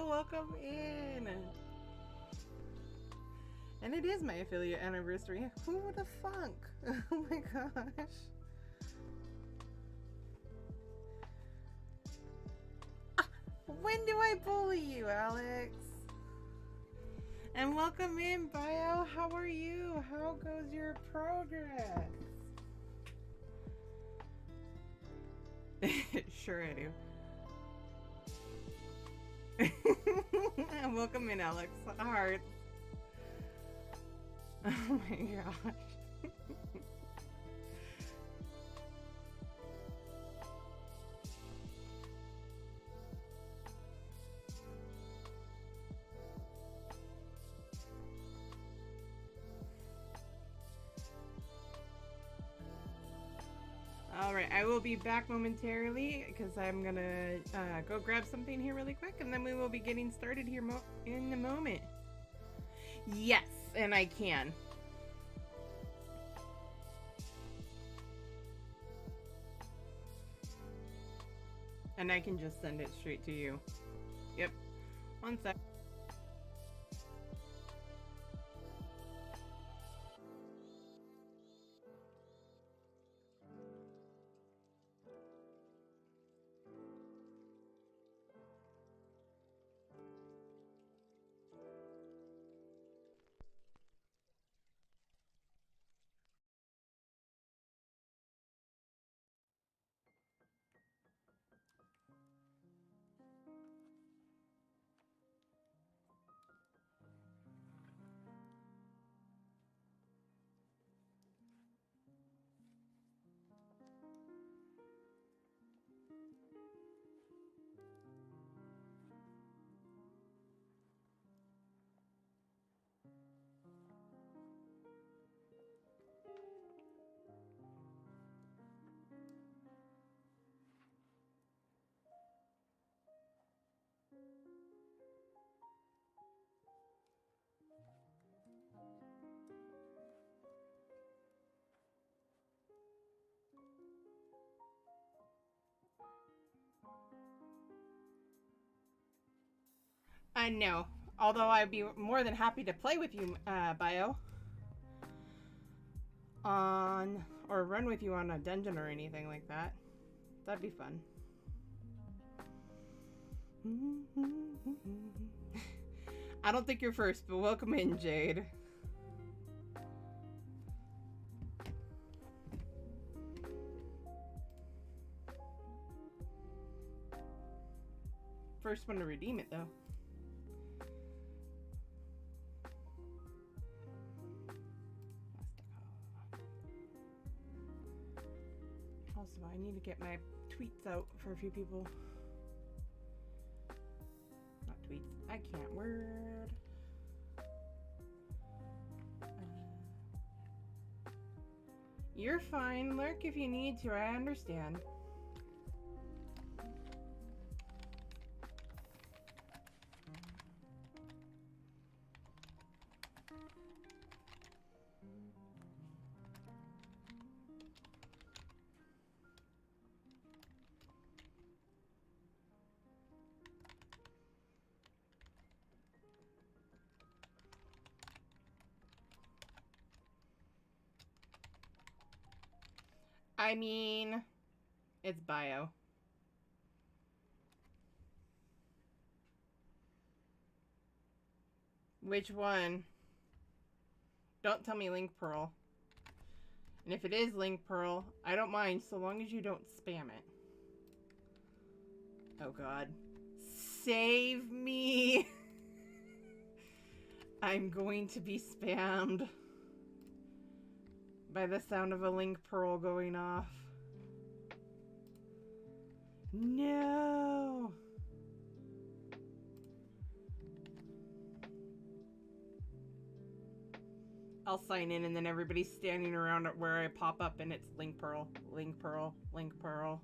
Welcome in. And it is my affiliate anniversary. Who would have thunk? Oh my gosh. When do I bully you, Alex? And welcome in, Bio. How are you? How goes your progress? Sure I do. And welcome in, Alex. Hearts. Oh my gosh. Alright, I will be back momentarily because I'm gonna go grab something here really quick and then we will be getting started here in a moment. Yes, and I can. And I can just send it straight to you. Yep. One sec. No. Although I'd be more than happy to play with you, Bio. Or run with you on a dungeon or anything like that. That'd be fun. I don't think you're first, but welcome in, Jade. First one to redeem it, though. Also, I need to get my tweets out for a few people. Not tweets. I can't word. You're fine. Lurk if you need to. I understand. I mean, it's Bio. Which one? Don't tell me Link Pearl. And if it is Link Pearl, I don't mind so long as you don't spam it. Oh god. Save me! I'm going to be spammed by the sound of a Link Pearl going off. No! I'll sign in and then everybody's standing around at where I pop up and it's Link Pearl, Link Pearl, Link Pearl.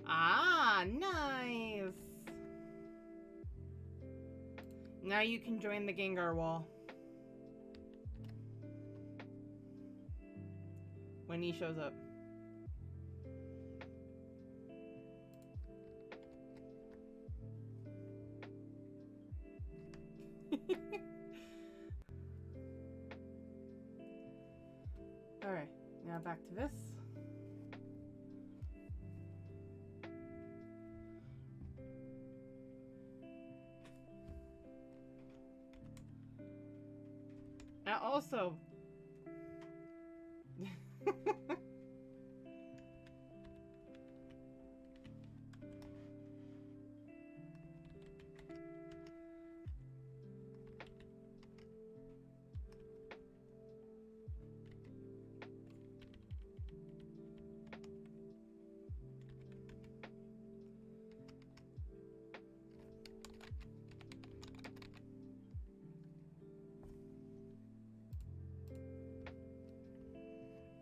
Ah, nice! Now you can join the Gengar wall. When he shows up. back to this. Also,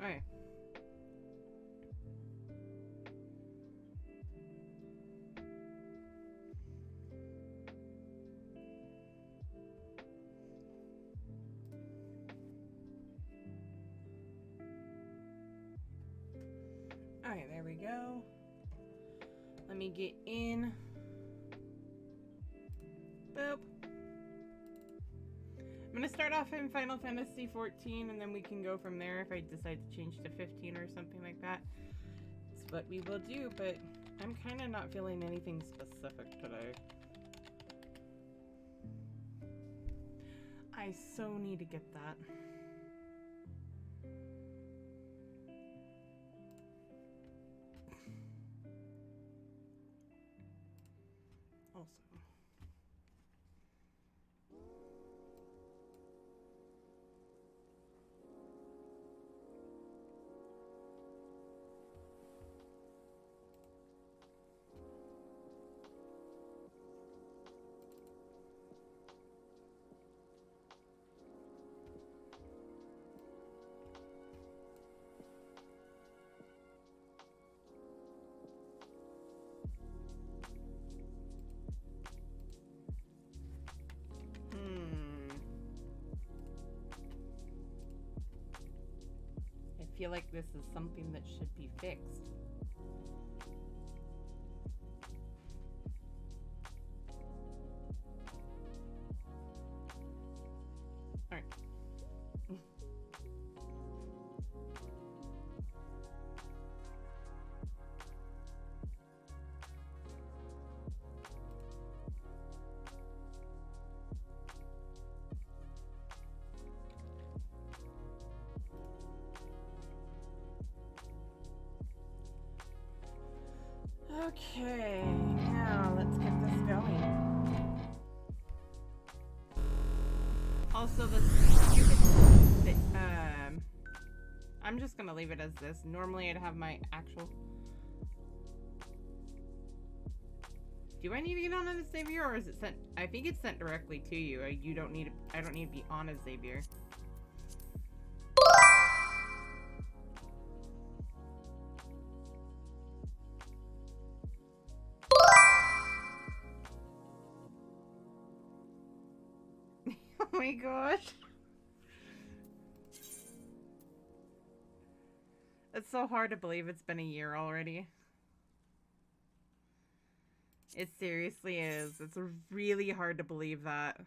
alright. Alright, there we go. Let me get in. Boop. I'm gonna start off in Final Fantasy 14 and then we can go from there if I decide to change to 15 or something like that. That's what we will do, but I'm kind of not feeling anything specific today. I so need to get that. Also. I feel like this is something that should be fixed. All right. Okay, now let's get this going. Also, the stupid, I'm just gonna leave it as this. Normally I'd have my actual... Do I need to get on as Xavier, or is it sent? I think it's sent directly to you. You don't need. I don't need to be on as Xavier. Oh my gosh. It's so hard to believe it's been a year already. It seriously is. It's really hard to believe that.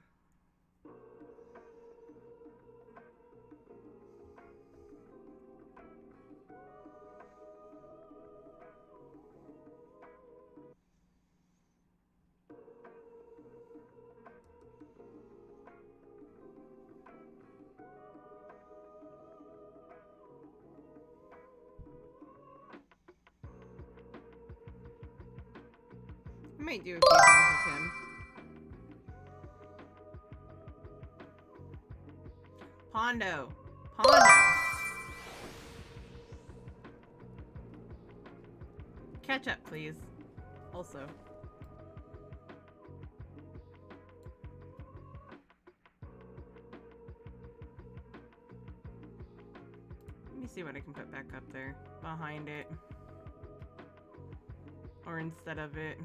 I might do a few things with him. Pondo. Pondo. Catch up, please. Also. Let me see what I can put back up there. Behind it. Or instead of it.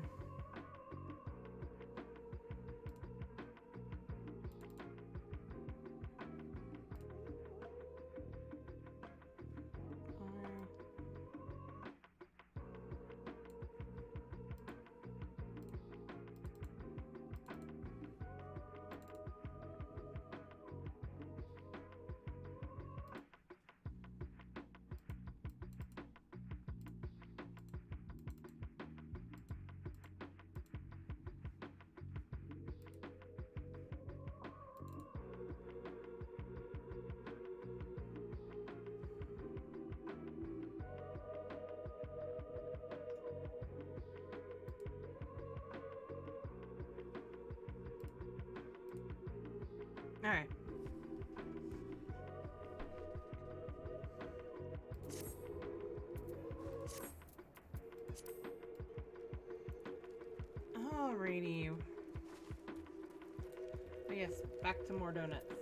Alright. Alrighty. Oh yes, back to more donuts.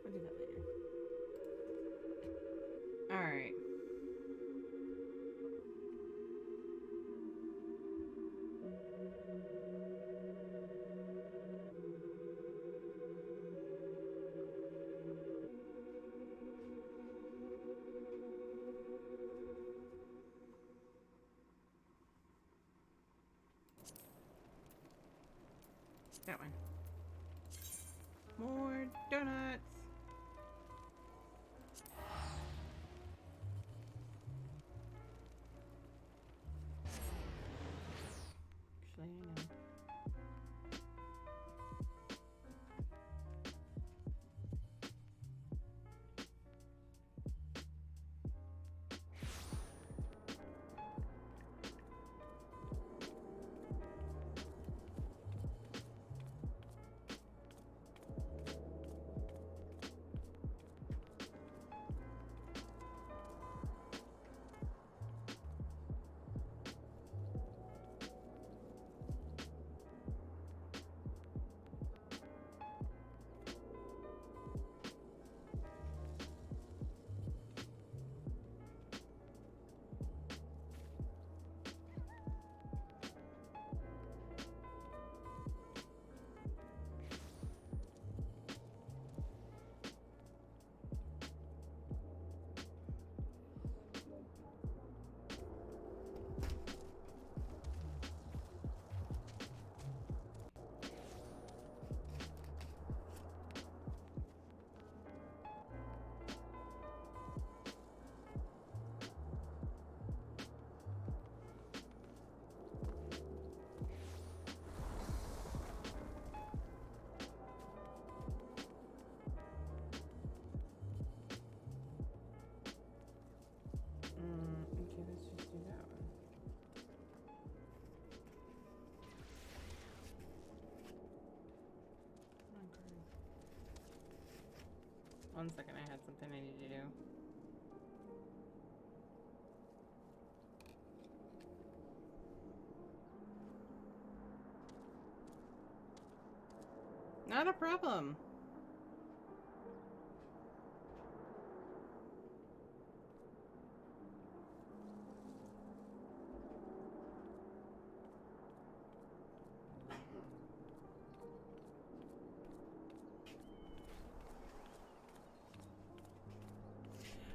We'll do that later. Alright. That one. More donuts. Actually, I know. Okay, let's just do that one. Come on, Cory. 1 second, I had something I need to do. Not a problem.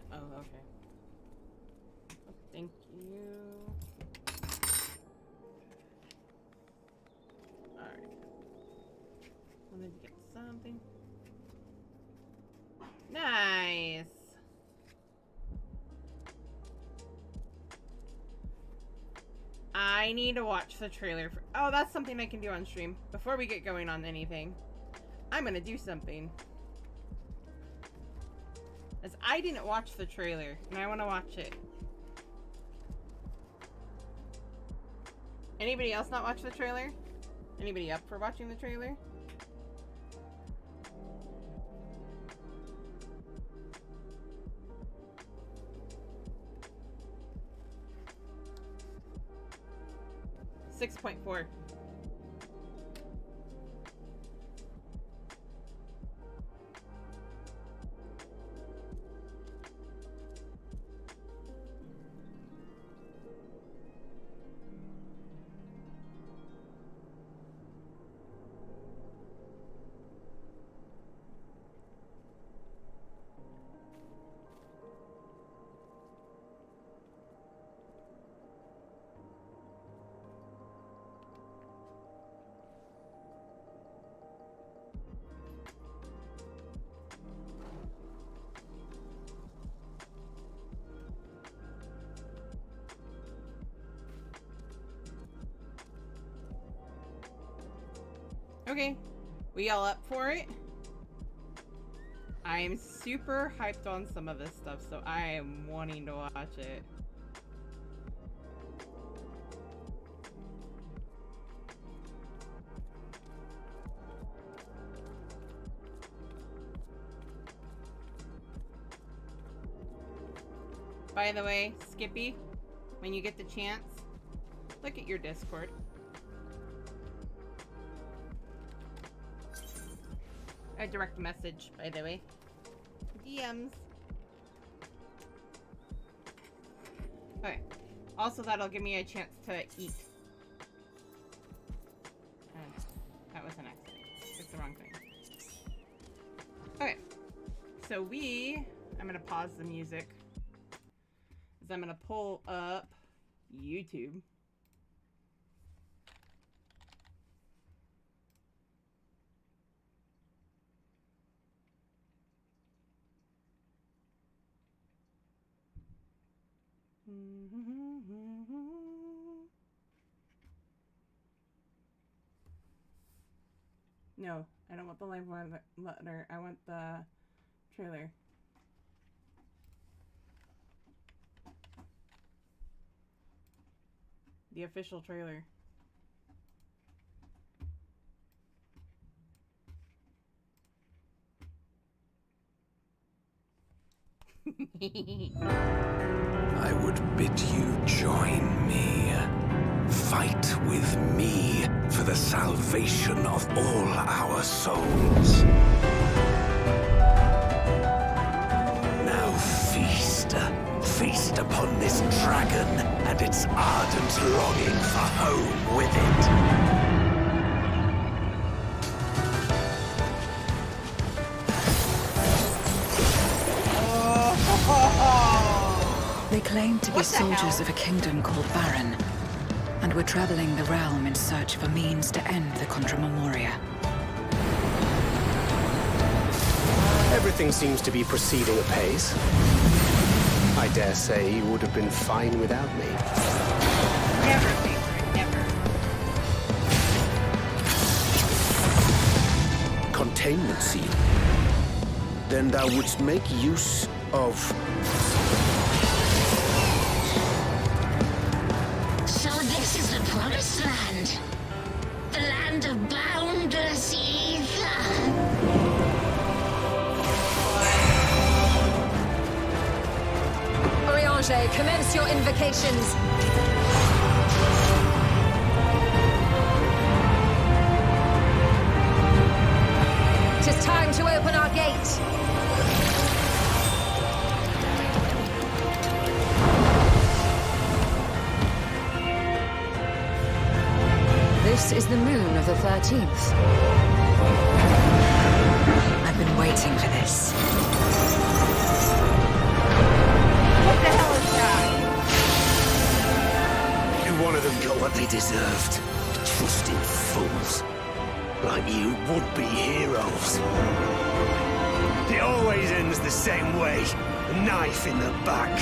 Oh, okay. Oh, thank you. Alright. Wanted to get something. Nice! I need to watch the trailer for— oh, that's something I can do on stream. Before we get going on anything, I'm gonna do something. As I didn't watch the trailer, and I want to watch it. Anybody else not watch the trailer? Anybody up for watching the trailer? $6.4. Okay, we all up for it? I am super hyped on some of this stuff, so I am wanting to watch it. By the way, Skippy, when you get the chance, look at your Discord. A direct message, by the way. DMs. Okay. Also, that'll give me a chance to eat. And that was an accident. It's the wrong thing. Okay. So I'm gonna pause the music. Because I'm gonna pull up YouTube. No, I don't want the live letter. I want the trailer. The official trailer. I would bid you join me. Fight with me for the salvation of all our souls. Now feast. Feast upon this dragon and its ardent longing for home with it. They claimed to be soldiers of a kingdom called Baron, and were traveling the realm in search of a means to end the Contra Memoria. Everything seems to be proceeding apace. I dare say you would have been fine without me. Never, favorite, never. Containment seal. Then thou wouldst make use of... So this is the promised land? The land of boundless ether? Oriange, commence your invocations. Tis time to open our gate. This is the moon of the 13th. I've been waiting for this. What the hell is that? And one of them got what they deserved. Trusting fools. Like you would-be heroes. It always ends the same way. A knife in the back.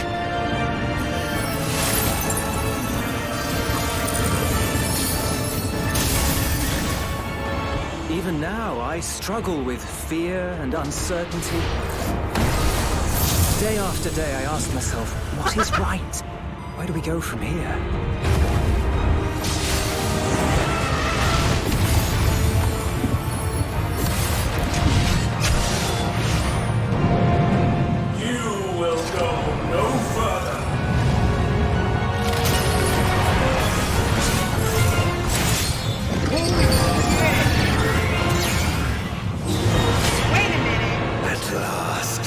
Even now, I struggle with fear and uncertainty. Day after day, I ask myself, what is right? Where do we go from here? You will go no further. Wait a minute. At last.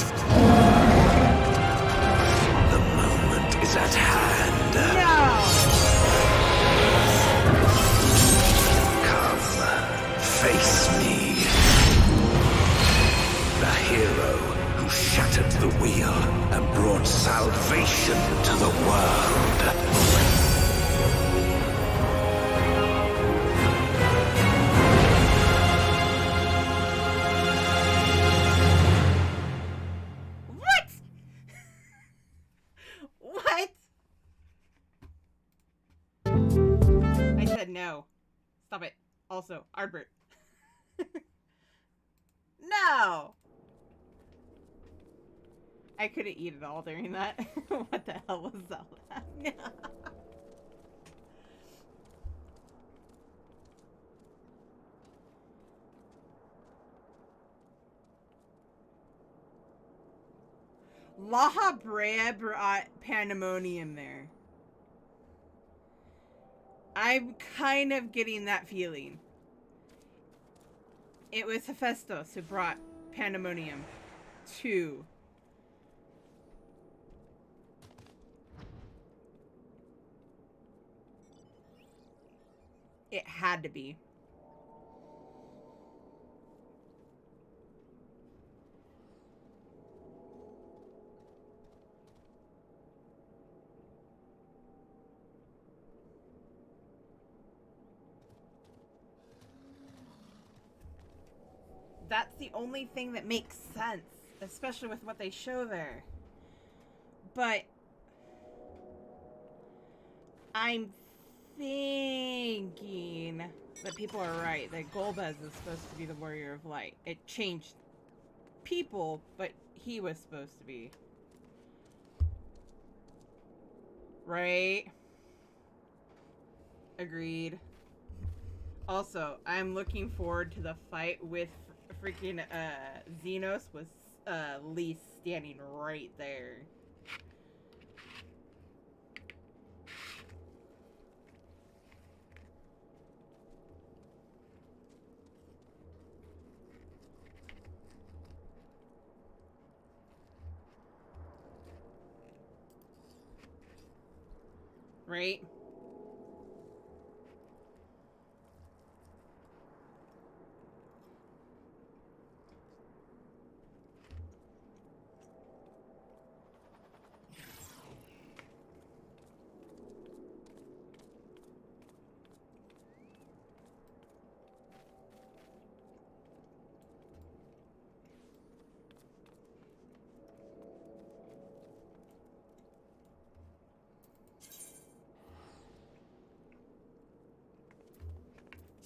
The moment is at hand. No. Come, face me. The hero who shattered the wheel and brought salvation to the world. What? What? I said no. Stop it. Also, Ardbert. No! I couldn't eat it all during that. What the hell was all that? La Brea brought pandemonium there. I'm kind of getting that feeling. It was Hephaestus who brought pandemonium to. It had to be. That's the only thing that makes sense, especially with what they show there. But I'm thinking that people are right, that Golbez is supposed to be the Warrior of Light. It changed people, but he was supposed to be. Right? Agreed. Also, I'm looking forward to the fight with freaking Xenos with Lee standing right there. Right?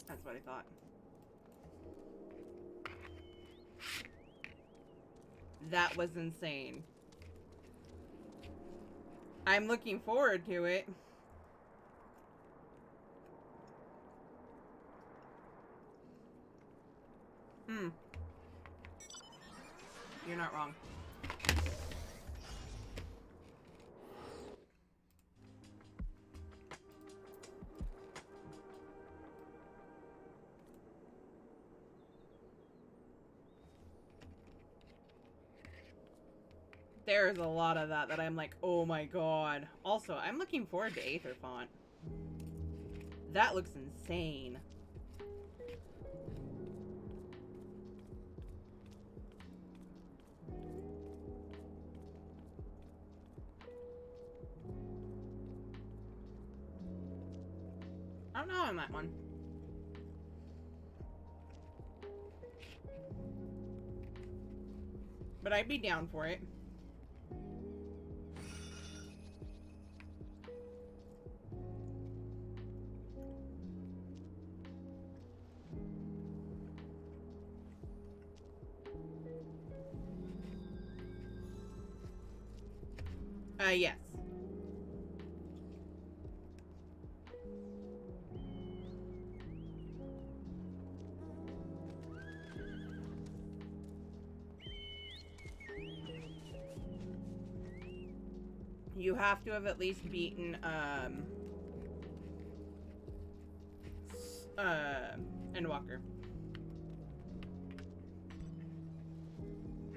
That's what I thought. That was insane. I'm looking forward to it. You're not wrong. There's a lot of that I'm like, oh my god. Also, I'm looking forward to Aether Font. That looks insane. I don't know on that one. But I'd be down for it. Yes. You have to have at least beaten, Endwalker.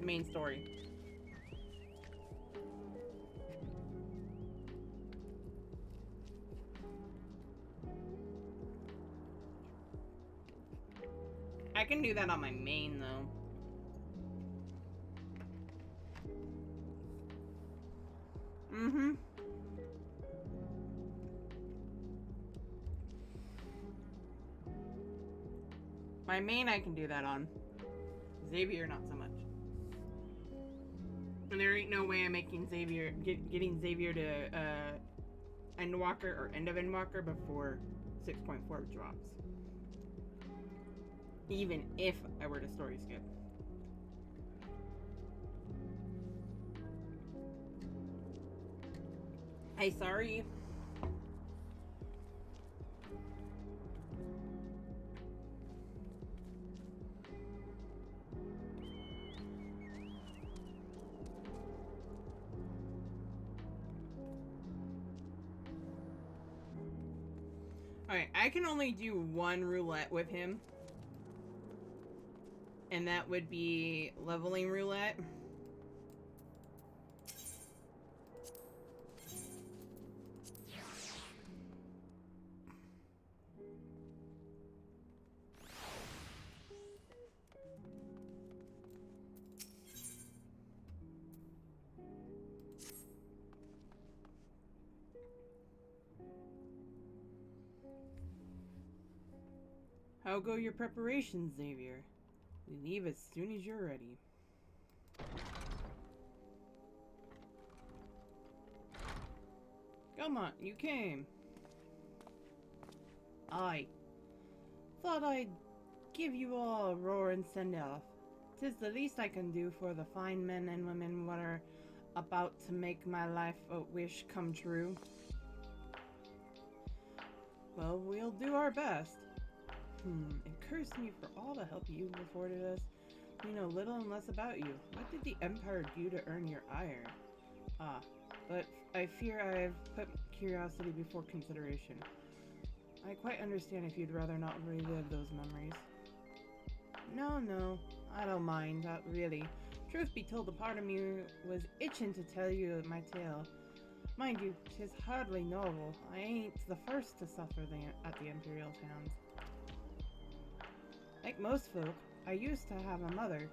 Main story. I can do that on my main, though. Mm-hmm. My main I can do that on. Xavier, not so much. And there ain't no way I'm making Xavier, getting Xavier to, Endwalker or End of Endwalker before 6.4 drops. Even if I were to story skip. Hey, sorry. Alright, I can only do one roulette with him. And that would be leveling roulette. How go your preparations, Xavier? We leave as soon as you're ready. Come on, you came. I thought I'd give you all a roar and send off. 'Tis the least I can do for the fine men and women what are about to make my life a wish come true. Well, we'll do our best. It cursed me for all the help you've afforded us. We know little and less about you. What did the Empire do to earn your ire? Ah, but I fear I've put curiosity before consideration. I quite understand if you'd rather not relive those memories. No, I don't mind, not really. Truth be told, a part of me was itching to tell you my tale. Mind you, 'tis hardly novel. I ain't the first to suffer at the Imperial's hands. Like most folk, I used to have a mother.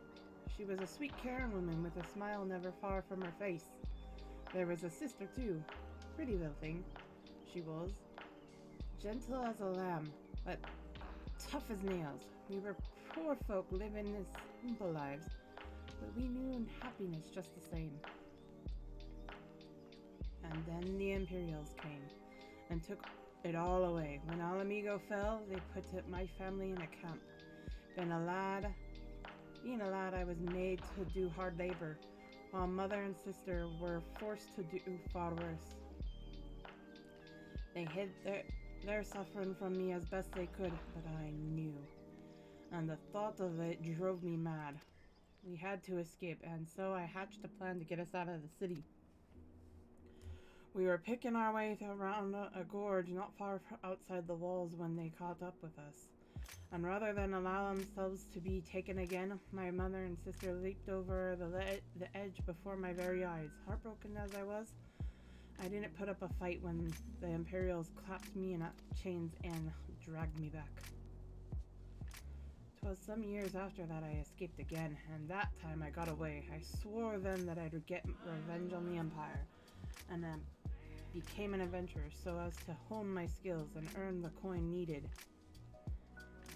She was a sweet, caring woman with a smile never far from her face. There was a sister, too. Pretty little thing, she was. Gentle as a lamb, but tough as nails. We were poor folk living as simple lives, but we knew happiness just the same. And then the Imperials came, and took it all away. When Alamigo fell, they put my family in a camp. Being a lad, I was made to do hard labor, while mother and sister were forced to do far worse. They hid their suffering from me as best they could, but I knew, and the thought of it drove me mad. We had to escape, and so I hatched a plan to get us out of the city. We were picking our way around a gorge not far outside the walls when they caught up with us. And rather than allow themselves to be taken again, my mother and sister leaped over the edge before my very eyes. Heartbroken as I was, I didn't put up a fight when the Imperials clapped me in chains and dragged me back. 'Twas some years after that I escaped again, and that time I got away. I swore then that I'd get revenge on the Empire, and became an adventurer so as to hone my skills and earn the coin needed.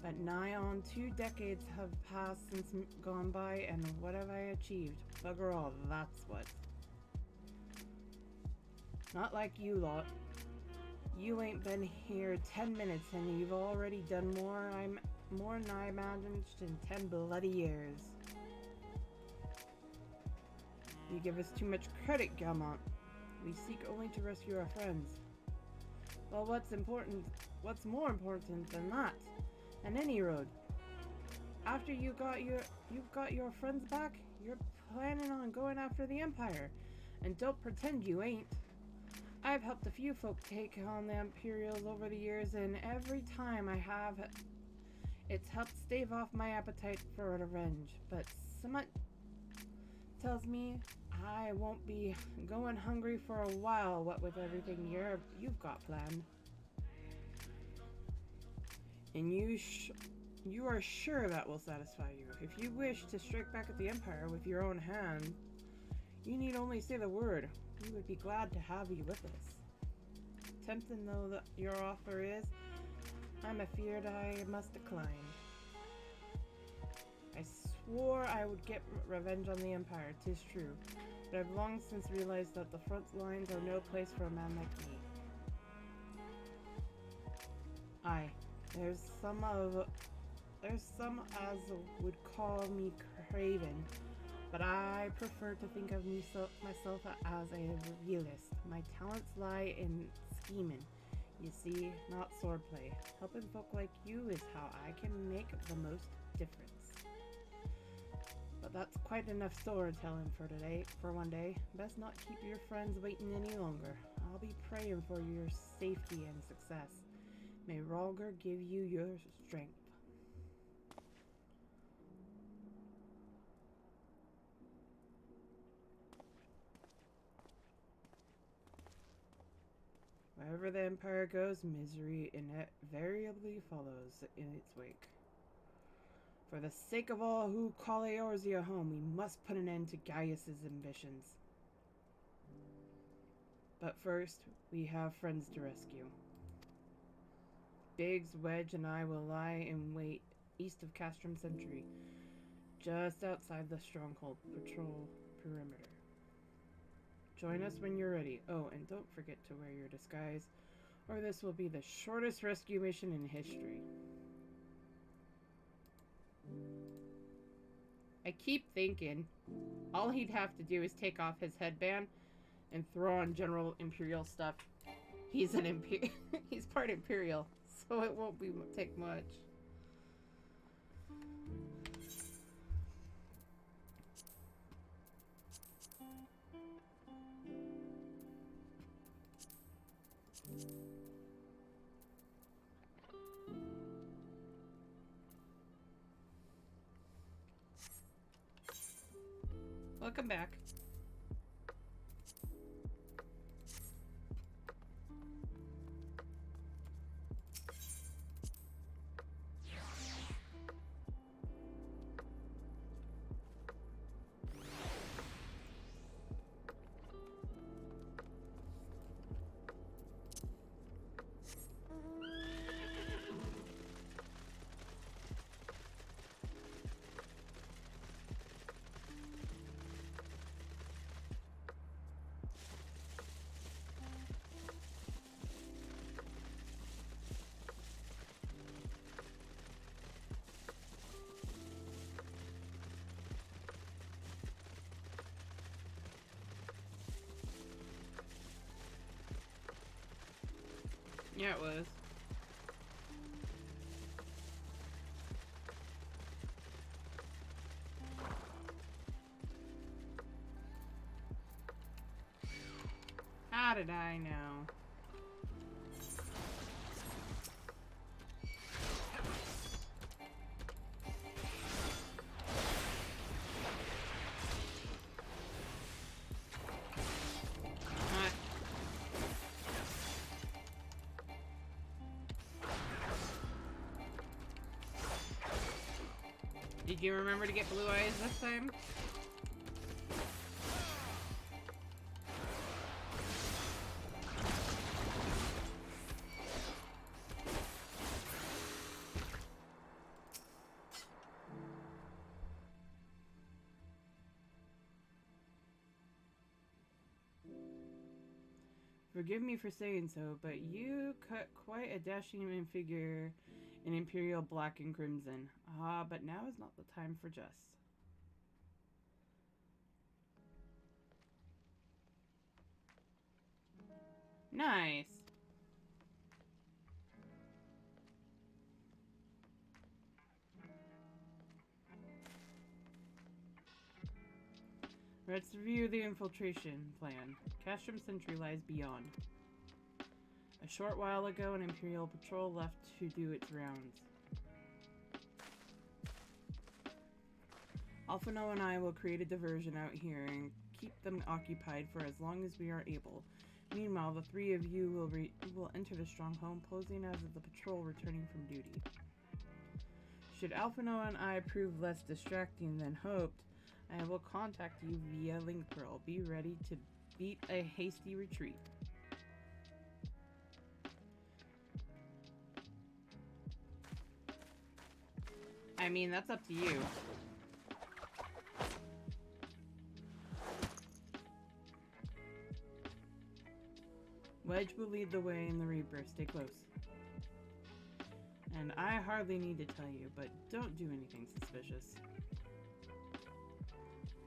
But nigh on 2 decades have passed since gone by, and what have I achieved? Bugger all, that's what. Not like you lot. You ain't been here 10 minutes and you've already done more than I imagined in 10 bloody years. You give us too much credit, Galmont. We seek only to rescue our friends. Well, what's more important than that? And any road. After you've got your friends back, you're planning on going after the Empire. And don't pretend you ain't. I've helped a few folk take on the Imperials over the years, and every time I have, it's helped stave off my appetite for revenge. But something tells me I won't be going hungry for a while, what with everything you've got planned. And you are sure that will satisfy you. If you wish to strike back at the Empire with your own hand, you need only say the word. We would be glad to have you with us. Tempting though your offer is, I'm afeard I must decline. I swore I would get revenge on the Empire, 'tis true, but I've long since realized that the front lines are no place for a man like me. There's some as would call me craven, but I prefer to think of myself as a realist. My talents lie in scheming, you see, not swordplay. Helping folk like you is how I can make the most difference. But that's quite enough storytelling for one day. Best not keep your friends waiting any longer. I'll be praying for your safety and success. May Rhalgr give you your strength. Wherever the Empire goes, misery invariably follows in its wake. For the sake of all who call Eorzea home, we must put an end to Gaius's ambitions. But first, we have friends to rescue. Biggs, Wedge, and I will lie in wait east of Castrum Sentry, just outside the stronghold patrol perimeter. Join us when you're ready. Oh, and don't forget to wear your disguise, or this will be the shortest rescue mission in history. I keep thinking all he'd have to do is take off his headband and throw on general Imperial stuff. He's an he's part Imperial, so it won't take much. Welcome back. Yeah, it was. How did I know? Did you remember to get blue eyes this time? Forgive me for saying so, but you cut quite a dashing figure in Imperial black and crimson. Ah, but now is not the time for jest. Nice. Let's review the infiltration plan. Castrum Sentry lies beyond. A short while ago, an Imperial patrol left to do its rounds. Alphinaud and I will create a diversion out here and keep them occupied for as long as we are able. Meanwhile, the three of you will enter the stronghold, posing as the patrol returning from duty. Should Alphinaud and I prove less distracting than hoped, I will contact you via link pearl. Be ready to beat a hasty retreat. I mean, that's up to you. Wedge will lead the way in the Reaper. Stay close. And I hardly need to tell you, but don't do anything suspicious.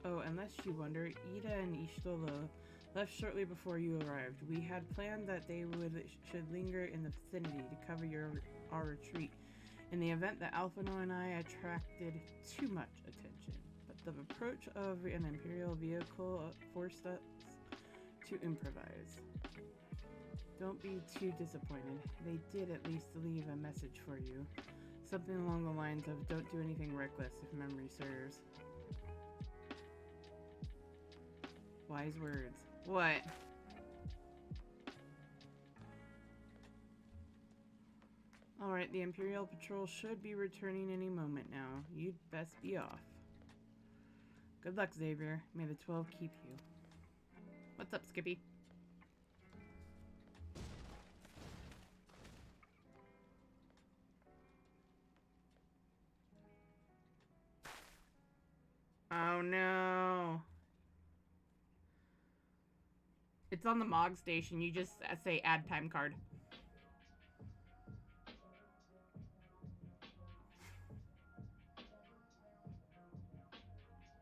Oh, unless you wonder, Ida and Ishtolo left shortly before you arrived. We had planned that they should linger in the vicinity to cover our retreat in the event that Alphino and I attracted too much attention. But the approach of an Imperial vehicle forced us to improvise. Don't be too disappointed. They did at least leave a message for you. Something along the lines of, don't do anything reckless if memory serves. Wise words. What? Alright, the Imperial Patrol should be returning any moment now. You'd best be off. Good luck, Xavier. May the 12 keep you. What's up, Skippy? Oh no. It's on the Mog station. You just say add time card.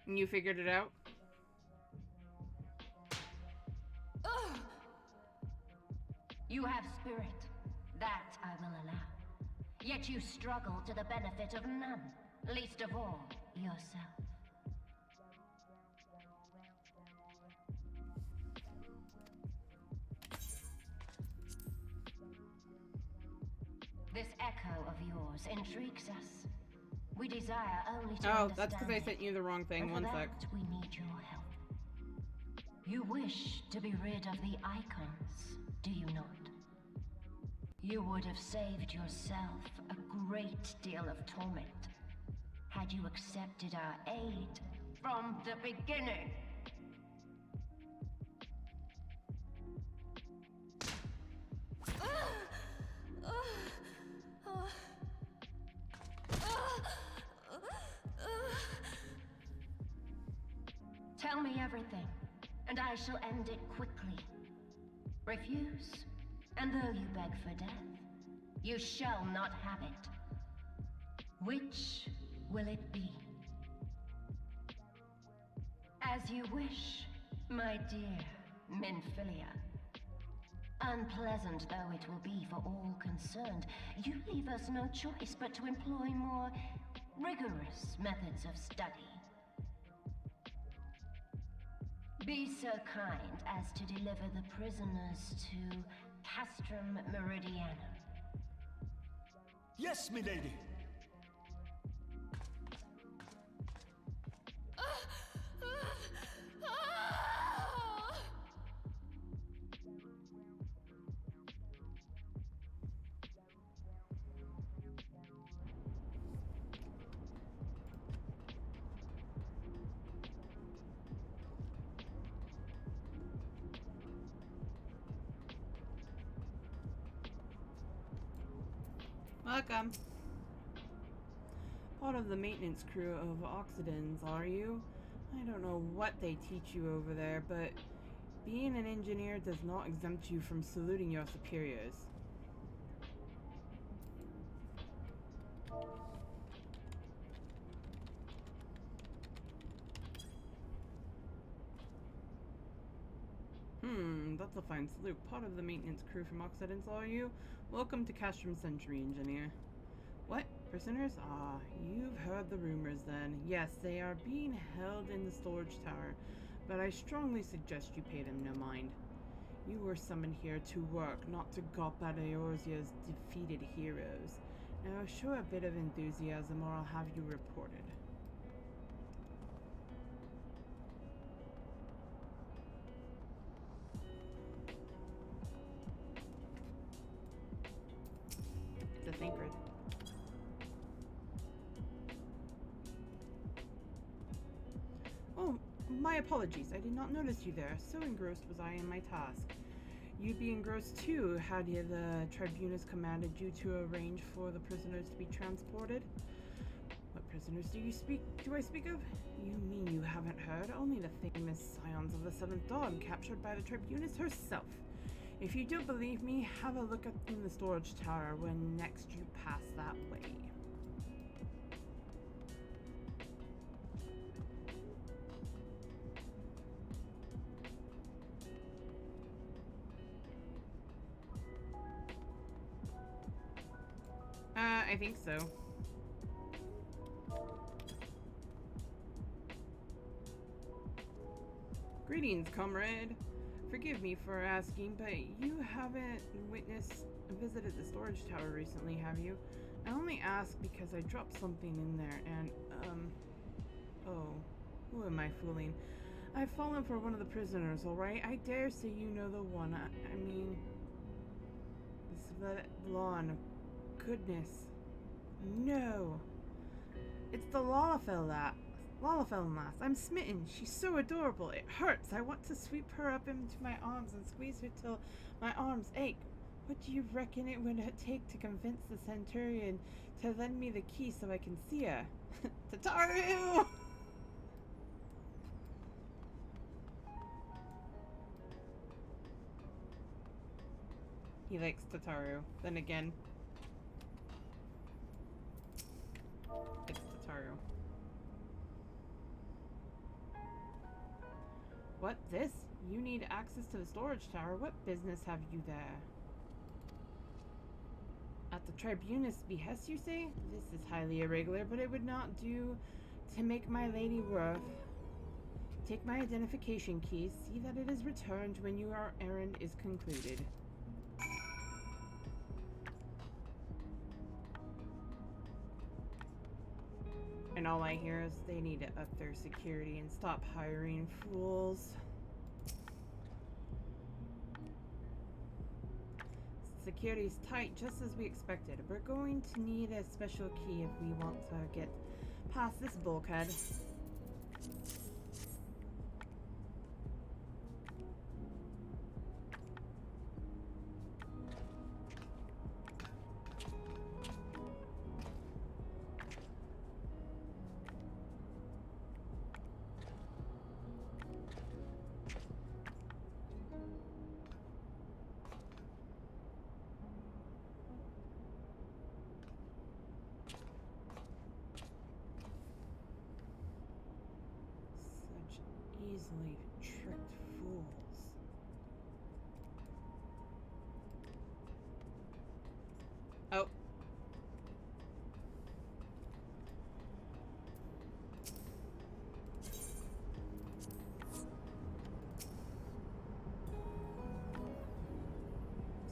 And you figured it out? You have spirit. That I will allow. Yet you struggle to the benefit of none, least of all yourself. This echo of yours intrigues us. We desire only to Oh, understand that's because I sent you the wrong thing. and for One that, sec. we need your help. You wish to be rid of the icons, do you not? You would have saved yourself a great deal of torment had you accepted our aid from the beginning. Tell me everything, and I shall end it quickly. Refuse, and though you beg for death, you shall not have it. Which will it be? As you wish, my dear Minfilia. Unpleasant though it will be for all concerned, you leave us no choice but to employ more rigorous methods of study. Be so kind as to deliver the prisoners to Castrum Meridiana. Yes, milady. Welcome. Part of the maintenance crew of Oxidans, are you? I don't know what they teach you over there, but being an engineer does not exempt you from saluting your superiors. That's a fine salute. Part of the maintenance crew from Oxidans, are you? Welcome to Castrum Century, Engineer. What? Prisoners? Ah, you've heard the rumors then. Yes, they are being held in the storage tower, but I strongly suggest you pay them no mind. You were summoned here to work, not to gawp at Eorzea's defeated heroes. Now show a bit of enthusiasm or I'll have you reported. The Thancred. Oh, my apologies. I did not notice you there. So engrossed was I in my task. You'd be engrossed too had the Tribunus commanded you to arrange for the prisoners to be transported. What prisoners do I speak of? You mean you haven't heard? Only the famous Scions of the Seventh Dawn, captured by the Tribunus herself. If you don't believe me, have a look in the storage tower when next you pass that way. I think so. Greetings, comrade. Forgive me for asking, but you haven't visited the storage tower recently, have you? I only ask because I dropped something in there and, oh, who am I fooling? I've fallen for one of the prisoners, alright? I dare say you know the one. I mean, Svetlana. Goodness. No. It's the Lalafell lass. I'm smitten. She's so adorable. It hurts. I want to sweep her up into my arms and squeeze her till my arms ache. What do you reckon it would take to convince the Centurion to lend me the key so I can see her? Tataru! He likes Tataru. Then again, it's Tataru. What, this? You need access to the storage tower? What business have you there? At the Tribunus' behest, you say? This is highly irregular, but it would not do to make my lady worth. Take my identification key. See that it is returned when your errand is concluded. And all I hear is they need to up their security and stop hiring fools. Security's tight, just as we expected. We're going to need a special key if we want to get past this bulkhead. Easily tricked fools. Oh.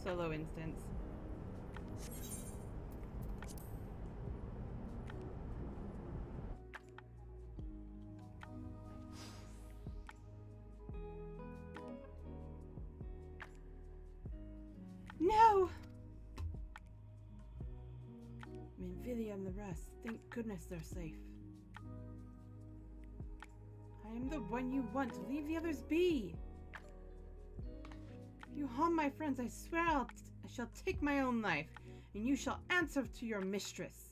Solo instance. No! Minfilia and the rest. Thank goodness they're safe. I am the one you want. Leave the others be. If you harm my friends, I swear I shall take my own life, and you shall answer to your mistress.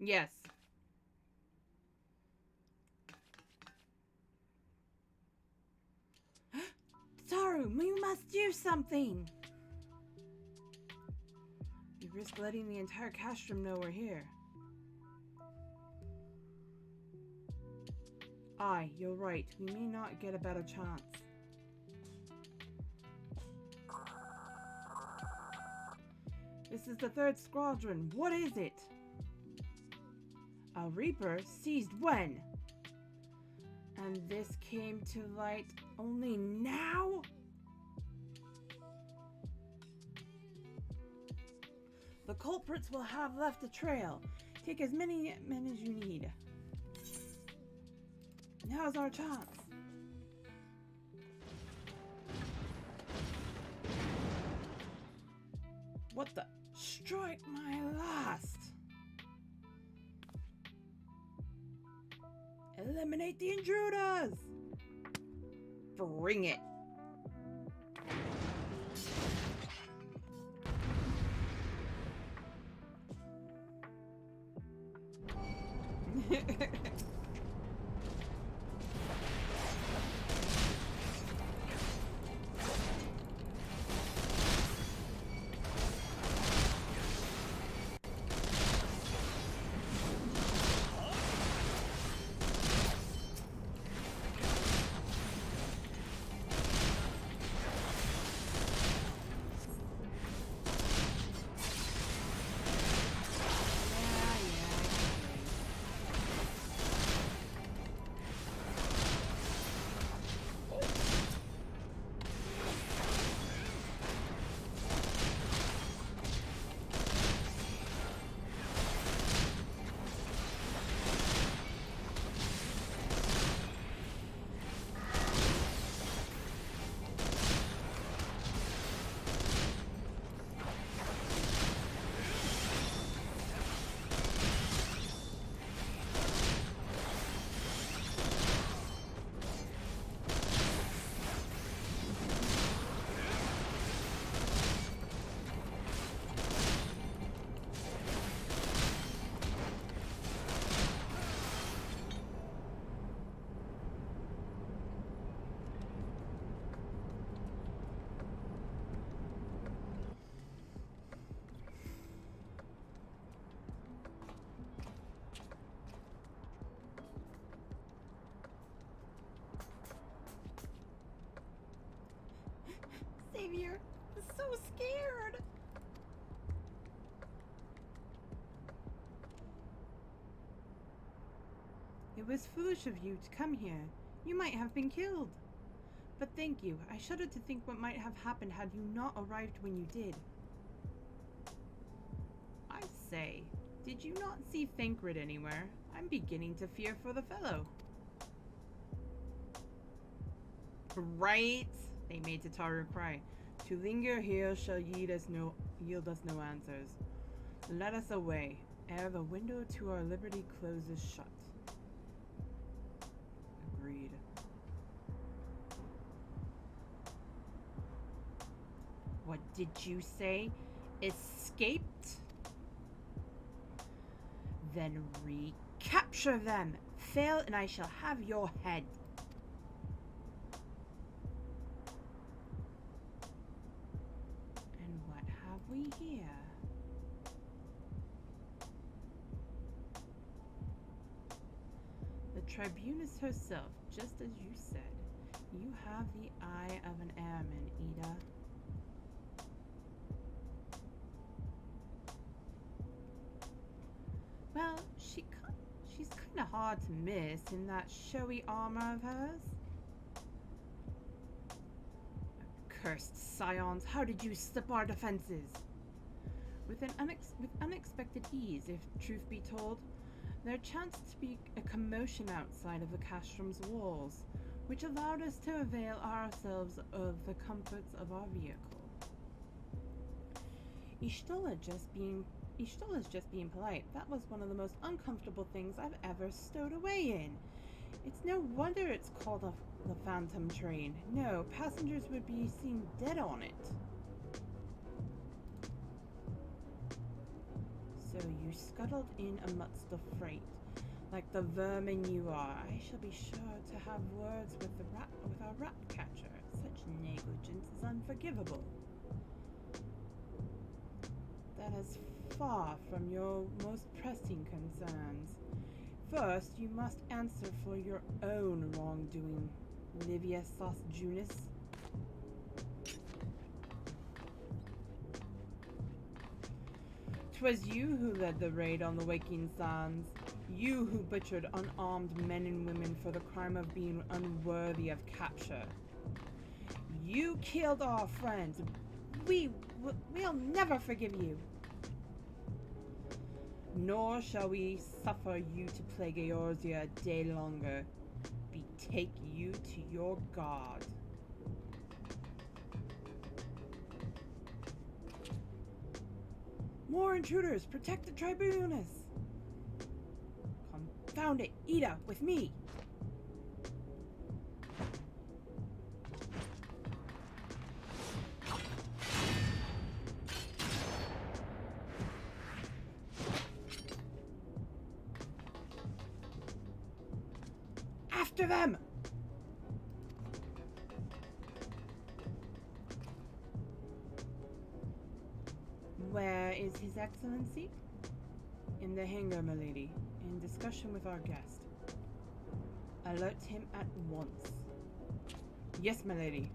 Yes. Taru, you must do something! You risk letting the entire castrum know we're here. Aye, you're right. We may not get a better chance. This is the 3rd Squadron. What is it? A Reaper seized when? And this came to light only now? The culprits will have left a trail. Take as many men as you need. Now's our chance. What the? Strike my last! Eliminate the intruders! Bring it! Xavier. I'm so scared. It was foolish of you to come here. You might have been killed. But thank you. I shudder to think what might have happened had you not arrived when you did. I say, did you not see Thancred anywhere? I'm beginning to fear for the fellow. Right? They made Tataru cry. To linger here shall yield us no answers. Let us away, ere the window to our liberty closes shut. Agreed. What did you say? Escaped? Then recapture them! Fail and I shall have your head. And what have we here? The Tribunus herself, just as you said. You have the eye of an airman, Ida. Well, she's kind of hard to miss in that showy armor of hers. Cursed scions, how did you slip our defenses? With unexpected ease, if truth be told. There chanced to be a commotion outside of the castrum's walls, which allowed us to avail ourselves of the comforts of our vehicle. Ishtola is just being polite. That was one of the most uncomfortable things I've ever stowed away in. It's no wonder it's called the Phantom Train. No, passengers would be seen dead on it. So you scuttled in amidst the freight. Like the vermin you are, I shall be sure to have words with our rat catcher. Such negligence is unforgivable. That is far from your most pressing concerns. First, you must answer for your own wrongdoing, Livia Sos Junis. 'Twas you who led the raid on the Waking Sands. You who butchered unarmed men and women for the crime of being unworthy of capture. You killed our friends. We'll never forgive you. Nor shall we suffer you to plague Eorzea a day longer. Betake you to your god. More intruders! Protect the Tribunus! Confound it! Ida, with me! After them! Where is His Excellency? In the hangar, milady, in discussion with our guest. Alert him at once. Yes, milady.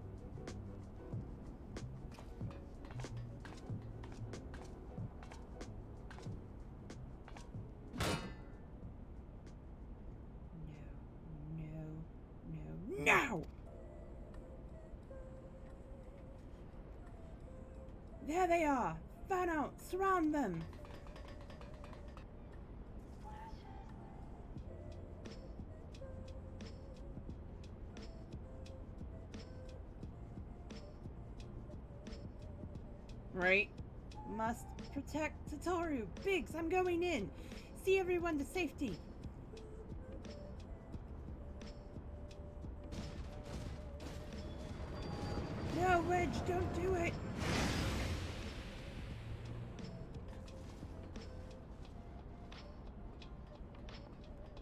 No! There they are! Fan out! Surround them! Right. Must protect Tataru. Biggs, I'm going in. See everyone to safety. No, Wedge, don't do it.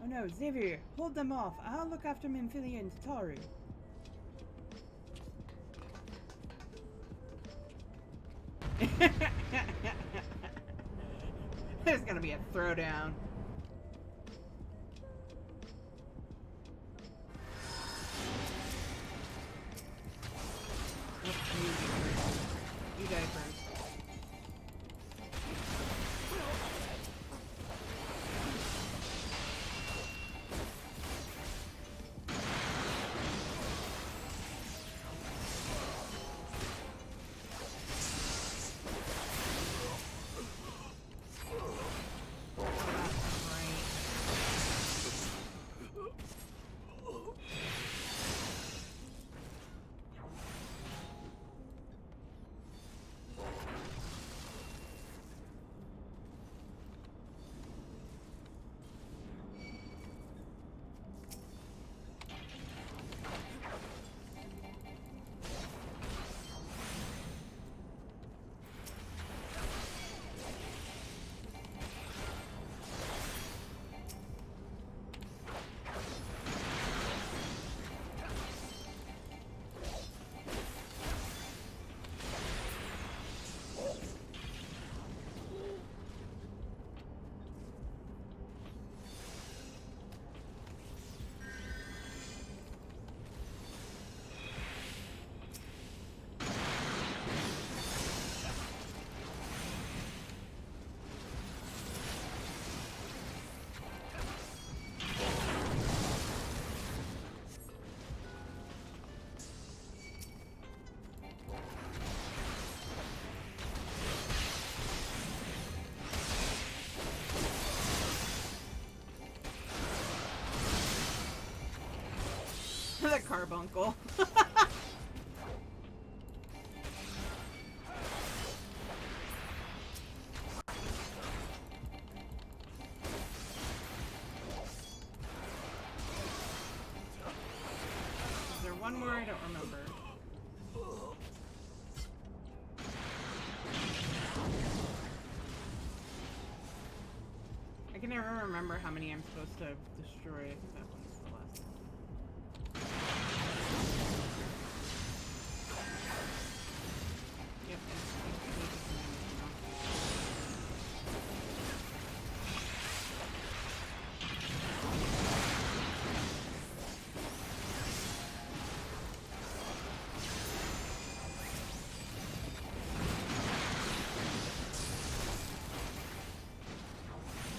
Oh no, Xavier, hold them off. I'll look after Minfilia and Tataru. There's gonna be a throwdown. Let's the carbuncle. Is there one more? I don't remember. I can never remember how many I'm supposed to destroy. I think that one's the last one. Yep.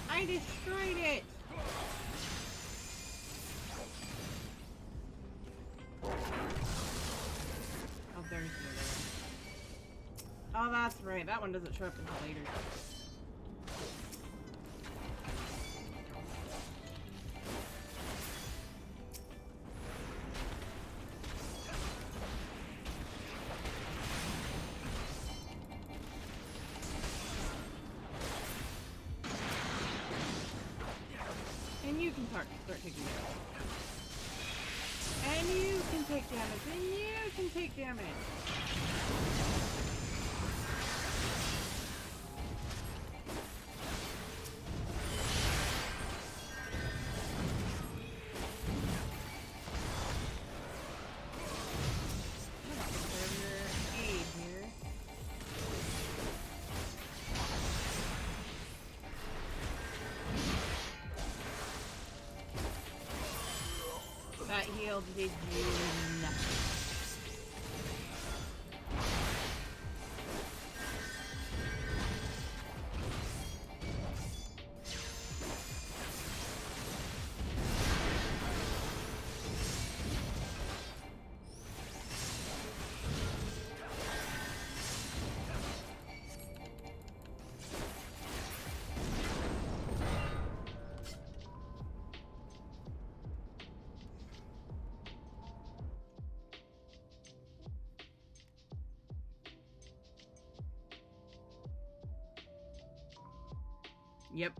I destroyed it! Oh, there's the other one. Oh, that's right. That one doesn't show up until later. And you can start taking damage. And you can take damage. And you can take damage. Aid here. That heal did you nothing. Yep.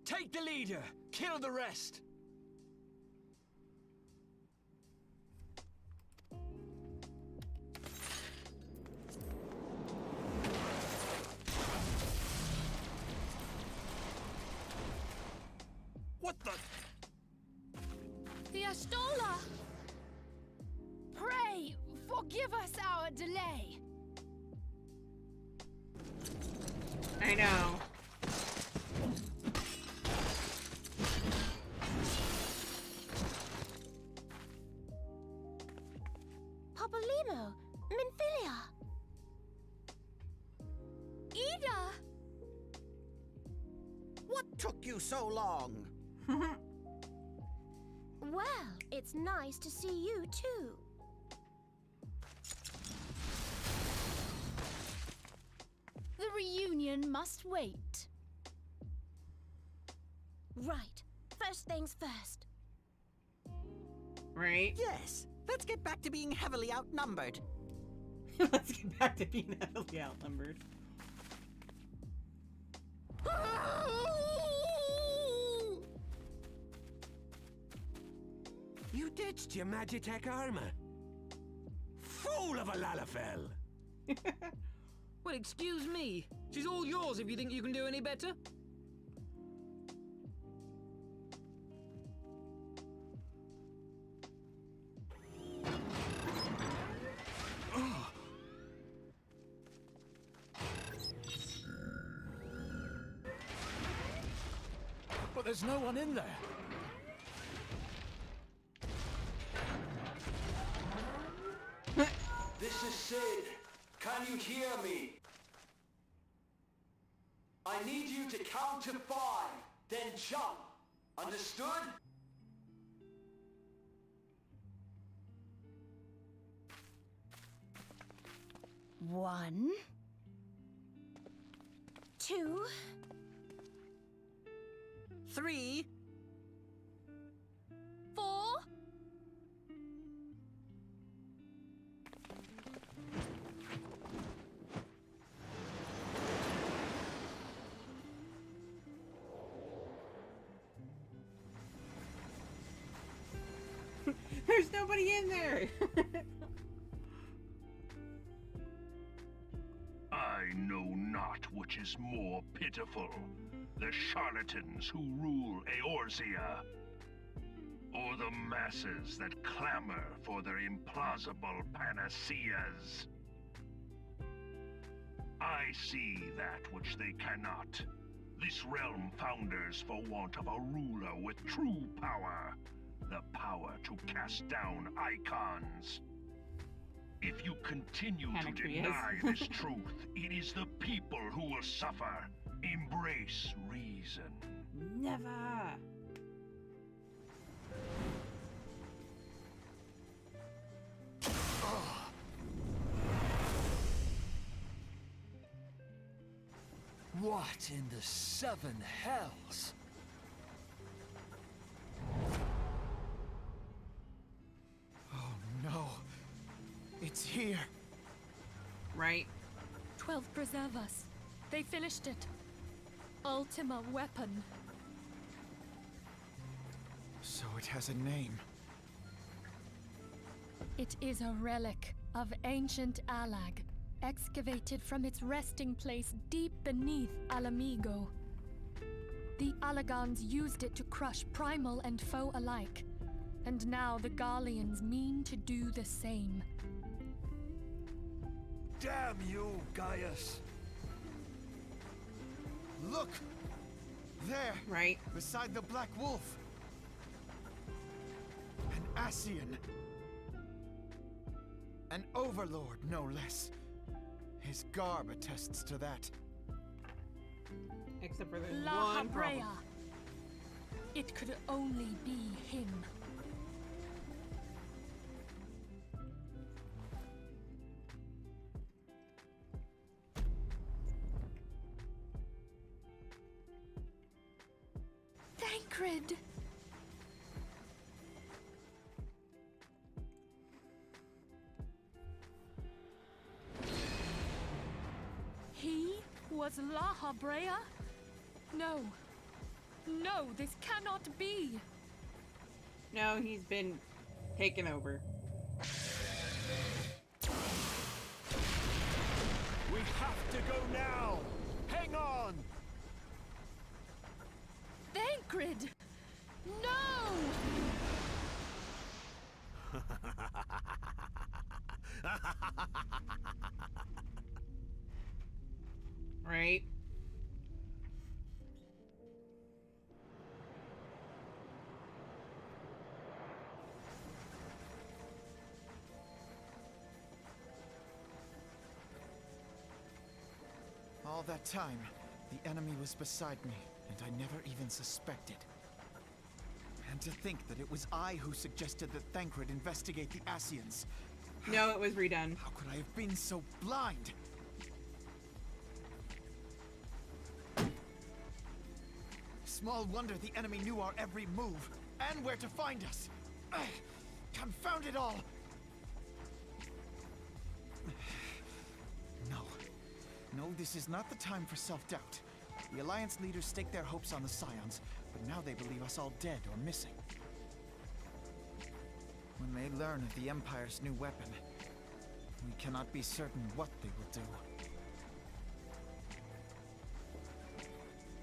Take the leader! Kill the rest! What the? The Astola! Pray, forgive us our delay. I know. Papalymo, Minfilia. Ida! What took you so long? Well, it's nice to see you too. The reunion must wait. Right. First things first. Right? Yes, let's get back to being heavily outnumbered. Let's get back to being heavily outnumbered. You ditched your Magitech armor. Fool of a Lalafell! Well, excuse me. She's all yours if you think you can do any better. But there's no one in there. This is Sid. Can you hear me? I need you to count to 5, then jump. Understood? One, 2, 3. 4. There's nobody in there. I know not which is more pitiful, the charlatans who rule Eorzea, or the masses that clamor for their implausible panaceas. I see that which they cannot. This realm founders for want of a ruler with true power, the power to cast down icons. If you continue to deny this truth, it is the people who will suffer. Embrace reason. Never. What in the 7 hells? Oh no. It's here. Right. 12 preserve us. They finished it. Ultima weapon. So it has a name. It is a relic of ancient Alag, excavated from its resting place deep beneath Alamigo. The Alagans used it to crush primal and foe alike, and now the Garleans mean to do the same. Damn you, Gaius! Look! There! Right. Beside the Black Wolf! An Ascian! An overlord, no less. His garb attests to that. Except for there's La one problem. Habrea. It could only be him. Thancred! He was La Habrea? No. No, this cannot be. No, he's been taken over. We have to go now! Hang on! Thancred! No! Right. All that time, the enemy was beside me, and I never even suspected. And to think that it was I who suggested that Thancred investigate the Ascians. No, it was redone. How could I have been so blind? Small wonder the enemy knew our every move, and where to find us. Confound it all! No, this is not the time for self-doubt. The Alliance leaders staked their hopes on the Scions, but now they believe us all dead or missing. When they learn of the Empire's new weapon, we cannot be certain what they will do.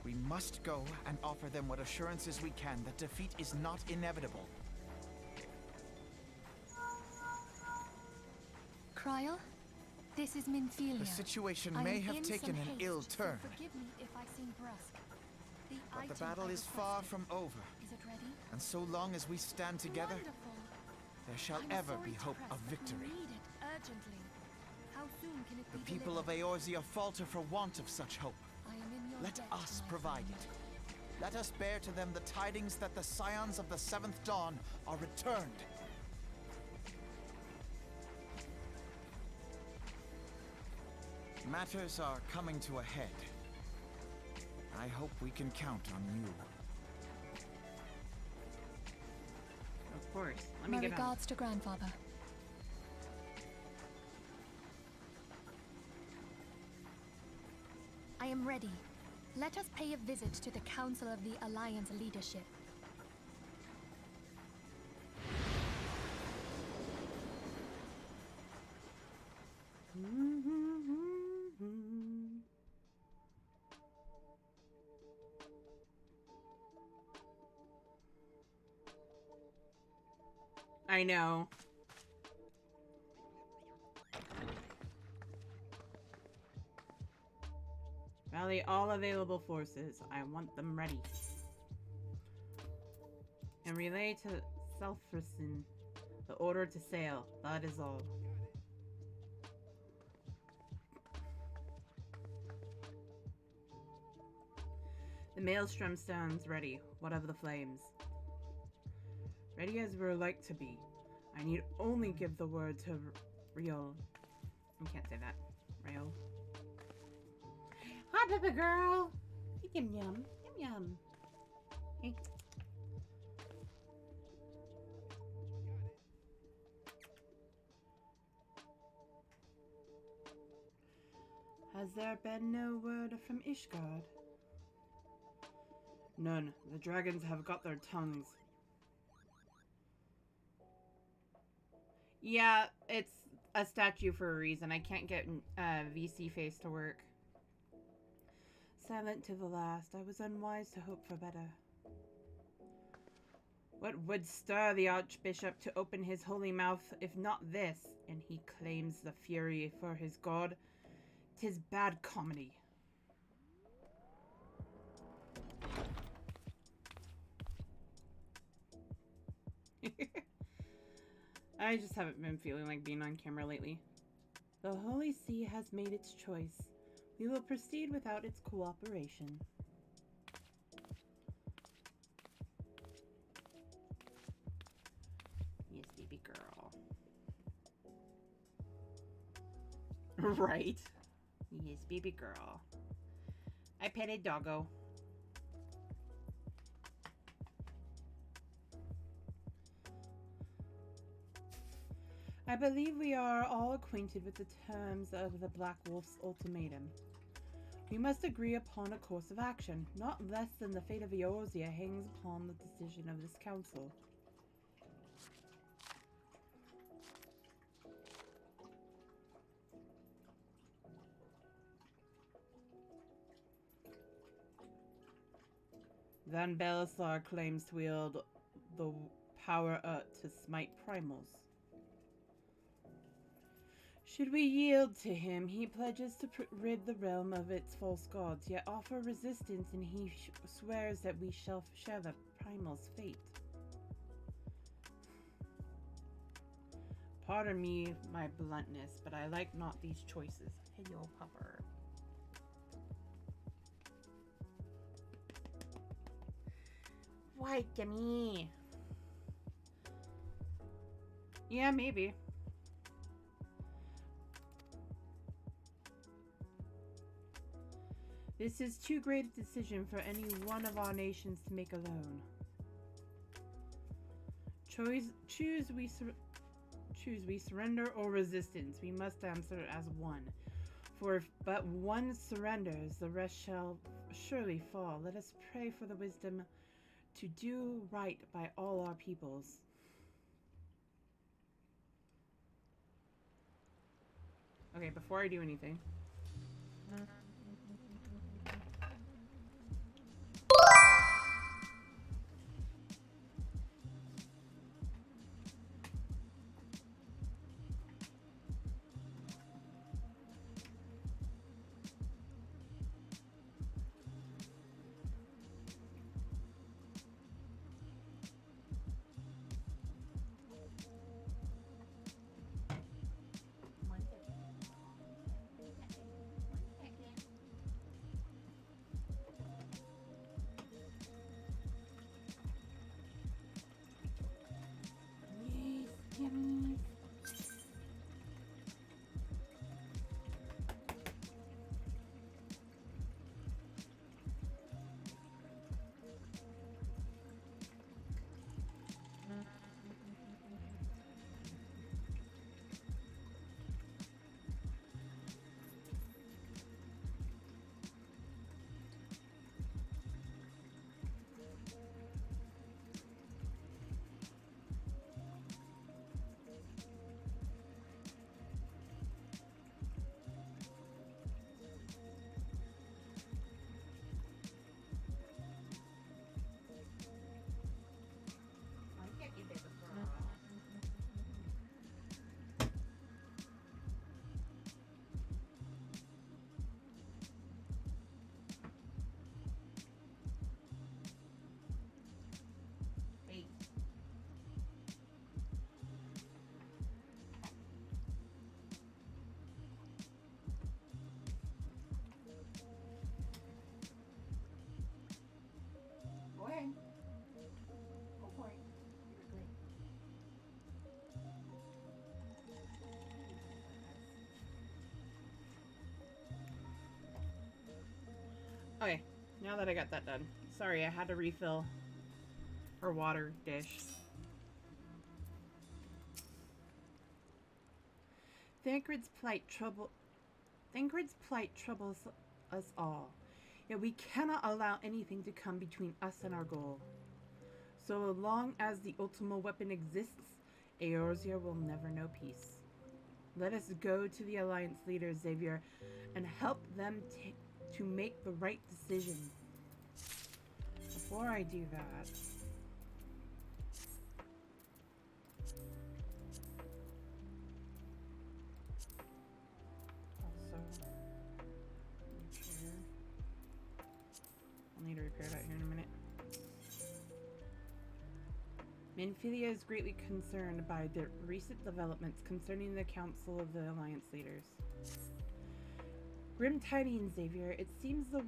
We must go and offer them what assurances we can that defeat is not inevitable. Kryl, this is Minfilia. The situation I may am have in taken some an haste, ill so turn, forgive me if I seem brusque. but the battle is far from over. Is it ready? And so long as we stand together, Wonderful. there shall I'm ever sorry be to hope press, of but we victory. need it urgently. How soon can it The be people of Eorzea falter for want of such hope. I am in your Let debt, us my provide friend. it. Let us bear to them the tidings that the Scions of the Seventh Dawn are returned. Matters are coming to a head. I hope we can count on you. Of course. Let me My get on. regards to grandfather. I am ready. Let us pay a visit to the Council of the Alliance leadership. I know. Rally all available forces. I want them ready. And relay to Selfrison the order to sail. That is all. The maelstrom stands ready. What of the flames? Ready as we're like to be. I need only give the word to Riol. I can't say that. Riol. Hi, baby girl. Yum yum. Yum yum. Hey. Has there been no word from Ishgard? None. The dragons have got their tongues. Yeah, it's a statue for a reason. I can't get VC face to work. Silent to the last, I was unwise to hope for better. What would stir the Archbishop to open his holy mouth, if not this? And he claims the fury for his god. 'Tis bad comedy. I just haven't been feeling like being on camera lately. The Holy See has made its choice. We will proceed without its cooperation. Yes, baby girl. Right. Yes, baby girl. I petted doggo. I believe we are all acquainted with the terms of the Black Wolf's ultimatum. We must agree upon a course of action. Not less than the fate of Eorzea hangs upon the decision of this council. Van Belisar claims to wield the power to smite primals. Should we yield to him, he pledges to rid the realm of its false gods, yet offer resistance, and he swears that we shall share the primal's fate. Pardon me my bluntness, but I like not these choices. Hello, pupper. Why, gimme? Yeah, maybe. This is too great a decision for any one of our nations to make alone. Choose we surrender or resistance. We must answer as one. For if but one surrenders, the rest shall surely fall. Let us pray for the wisdom to do right by all our peoples. Okay, before I do anything. yummies. Okay, now that I got that done. Sorry, I had to refill her water dish. Thancred's plight troubles us all. Yet we cannot allow anything to come between us and our goal. So long as the Ultima weapon exists, Eorzea will never know peace. Let us go to the Alliance leader, Xavier, and help them to make the right decision. Before I do that, I'll need to repair that here in a minute. Minfilia is greatly concerned by the recent developments concerning the Council of the Alliance Leaders. Grim tidings, Xavier. It seems the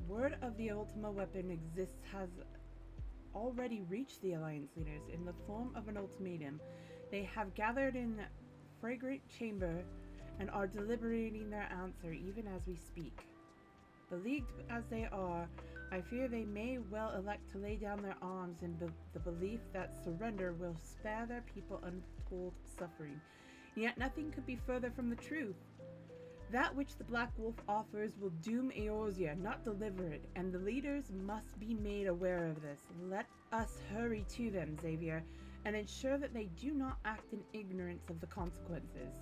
word of the Ultima weapon exists has already reached the Alliance Leaders in the form of an ultimatum. They have gathered in fragrant chamber and are deliberating their answer even as we speak. Beleaguered as they are, I fear they may well elect to lay down their arms in the belief that surrender will spare their people untold suffering. Yet nothing could be further from the truth. That which the Black Wolf offers will doom Eorzea, not deliver it, and the leaders must be made aware of this. Let us hurry to them, Xavier, and ensure that they do not act in ignorance of the consequences.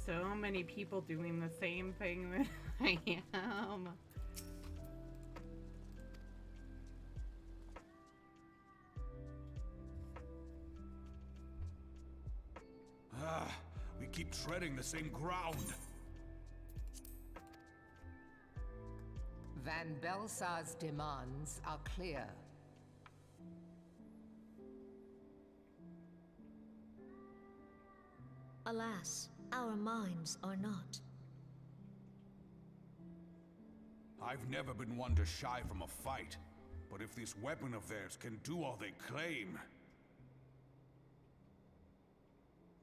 So many people doing the same thing that I am. We keep treading the same ground. Van Belsar's demands are clear. Alas, our minds are not. I've never been one to shy from a fight, but if this weapon of theirs can do all they claim...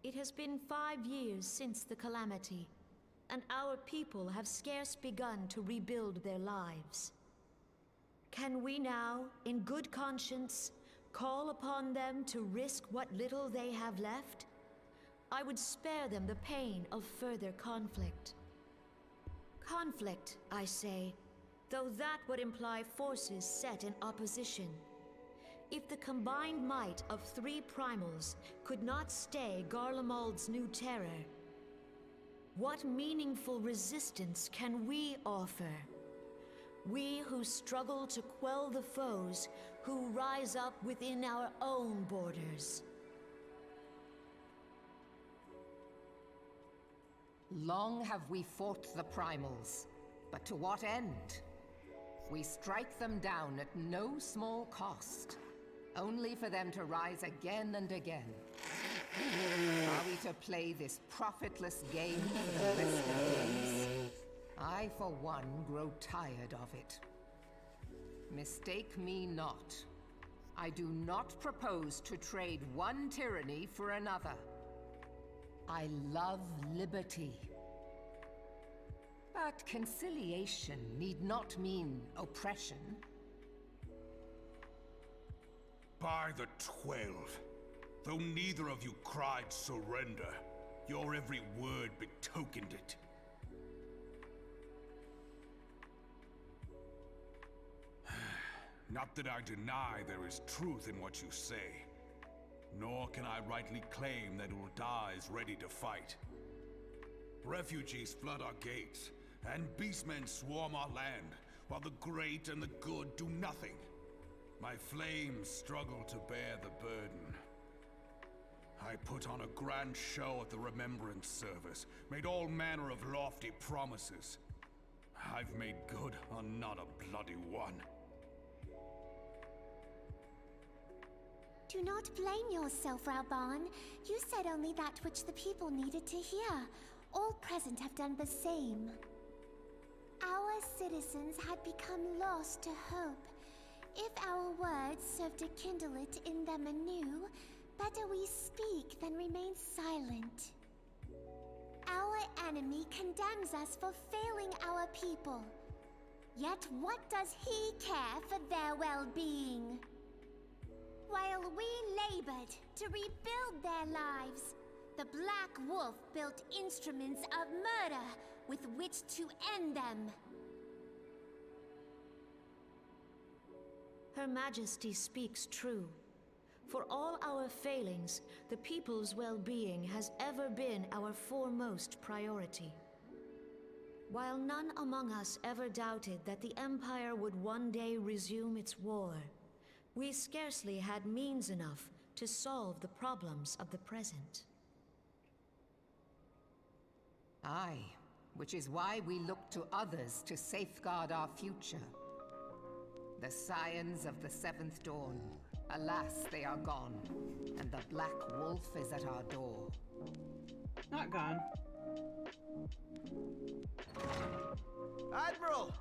It has been 5 years since the calamity, and our people have scarce begun to rebuild their lives. Can we now, in good conscience, call upon them to risk what little they have left, I would spare them the pain of further conflict. Conflict, I say, though that would imply forces set in opposition. If the combined might of 3 primals could not stay Garlemald's new terror, what meaningful resistance can we offer? We who struggle to quell the foes who rise up within our own borders. Long have we fought the primals, but to what end? We strike them down at no small cost, only for them to rise again and again. Are we to play this profitless game for the rest of days? I, for one, grow tired of it. Mistake me not. I do not propose to trade one tyranny for another. I love liberty. But conciliation need not mean oppression. By the 12, though neither of you cried surrender, your every word betokened it. Not that I deny there is truth in what you say, nor can I rightly claim that Ul'dah is ready to fight. Refugees flood our gates, and beastmen swarm our land, while the great and the good do nothing. My flames struggle to bear the burden. I put on a grand show at the Remembrance Service, made all manner of lofty promises. I've made good on not a bloody one. Do not blame yourself, Raubahn. You said only that which the people needed to hear. All present have done the same. Our citizens had become lost to hope. If our words serve to kindle it in them anew, better we speak than remain silent. Our enemy condemns us for failing our people. Yet what does he care for their well-being? While we labored to rebuild their lives, the Black Wolf built instruments of murder with which to end them. Her Majesty speaks true. For all our failings, the people's well-being has ever been our foremost priority. While none among us ever doubted that the Empire would one day resume its war, we scarcely had means enough to solve the problems of the present. Aye, which is why we look to others to safeguard our future. The Scions of the Seventh Dawn. Alas, they are gone, and the Black Wolf is at our door. Not gone. Admiral!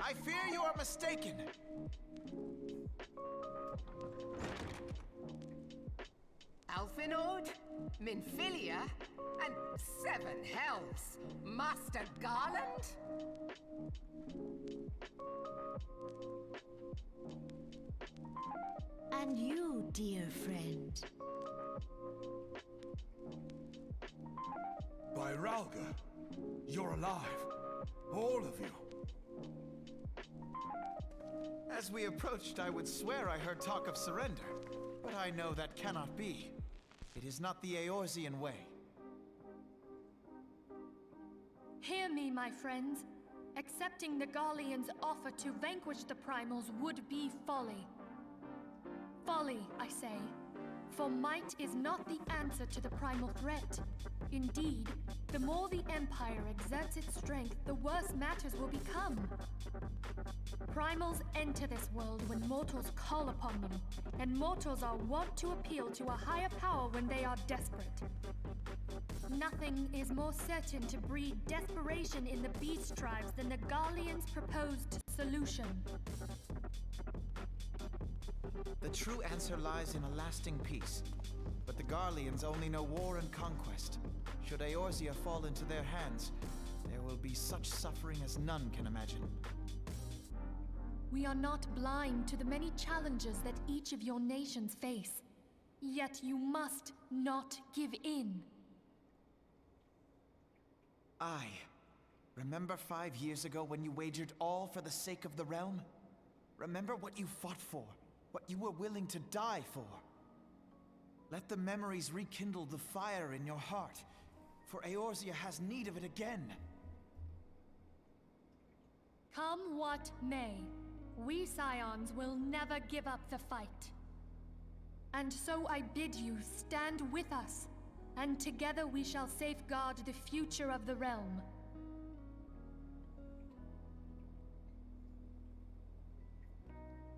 I fear you are mistaken. Alphinaud, Minfilia, and 7 hells! Master Garland? And you, dear friend. By Rhalga, you're alive. All of you. As we approached, I would swear I heard talk of surrender. But I know that cannot be. It is not the Eorzean way. Hear me, my friends. Accepting the Garleans' offer to vanquish the Primals would be folly. Folly, I say. For might is not the answer to the primal threat. Indeed, the more the Empire exerts its strength, the worse matters will become. Primals enter this world when mortals call upon them, and mortals are wont to appeal to a higher power when they are desperate. Nothing is more certain to breed desperation in the beast tribes than the Garleans' proposed solution. The true answer lies in a lasting peace. But the Garleans only know war and conquest. Should Eorzea fall into their hands, there will be such suffering as none can imagine. We are not blind to the many challenges that each of your nations face. Yet you must not give in. Remember 5 years ago when you wagered all for the sake of the realm? Remember what you fought for, what you were willing to die for. Let the memories rekindle the fire in your heart, for Eorzea has need of it again. Come what may, we Scions will never give up the fight. And so I bid you stand with us, and together we shall safeguard the future of the realm.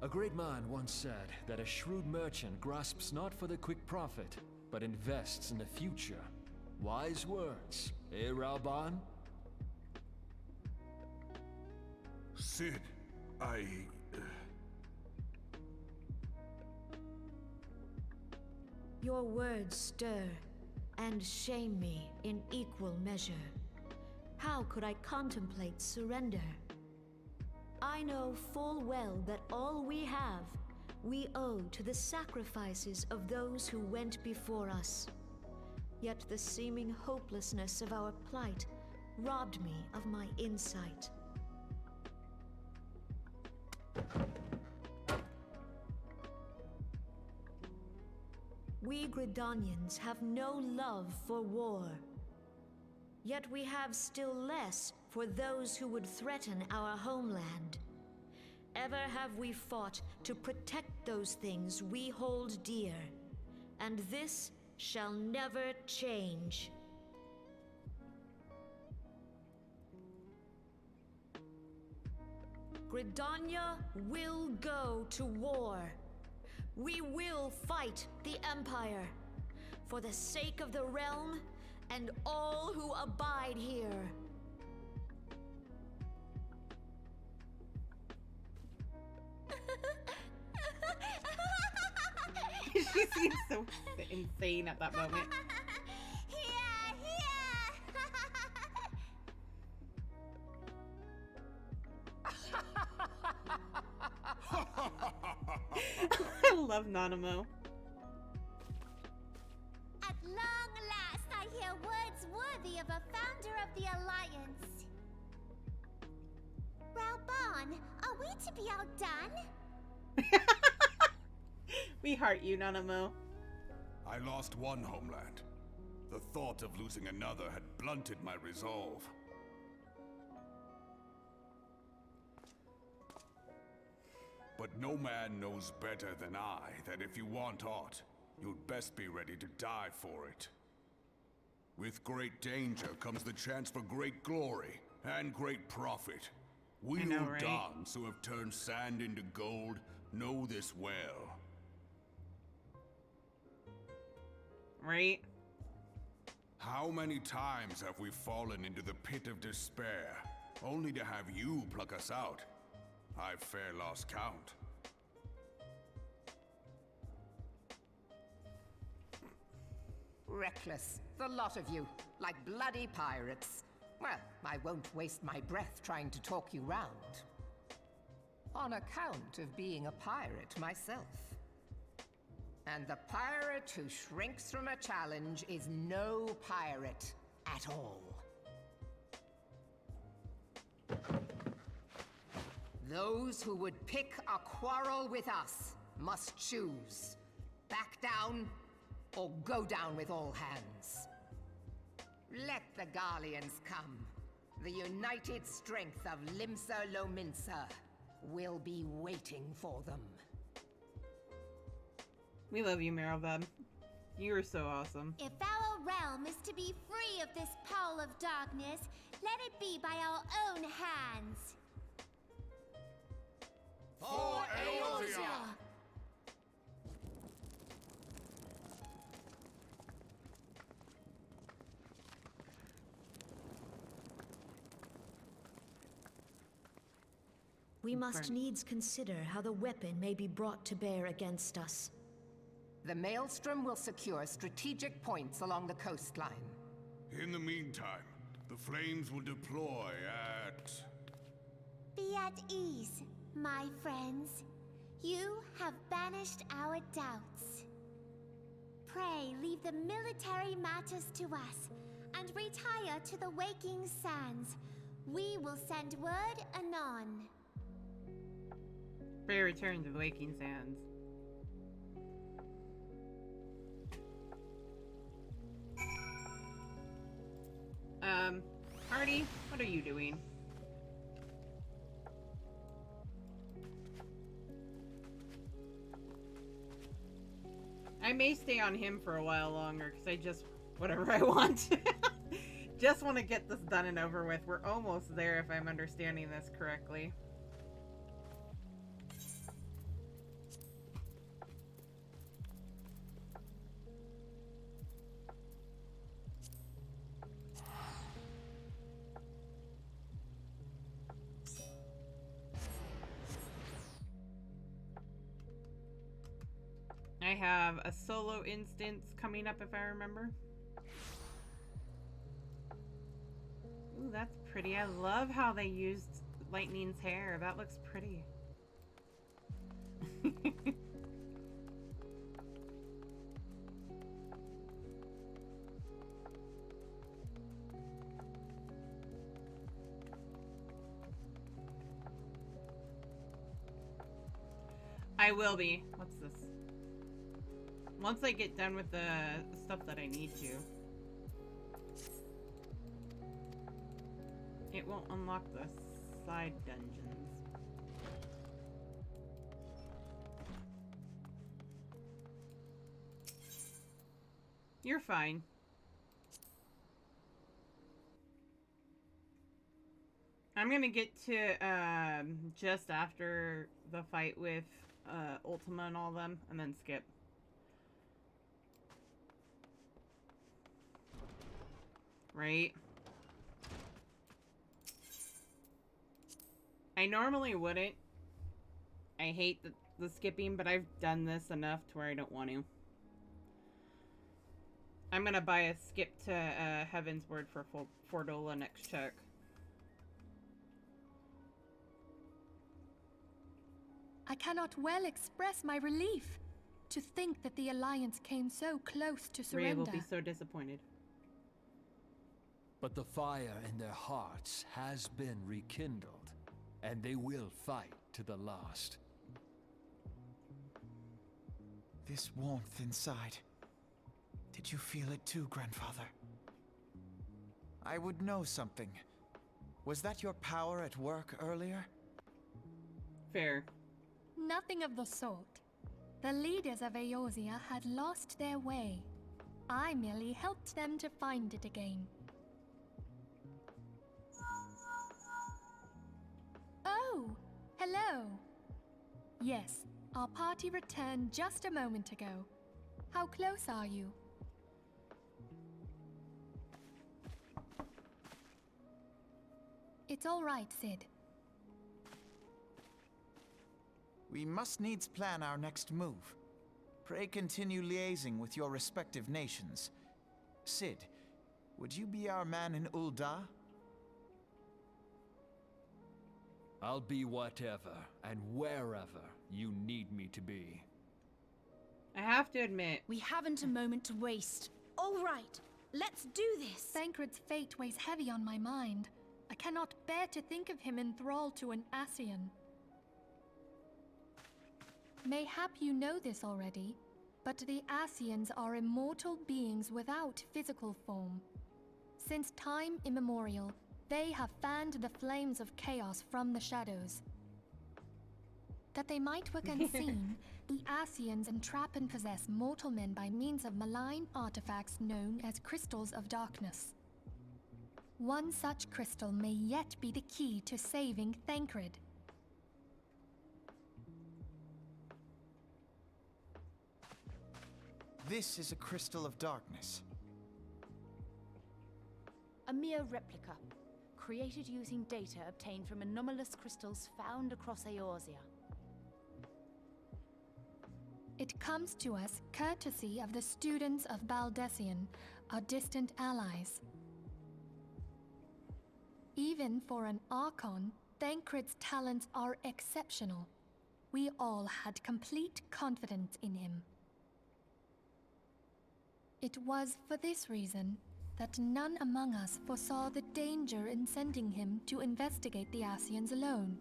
A great man once said that a shrewd merchant grasps not for the quick profit, but invests in the future. Wise words, eh, Ralban? Cid, Your words stir and shame me in equal measure. How could I contemplate surrender? I know full well that all we have, we owe to the sacrifices of those who went before us. Yet the seeming hopelessness of our plight robbed me of my insight. We Gridanians have no love for war. Yet we have still less for those who would threaten our homeland. Ever have we fought to protect those things we hold dear, and this shall never change. Gridania will go to war. We will fight the Empire for the sake of the realm and all who abide here. She seems so insane at that moment. I love Nanamo. At long last, I hear words worthy of a founder of the Alliance. Ralban, are we to be outdone? We heart you, Nanamo. I lost one homeland. The thought of losing another had blunted my resolve. But no man knows better than I that if you want aught, you'd best be ready to die for it. With great danger comes the chance for great glory and great profit. We Uldans who have turned sand into gold know this well. Right? How many times have we fallen into the pit of despair, only to have you pluck us out? I've fair lost count. Reckless, the lot of you, like bloody pirates. Well, I won't waste my breath trying to talk you round. On account of being a pirate myself. And the pirate who shrinks from a challenge is no pirate at all. Those who would pick a quarrel with us must choose. Back down, or go down with all hands. Let the Garleans come. The united strength of Limsa Lominsa will be waiting for them. We love you, Maribel. You are so awesome. If our realm is to be free of this pall of darkness, let it be by our own hands. For Eorzea! We must needs consider how the weapon may be brought to bear against us. The Maelstrom will secure strategic points along the coastline. In the meantime, the flames will deploy at... Be at ease. My friends, you have banished our doubts. Pray leave the military matters to us, and retire to the Waking Sands. We will send word anon. Pray return to the Waking Sands. Hardy, what are you doing? I may stay on him for a while longer, because I just... whatever I want. Just want to get this done and over with. We're almost there, if I'm understanding this correctly. I have a solo instance coming up, if I remember. Ooh, that's pretty. I love how they used Lightning's hair. That looks pretty. I will be. What's this? Once I get done with the stuff that I need to. It won't unlock the side dungeons. You're fine. I'm gonna get to just after the fight with Ultima and all them, and then skip. Right? I normally wouldn't. I hate the skipping, but I've done this enough to where I don't want to. I'm gonna buy a skip to Heaven's Word for Fordola next check. I cannot well express my relief to think that the Alliance came so close to surrender. Rhea will be so disappointed. But the fire in their hearts has been rekindled, and they will fight to the last. This warmth inside. Did you feel it too, Grandfather? I would know something. Was that your power at work earlier? Fair. Nothing of the sort. The leaders of Eorzea had lost their way. I merely helped them to find it again. Oh, hello. Yes, our party returned just a moment ago. How close are you? It's all right, Cid. We must needs plan our next move. Pray continue liaising with your respective nations. Cid, would you be our man in Ul'dah? I'll be whatever and wherever you need me to be. I have to admit, we haven't a moment to waste. All right, let's do this. Thancred's fate weighs heavy on my mind. I cannot bear to think of him in thrall to an Ascian. Mayhap you know this already, but the Ascians are immortal beings without physical form. Since time immemorial, they have fanned the flames of chaos from the shadows. That they might work unseen, the Ascians entrap and possess mortal men by means of malign artifacts known as Crystals of Darkness. One such crystal may yet be the key to saving Thancred. This is a Crystal of Darkness. A mere replica, created using data obtained from anomalous crystals found across Eorzea. It comes to us courtesy of the students of Baldesion, our distant allies. Even for an Archon, Thancred's talents are exceptional. We all had complete confidence in him. It was for this reason that none among us foresaw the danger in sending him to investigate the Ascians alone.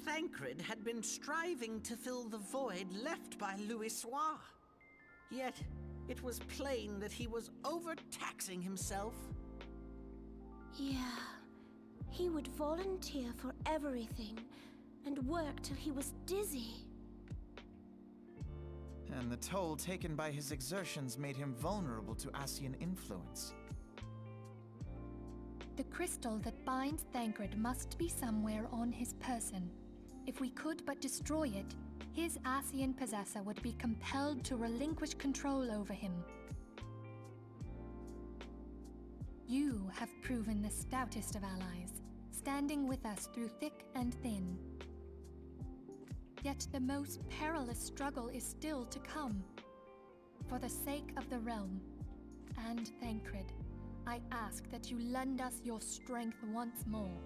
Thancred had been striving to fill the void left by Louisoix. Yet, it was plain that he was overtaxing himself. Yeah, he would volunteer for everything and work till he was dizzy. And the toll taken by his exertions made him vulnerable to Ascian influence. The crystal that binds Thancred must be somewhere on his person. If we could but destroy it, his Ascian possessor would be compelled to relinquish control over him. You have proven the stoutest of allies, standing with us through thick and thin. Yet the most perilous struggle is still to come. For the sake of the realm, and Thancred, I ask that you lend us your strength once more.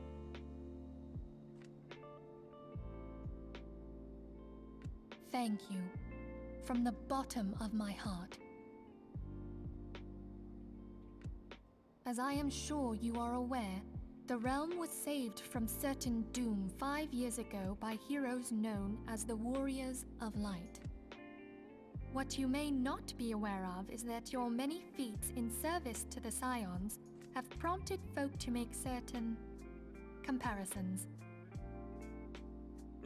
Thank you, from the bottom of my heart. As I am sure you are aware, the realm was saved from certain doom 5 years ago by heroes known as the Warriors of Light. What you may not be aware of is that your many feats in service to the Scions have prompted folk to make certain comparisons.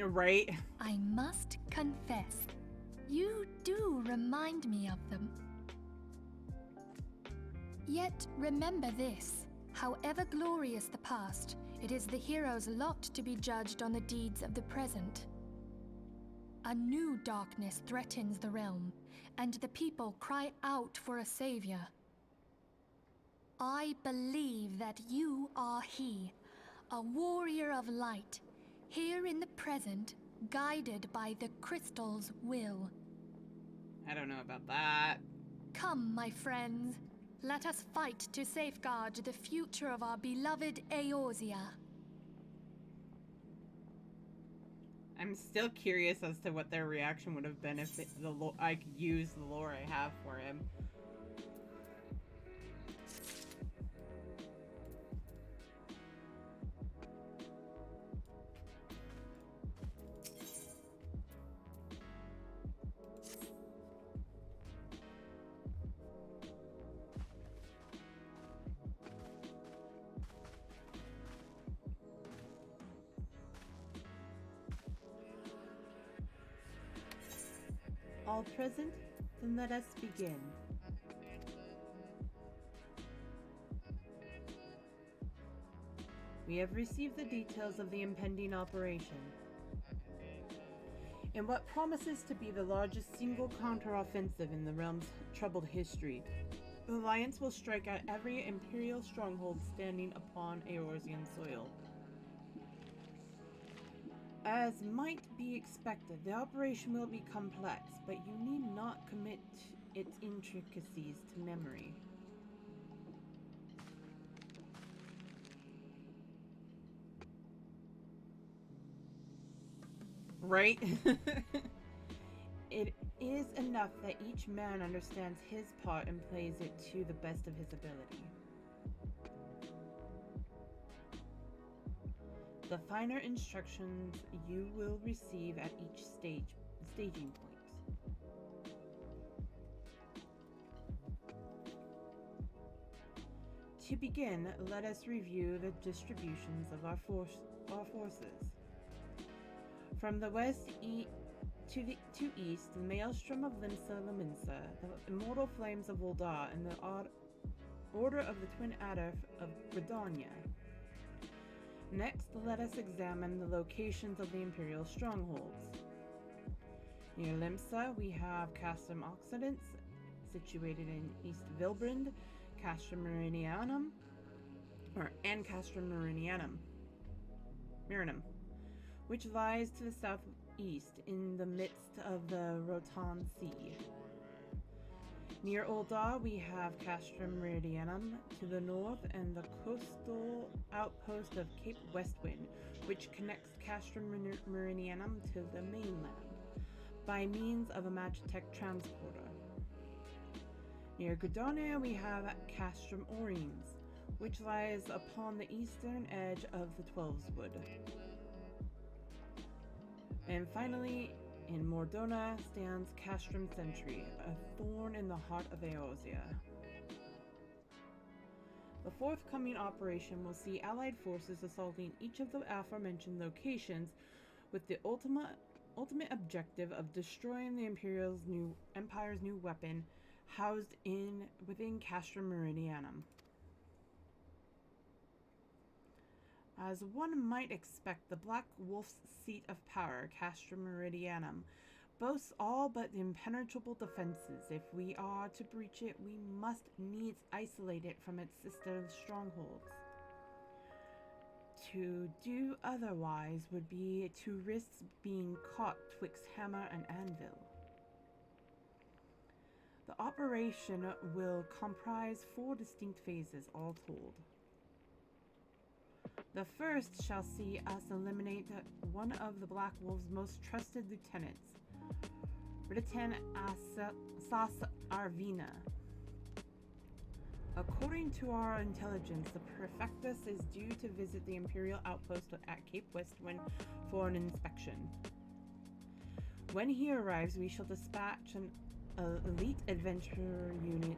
Right. I must confess, you do remind me of them. Yet remember this. However glorious the past, it is the hero's lot to be judged on the deeds of the present. A new darkness threatens the realm, and the people cry out for a savior. I believe that you are he, a warrior of light, here in the present, guided by the crystal's will. I don't know about that. Come, my friends. Let us fight to safeguard the future of our beloved Eorzea. I'm still curious as to what their reaction would have been if I could use the lore I have for him. All present? Then let us begin. We have received the details of the impending operation. In what promises to be the largest single counter-offensive in the realm's troubled history, the Alliance will strike at every Imperial stronghold standing upon Eorzean soil. As might be expected, the operation will be complex, but you need not commit its intricacies to memory. Right? It is enough that each man understands his part and plays it to the best of his ability. The finer instructions you will receive at each staging point. To begin, let us review the distributions of our forces. From the west to east, the Maelstrom of Limsa Lominsa, the Immortal Flames of Ul'dah, and the Order of the Twin Adder of Gridania. Next, let us examine the locations of the Imperial strongholds. Near Limsa, we have Castrum Occidens, situated in East Vilbrand, Castrum Meridianum, and Castrum Marinum, which lies to the southeast in the midst of the Rotan Sea. Near Ul'dah, we have Castrum Meridianum to the north and the coastal outpost of Cape Westwind, which connects Castrum Meridianum to the mainland by means of a Magitech transporter. Near Gridania, we have Castrum Orines, which lies upon the eastern edge of the Twelveswood. And finally, in Mordona stands Castrum Sentry, a thorn in the heart of Eorzea. The forthcoming operation will see Allied forces assaulting each of the aforementioned locations with the ultimate objective of destroying the Empire's new weapon housed within Castrum Meridianum. As one might expect, the Black Wolf's seat of power, Castrum Meridianum, boasts all but impenetrable defenses. If we are to breach it, we must needs isolate it from its sister strongholds. To do otherwise would be to risk being caught twixt hammer and anvil. The operation will comprise 4 distinct phases, all told. The first shall see us eliminate one of the Black Wolf's most trusted lieutenants, Riditan Sas Arvina. According to our intelligence, the Prefectus is due to visit the Imperial outpost at Cape Westwind for an inspection. When he arrives, we shall dispatch an elite adventurer unit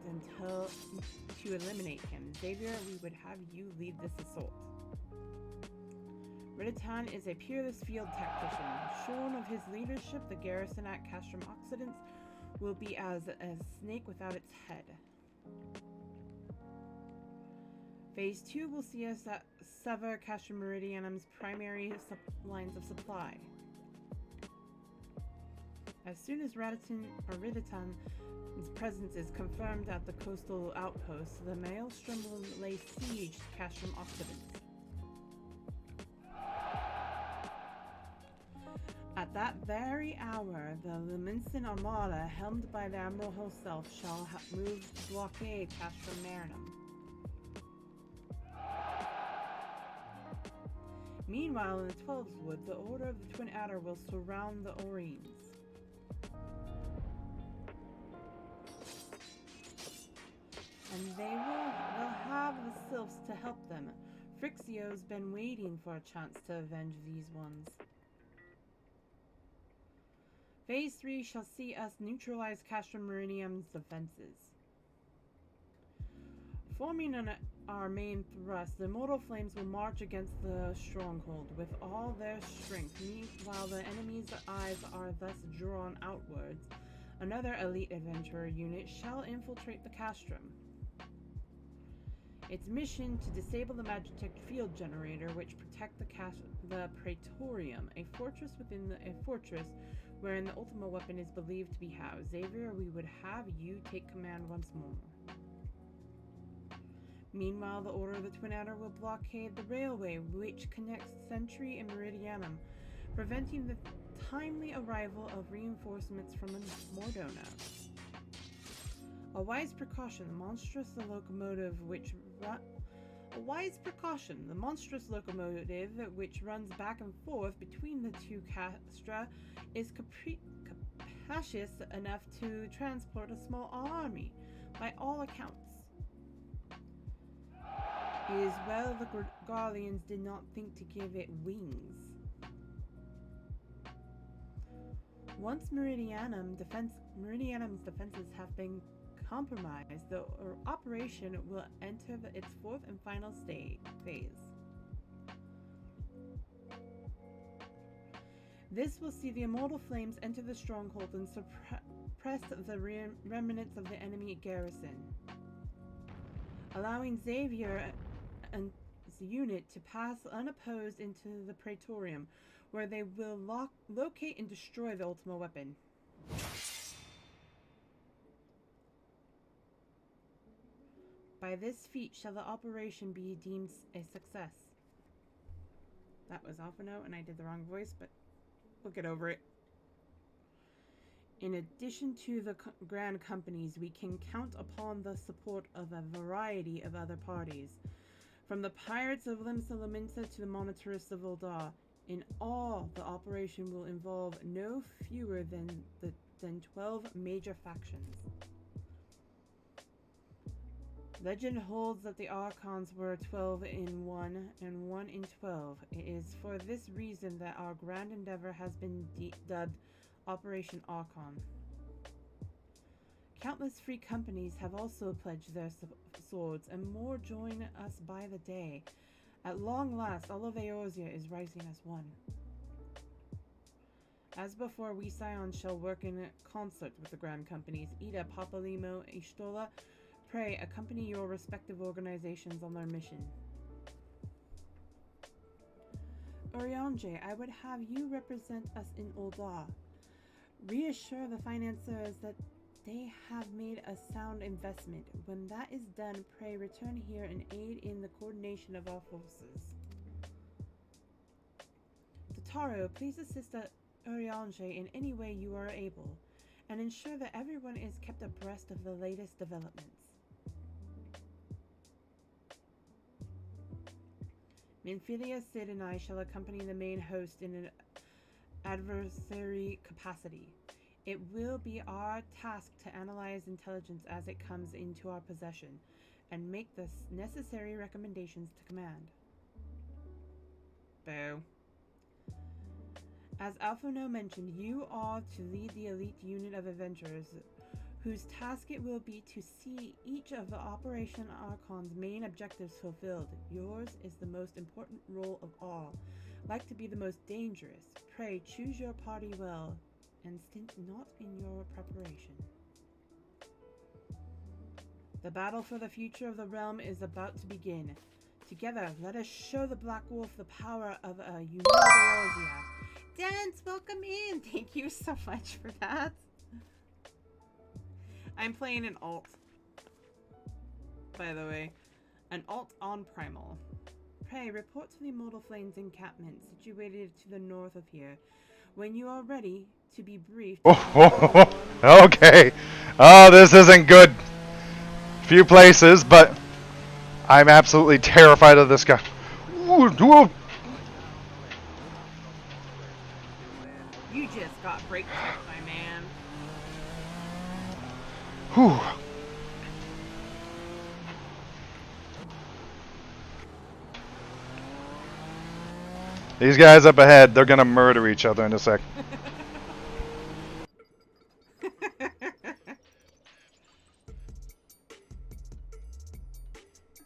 to eliminate him. Xavier, we would have you lead this assault. Riditan is a peerless field tactician. Shorn of his leadership, the garrison at Castrum Occidents will be as a snake without its head. Phase 2 will see us sever Castrum Meridianum's primary lines of supply. As soon as Riditan's presence is confirmed at the coastal outpost, the Maelstrom will lay siege to Castrum Occidents. At that very hour, the Luminson Armada, helmed by the Admiral himself, shall move to blockade Castrum Marinum. Meanwhile, in the Twelveswood, the Order of the Twin Adder will surround the Orines. And they will have the Sylphs to help them. Phrixio's been waiting for a chance to avenge these ones. Phase 3 shall see us neutralize Castrum Meridianum's defenses. Forming our main thrust, the Immortal Flames will march against the stronghold with all their strength. Meanwhile, the enemy's eyes are thus drawn outwards. Another elite adventurer unit shall infiltrate the Castrum. Its mission to disable the Magitech field generator, which protect the Praetorium, a fortress within a fortress wherein the Ultima weapon is believed to be housed. Xavier, we would have you take command once more. Meanwhile, the Order of the Twin Adder will blockade the railway which connects Sentry and Meridianum, preventing the timely arrival of reinforcements from Mordona. A wise precaution, the monstrous locomotive which runs back and forth between the two castra is capacious enough to transport a small army, by all accounts. It is well the Garleans did not think to give it wings. Once Meridianum's defenses have been compromised, the operation will enter its 4th and final phase. This will see the Immortal Flames enter the stronghold and suppress the remnants of the enemy garrison, allowing Xavier and his unit to pass unopposed into the Praetorium, where they will locate and destroy the Ultima weapon. By this feat shall the operation be deemed a success. That was off a note and I did the wrong voice, but we'll get over it. In addition to the Grand Companies, we can count upon the support of a variety of other parties. From the Pirates of Limsa Lominsa to the Monitorists of Ul'dah. In all, the operation will involve no fewer than 12 major factions. Legend holds that the Archons were 12 in 1 and 1 in 12. It is for this reason that our grand endeavor has been dubbed Operation Archon. Countless free companies have also pledged their swords, and more join us by the day. At long last, all of Eorzea is rising as one. As before, we Scions shall work in concert with the Grand Companies. Ida, Papalymo, Y'shtola, pray accompany your respective organizations on their mission. Urianger, I would have you represent us in Ul'dah. Reassure the financiers that they have made a sound investment. When that is done, pray return here and aid in the coordination of our forces. Totaro, please assist Urianger in any way you are able, and ensure that everyone is kept abreast of the latest developments. Minfilia, Cid, and I shall accompany the main host in an adversary capacity. It will be our task to analyze intelligence as it comes into our possession, and make the necessary recommendations to command. Boo. As Alphonse mentioned, you are to lead the elite unit of adventurers, whose task it will be to see each of the Operation Archon's main objectives fulfilled. Yours is the most important role of all, like to be the most dangerous. Pray choose your party well, and stint not in your preparation. The battle for the future of the realm is about to begin. Together, let us show the Black Wolf the power of a united Eorzea. Dance, welcome in! Thank you so much for that. I'm playing an alt, by the way. An alt on Primal. Pray, report to the Immortal Flames encampment, situated to the north of here. When you are ready to be briefed... Okay. Oh, this isn't good. Few places, but I'm absolutely terrified of this guy. You just got brake checked, my man. Whew. These guys up ahead, they're gonna murder each other in a sec.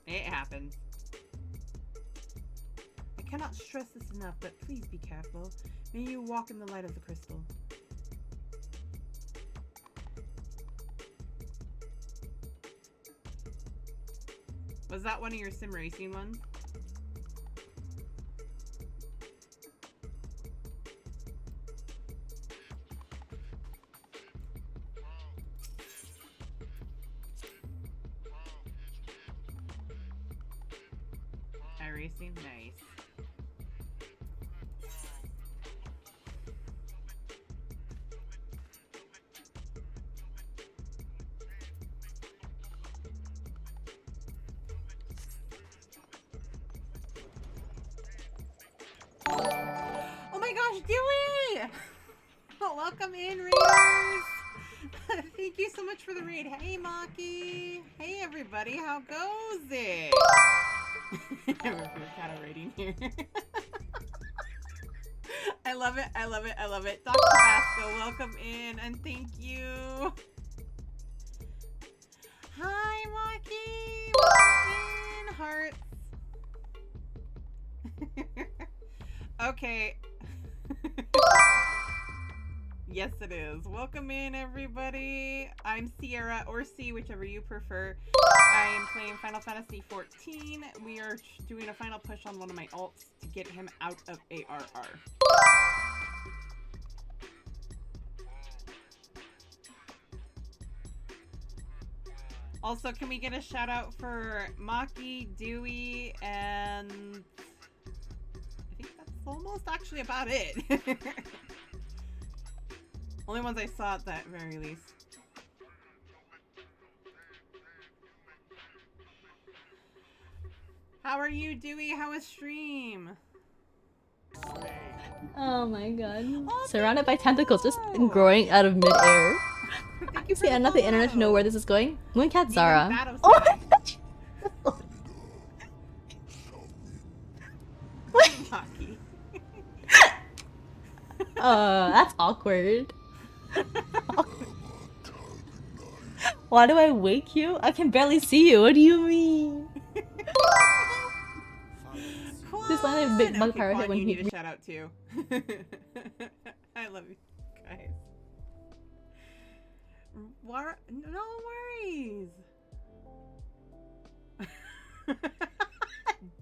It happens. I cannot stress this enough, but please be careful. May you walk in the light of the crystal. Was that one of your sim racing ones? iRacing? Nice. Oh my gosh, Dewey! Oh, welcome in, Raiders! Thank you so much for the raid. Hey, Maki! Hey, everybody, how goes it? We're kind of raiding here. I love it, I love it, I love it. Dr. Vasco, welcome in, and thank you. Hi, Maki! Welcome in, hearts. Okay. Yes, it is. Welcome in, everybody. I'm Sierra, or C, whichever you prefer. I am playing Final Fantasy XIV. We are doing a final push on one of my alts to get him out of ARR. Also, can we get a shout out for Maki, Dewey, and I think that's almost actually about it. Only ones I saw at that very least. How are you, Dewey? How was stream? Oh my god. Surrounded by tentacles just growing out of midair. See, enough the internet to know where this is going. Mooncat Zara. Oh my god! That's awkward. Why do I wake you? I can barely see you. What do you mean? This line of big bug pirate hit when you he. need a shout out too. I love you guys. No worries.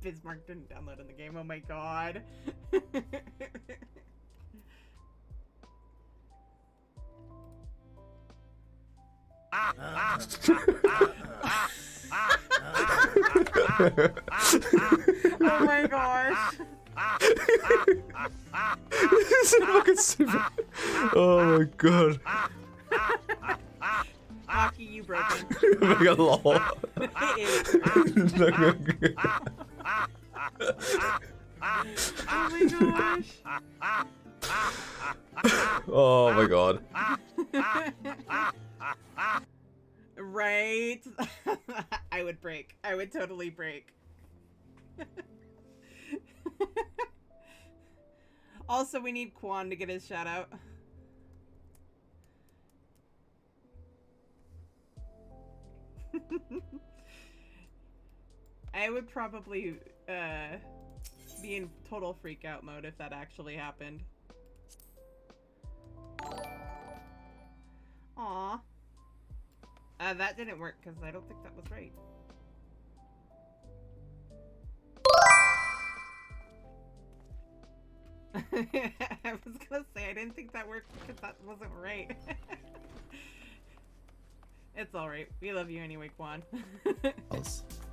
Bismarck didn't download in the game. Oh my god. Oh my gosh. This is fucking stupid. Oh my god. Hockey, you broken. Like a lol. Oh my gosh. Oh my god. Right? I would break. I would totally break. Also, we need Quan to get his shout out. I would probably be in total freak out mode if that actually happened. Aw. That didn't work because I don't think that was right. I was gonna say I didn't think that worked because that wasn't right. It's alright. We love you anyway, Quan.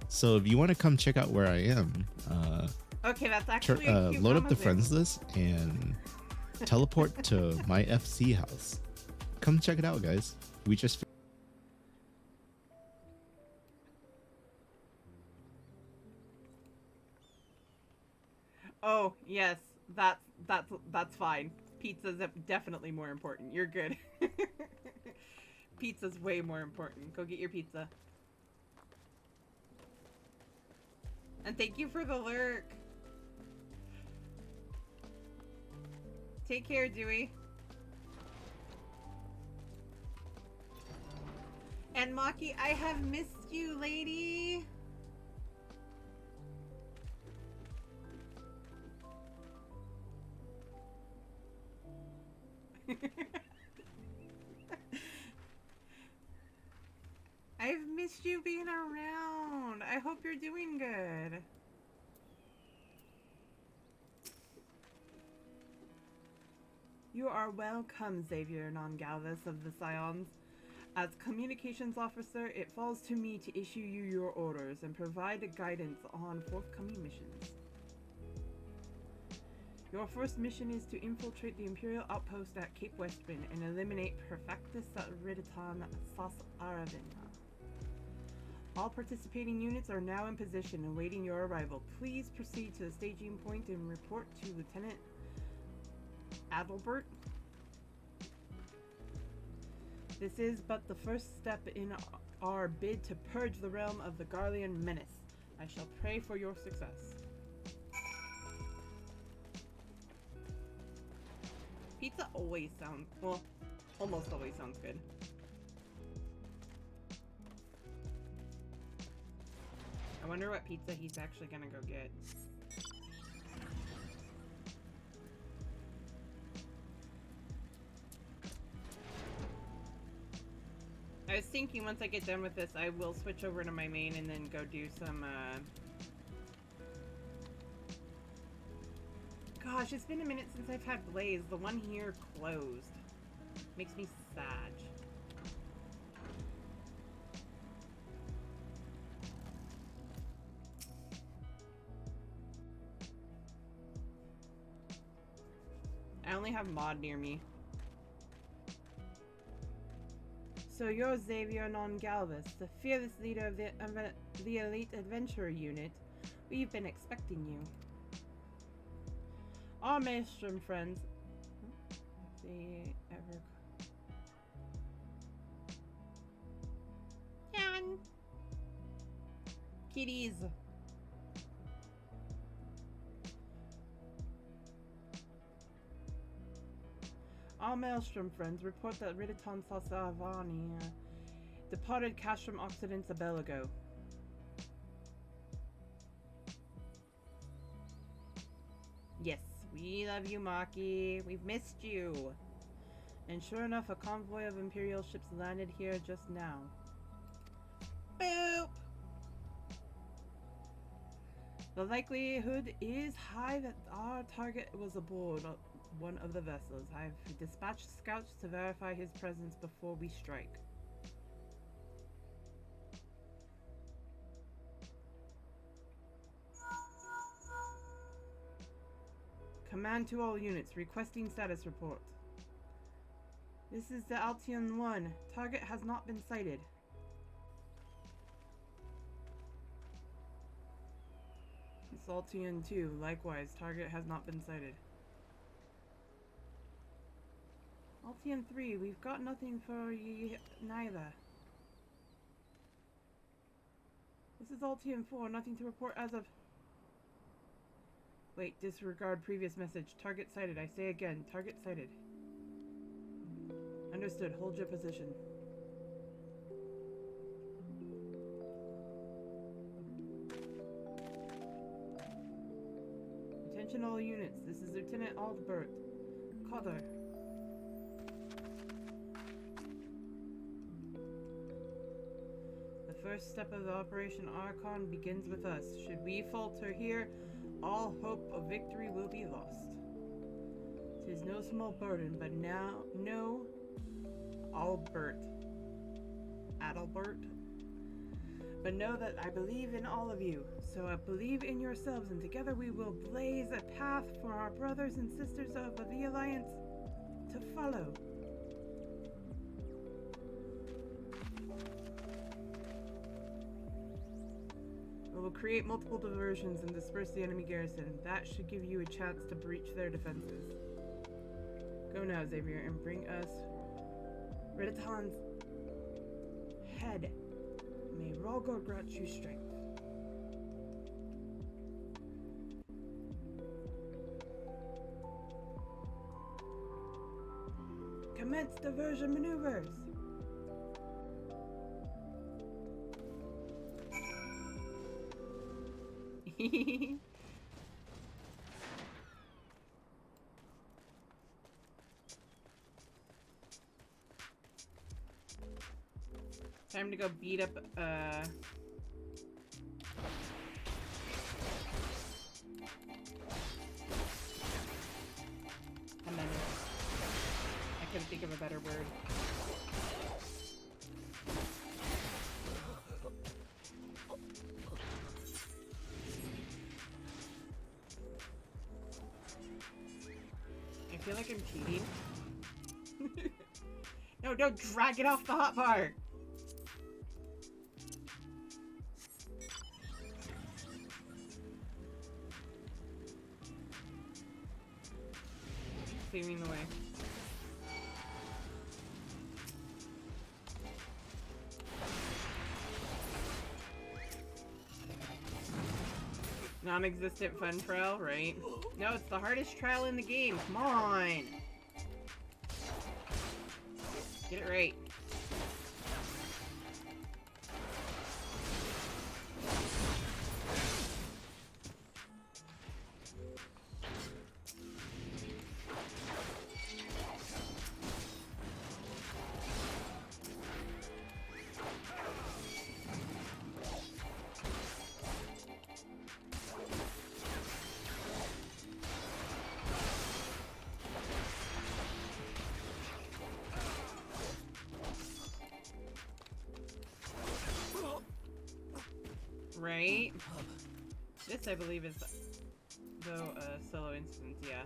So if you want to come check out where I am, okay, that's actually a cute load up the Amazon. friends list and teleport to my FC house. Come check it out, guys. We just Oh, yes. That's fine. Pizza's definitely more important. You're good. Pizza's way more important. Go get your pizza. And thank you for the lurk. Take care, Dewey. And Maki, I have missed you, lady. I've missed you being around. I hope you're doing good. You are welcome, Xavier Non-Galvez of the Scions. As communications officer, it falls to me to issue you your orders and provide guidance on forthcoming missions. Your first mission is to infiltrate the Imperial outpost at Cape Westwind and eliminate Perfectus Riditan Sas Aravina. All participating units are now in position awaiting your arrival. Please proceed to the staging point and report to Lieutenant Adalbert. This is but the first step in our bid to purge the realm of the Garlean menace. I shall pray for your success. Pizza always sounds, well, almost always sounds good. I wonder what pizza he's actually gonna go get. I was thinking once I get done with this, I will switch over to my main and then go do some, Gosh, it's been a minute since I've had Blaze. The one here closed. Makes me sad. I only have Mod near me. So you're Xavier Non-Galvus, the fearless leader of the Elite Adventurer Unit. We've been expecting you. Our Maelstrom friends... They ever... Jan! Kitties! Our Maelstrom friends report that Riditon Sasavani departed Castrum Occidents a bell ago. Yes, we love you, Maki. We've missed you. And sure enough, a convoy of Imperial ships landed here just now. Boop! The likelihood is high that our target was aboard one of the vessels. I've dispatched scouts to verify his presence before we strike. Command to all units, requesting status report. This is the Altion 1. Target has not been sighted. It's Altion 2. Likewise, target has not been sighted. Altion 3, we've got nothing for ye neither. This is Altion 4, nothing to report as of... Wait, disregard previous message. Target sighted. I say again, target sighted. Understood, hold your position. Attention all units, this is Lieutenant Aldbert Cotter. The first step of the Operation Archon begins with us. Should we falter here, all hope of victory will be lost. 'Tis no small burden, but now know Adalbert. But know that I believe in all of you, so I believe in yourselves, and together we will blaze a path for our brothers and sisters of the Alliance to follow. We will create multiple diversions and disperse the enemy garrison. That should give you a chance to breach their defenses. Go now, Xavier, and bring us Riditon's head. May Rhalgor grant you strength. Commence diversion maneuvers! Time to go beat up, I couldn't think of a better word. I feel like I'm cheating. No, don't drag it off the hotbar! Clearing the way. Non-existent fun trial, right? No, it's the hardest trial in the game. Come on! Get it right. Right? This, I believe, is though a solo instance, yeah.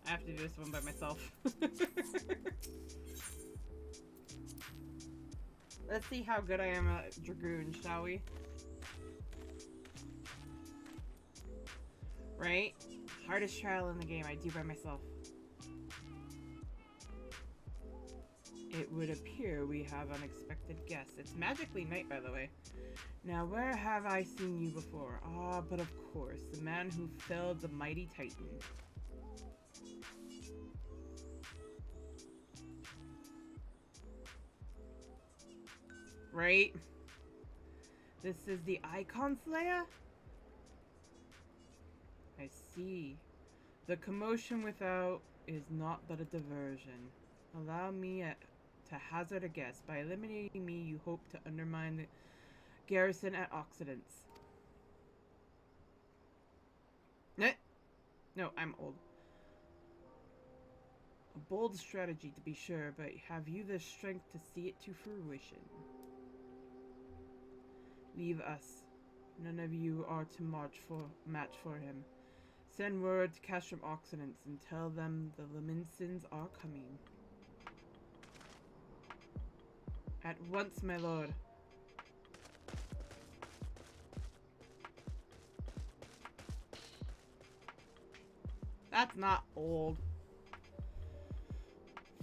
I have to do this one by myself. Let's see how good I am at Dragoon, shall we? Right? Hardest trial in the game, I do by myself. It would appear we have unexpected guests. It's magically night, by the way. Now, where have I seen you before? Ah, but of course, the man who felled the mighty Titan. Right? This is the Icon Slayer? I see. The commotion without is not but a diversion. Allow me to hazard a guess. By eliminating me, you hope to undermine the garrison at Occidents. No, I'm old. A bold strategy, to be sure, but have you the strength to see it to fruition? Leave us. None of you are to match for him. Send word to Castrum Occidents and tell them the Laminsons are coming. At once, my lord. That's not old.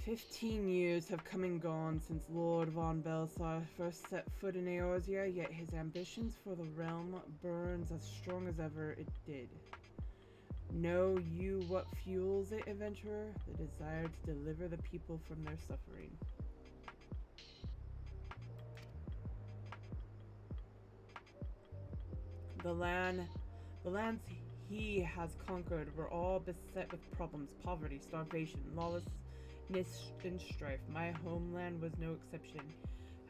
15 years have come and gone since Lord von Belsar first set foot in Eorzea, yet his ambitions for the realm burns as strong as ever it did. Know you what fuels it, adventurer? The desire to deliver the people from their suffering. The lands he has conquered were all beset with problems, poverty, starvation, lawlessness, and strife. My homeland was no exception.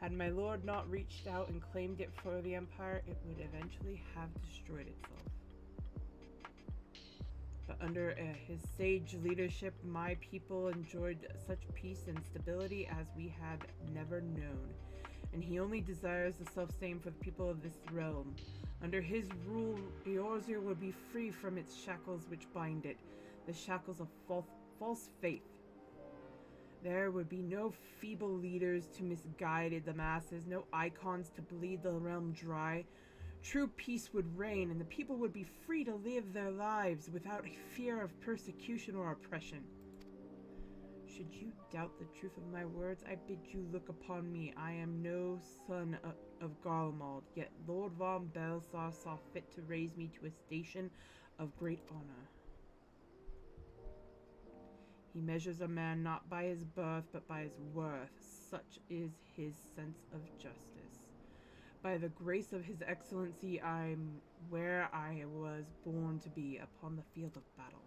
Had my lord not reached out and claimed it for the Empire, it would eventually have destroyed itself. But under his sage leadership, my people enjoyed such peace and stability as we had never known. And he only desires the self-same for the people of this realm. Under his rule, Eorzea will be free from its shackles which bind it, the shackles of false faith. There would be no feeble leaders to misguide the masses, no icons to bleed the realm dry. True peace would reign, and the people would be free to live their lives without fear of persecution or oppression. Should you doubt the truth of my words, I bid you look upon me. I am no son of Garlemald, yet Lord von Belsar saw fit to raise me to a station of great honor. He measures a man not by his birth, but by his worth. Such is his sense of justice. By the grace of his excellency, I'm where I was born to be, upon the field of battle.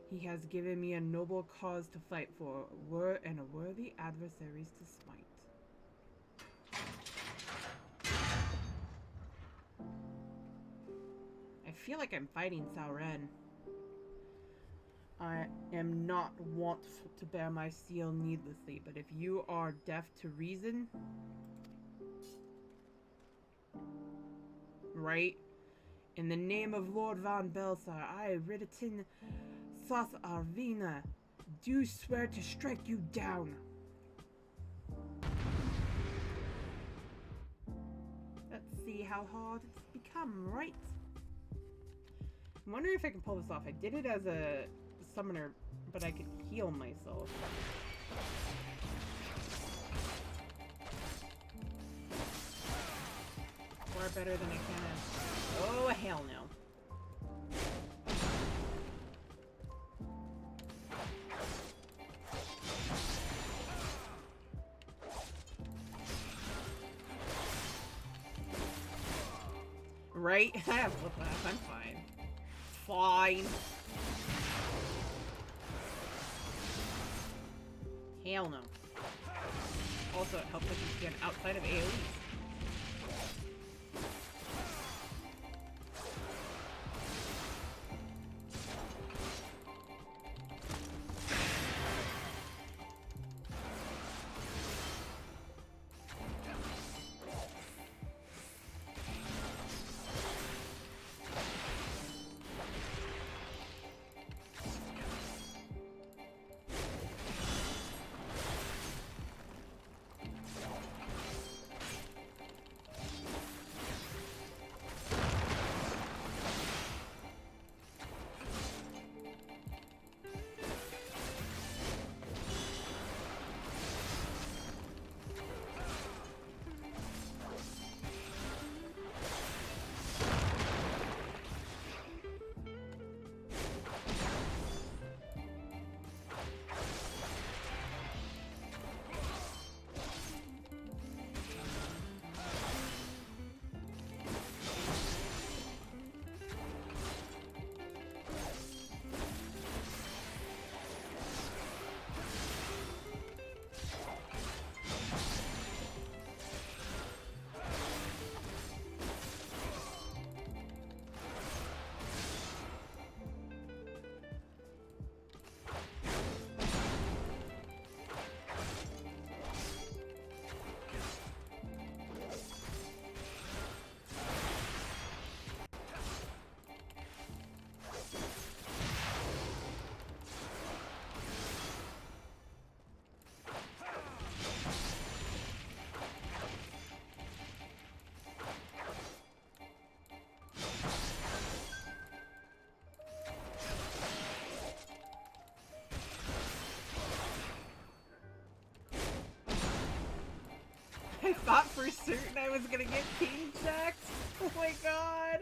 He has given me a noble cause to fight for, and a worthy adversaries to smite. I feel like I'm fighting Sauren. I am not wont to bear my steel needlessly, but if you are deaf to reason, right? In the name of Lord von Belsar, I, Riditin Sas Arvina, do swear to strike you down. Let's see how hard it's become, right? I'm wondering if I can pull this off. I did it as a summoner, but I could heal myself. Far better than I can. Oh, hell no. Right? I have flip that. I'm fine. Fine. Hell no. Also, it helps if you get outside of AoE. thought for certain I was gonna get ping checked. Oh my god.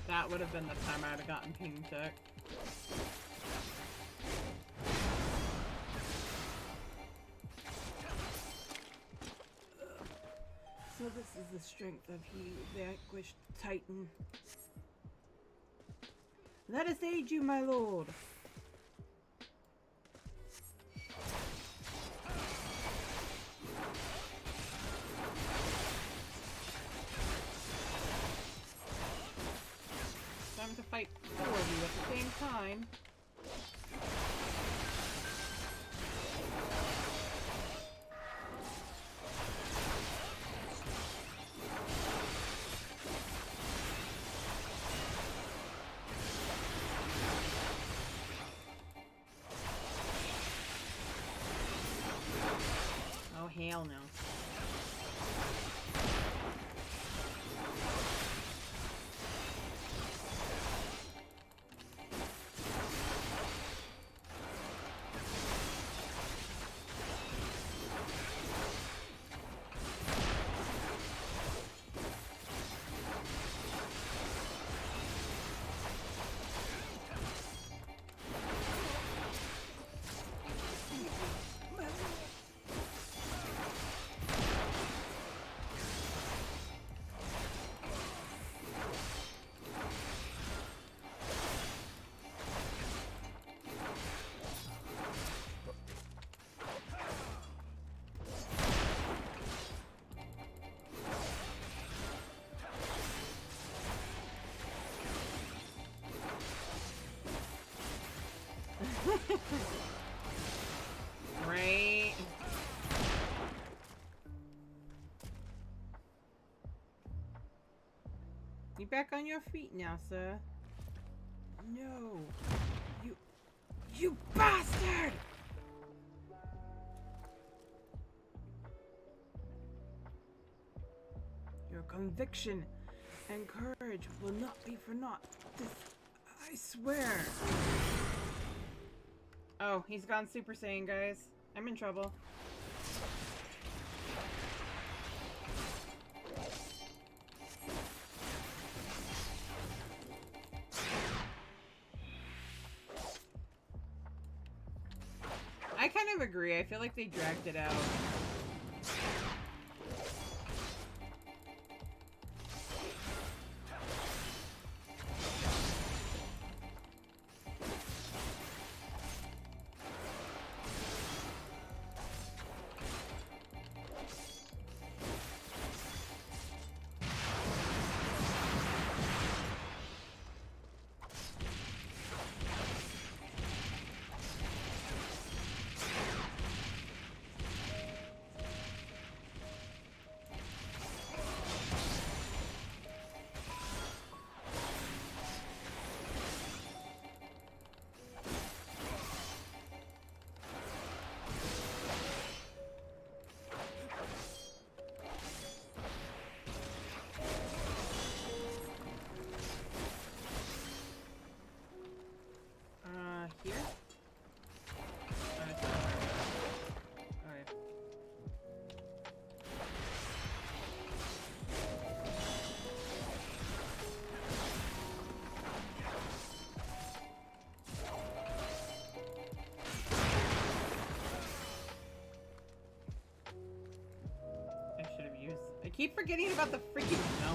That would have been the time I would have gotten ping checked. So this is the strength of he who vanquished Titan. Let us aid you, my lord. Time to fight four of you at the same time. Oh, hell no. Right. You back on your feet now, sir? No. You bastard! Your conviction and courage will not be for naught. This, I swear. Oh, he's gone Super Saiyan, guys. I'm in trouble. I kind of agree. I feel like they dragged it out. Here? I should have used. I keep forgetting about the freaking. No.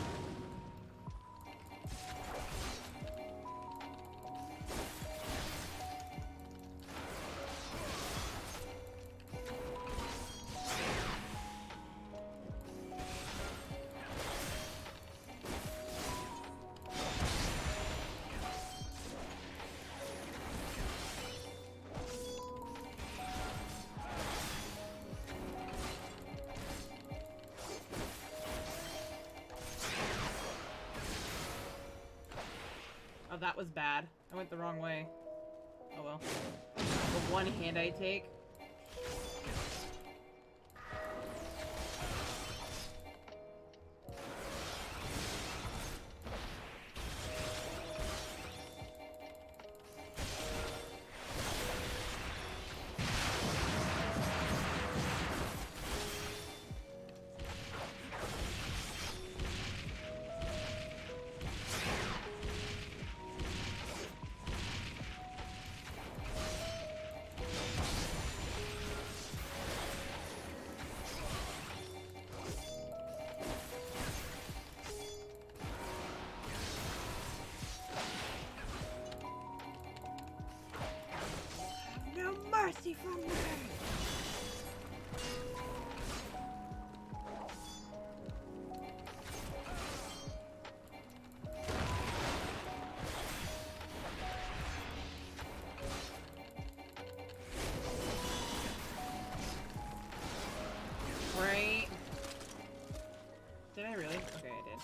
Oh, that was bad. I went the wrong way. Oh well. The one hand I take. away from me! Right? Did I really? Okay, I did.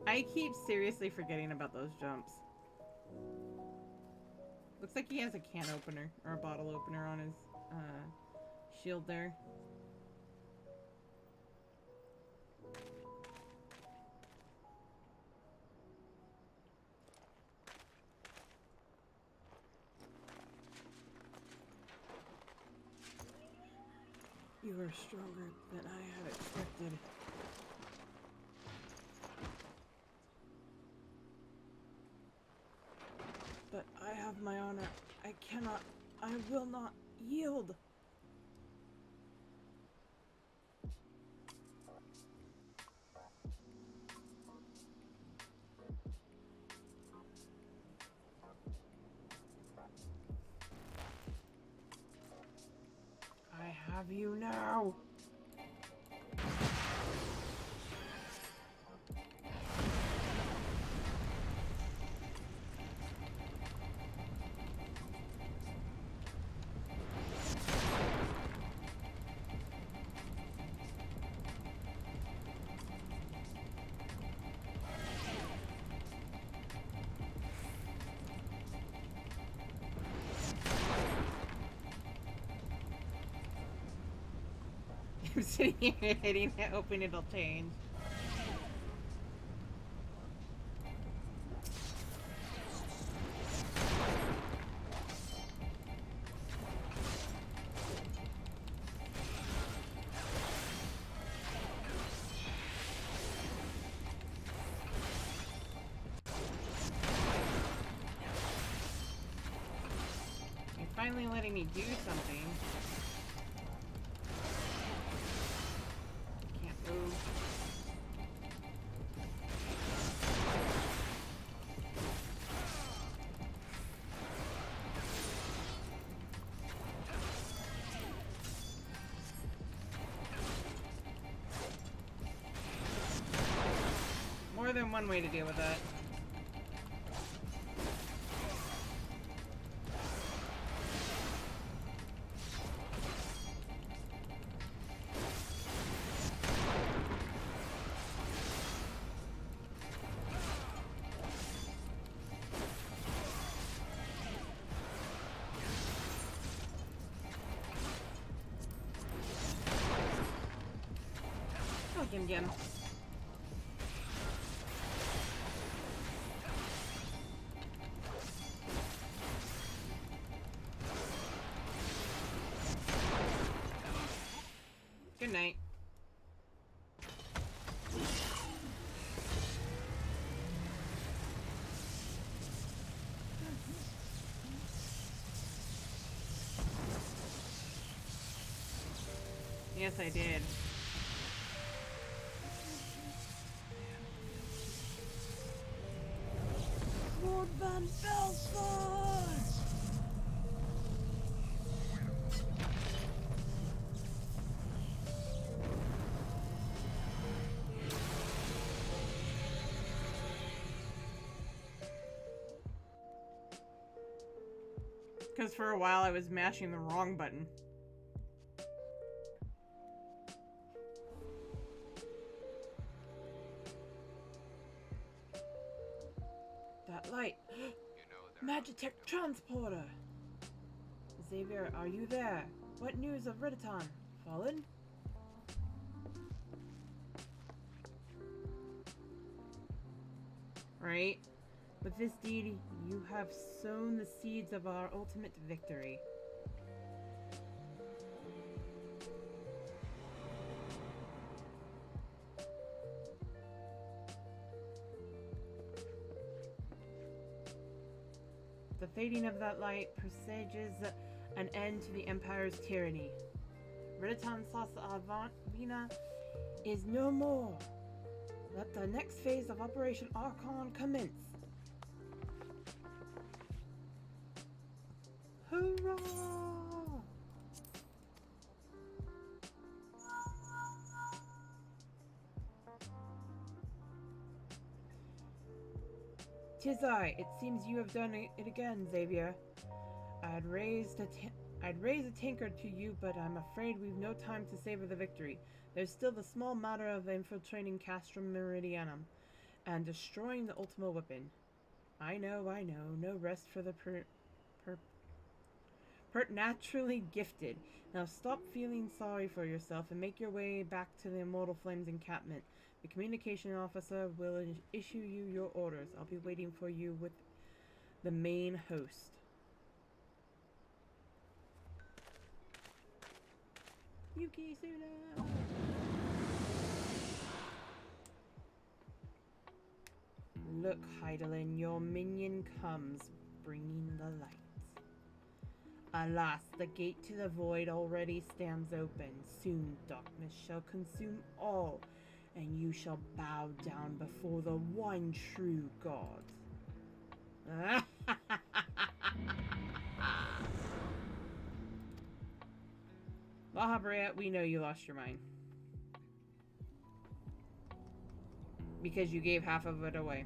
I keep seriously forgetting about those jumps. Looks like he has a can opener, or a bottle opener on his shield there. You are stronger than I had expected. But I have my honor. I cannot, I will not yield. I have you now. I'm sitting here hitting it, hoping it'll change. You're finally letting me do something. More than one way to deal with that. Oh, Gim Gim. Good night. Yes, I did. Lord Van Belfort! Because for a while I was mashing the wrong button. That light! Magitech transporter! Xavier, are you there? What news of Riditon? Fallen? Right? With this deed, you have sown the seeds of our ultimate victory. The fading of that light presages an end to the Empire's tyranny. Riditon Sas Vina is no more. Let the next phase of Operation Archon commence. Hoorah! "'Tis I. It seems you have done it again, Xavier. I'd raise a tankard to you, but I'm afraid we've no time to savor the victory. There's still the small matter of infiltrating Castrum Meridianum and destroying the Ultima weapon. I know. No rest for the naturally gifted. Now stop feeling sorry for yourself and make your way back to the Immortal Flames encampment. The communication officer will issue you your orders. I'll be waiting for you with the main host." Yuki Suna! "Look, Hydaelyn, your minion comes, bringing the light. Alas, the gate to the void already stands open. Soon darkness shall consume all, and you shall bow down before the one true God." Lahabrea, we know you lost your mind. Because you gave half of it away.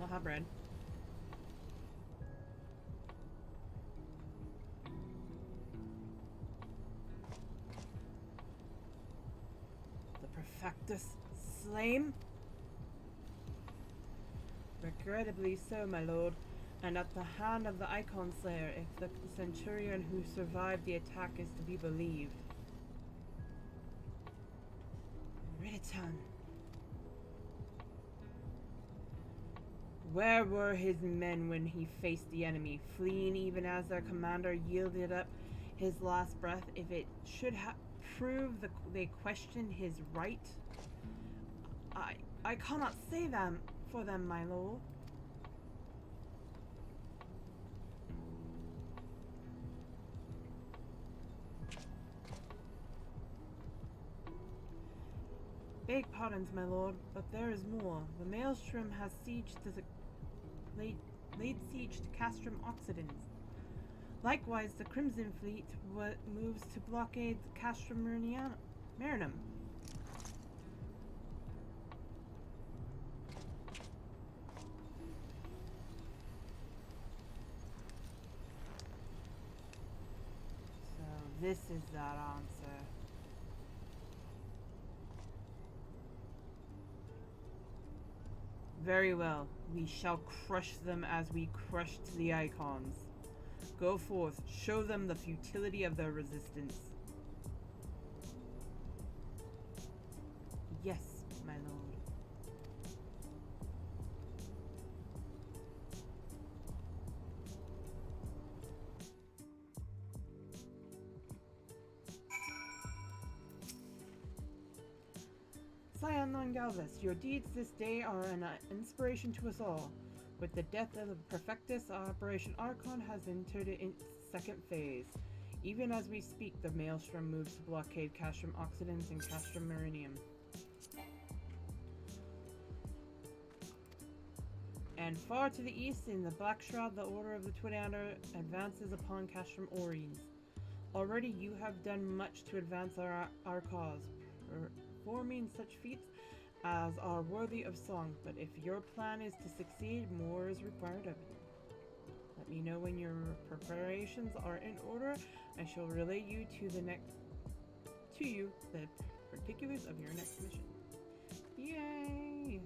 Lahabred. The Perfectus slain? Regrettably so, my lord, and at the hand of the Icon Slayer, if the Centurion who survived the attack is to be believed. Riditan. Where were his men when he faced the enemy, fleeing even as their commander yielded up his last breath? If it should prove they questioned his right, I cannot say them for them, my lord. Beg pardons, my lord, but there is more. The Maelstrom has laid siege to Castrum Occidens. Likewise, the Crimson Fleet moves to blockade Castrum Marinum. So this is that answer. Very well. We shall crush them as we crushed the Icons. Go forth, show them the futility of their resistance. Yes, my lord. Scion Non-Galvus, your deeds this day are an inspiration to us all. With the death of the Perfectus, Operation Archon has entered its second phase. Even as we speak, the Maelstrom moves to blockade Castrum Occidens and Castrum Meridium. And far to the east, in the Black Shroud, the Order of the Twin Adder advances upon Castrum Orines. Already you have done much to advance our cause, performing such feats as are worthy of song, but if your plan is to succeed, more is required of you. Let me know when your preparations are in order. I shall relay you the particulars of your next mission. Yay!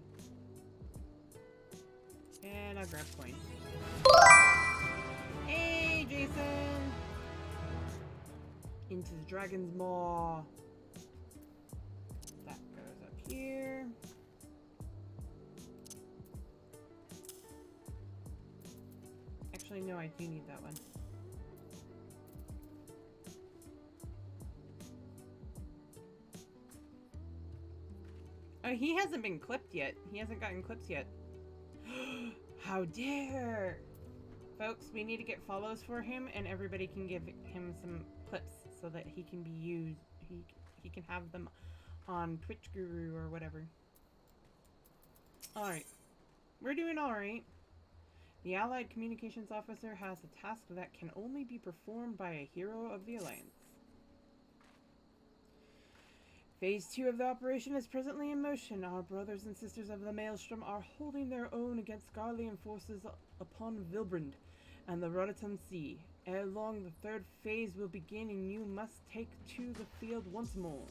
And I'll grab coin. Hey, Jason! Into the Dragon's Maw. That goes up here. Actually, no, I do need that one. Oh, he hasn't been clipped yet. He hasn't gotten clips yet. How dare! Folks, we need to get follows for him, and everybody can give him some clips so that he can be used. He can have them on Twitch Guru or whatever. Alright. We're doing alright. The Allied Communications Officer has a task that can only be performed by a hero of the Alliance. Phase 2 of the operation is presently in motion. Our brothers and sisters of the Maelstrom are holding their own against Garlean forces upon Vilbrand and the Rodoton Sea. Ere long, the third phase will begin, and you must take to the field once more.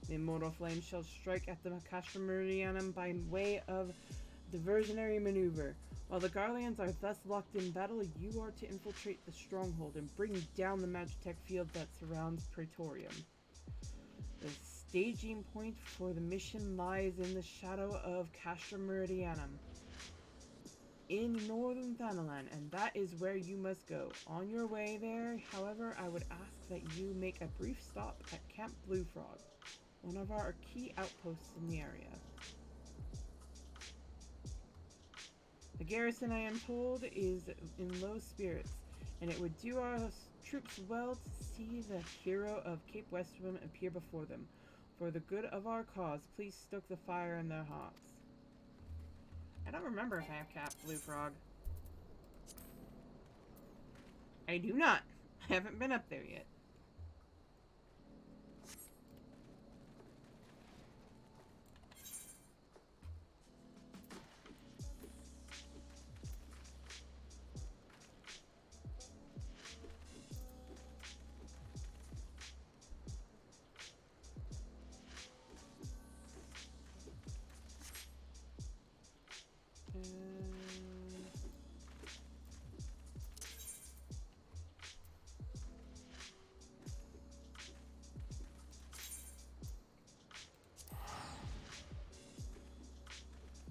The immortal flame shall strike at the Castra Meridianum by way of diversionary maneuver. While the Garleans are thus locked in battle, you are to infiltrate the stronghold and bring down the Magitech field that surrounds Praetorium. The staging point for the mission lies in the shadow of Castra Meridianum in northern Thanalan, and that is where you must go. On your way there, however, I would ask that you make a brief stop at Camp Blue Frog, one of our key outposts in the area. The garrison, I am told, is in low spirits, and it would do our troops well to see the hero of Cape Westwind appear before them. For the good of our cause, please stoke the fire in their hearts. I don't remember if I have Camp Blue Frog. I do not. I haven't been up there yet.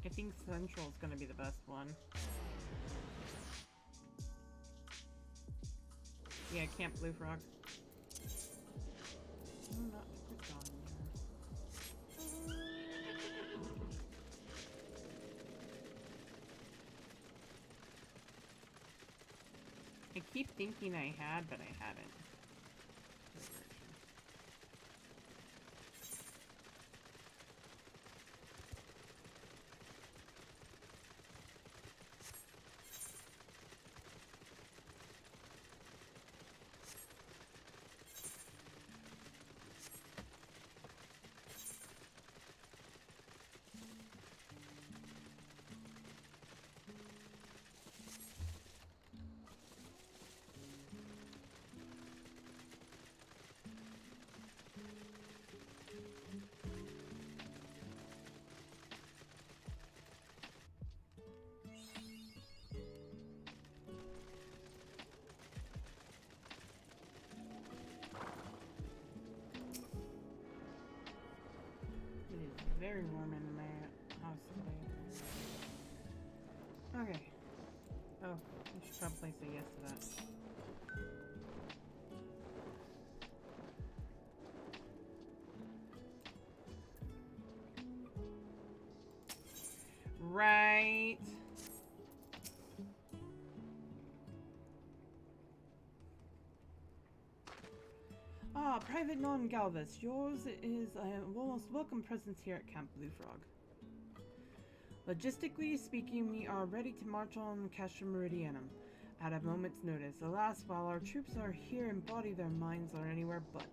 I think Central is going to be the best one. Yeah, Camp Blue Frog. Oh, not to put Dawn there. I keep thinking I had, but I haven't. Very warm in my house today. Okay. Oh, I should probably say yes to that. Right. Ah, Private Non Galvez, yours is a almost welcome presence here at Camp Blue Frog. Logistically speaking, we are ready to march on Castra Meridianum at a moment's notice. Alas, while our troops are here in body, their minds are anywhere but.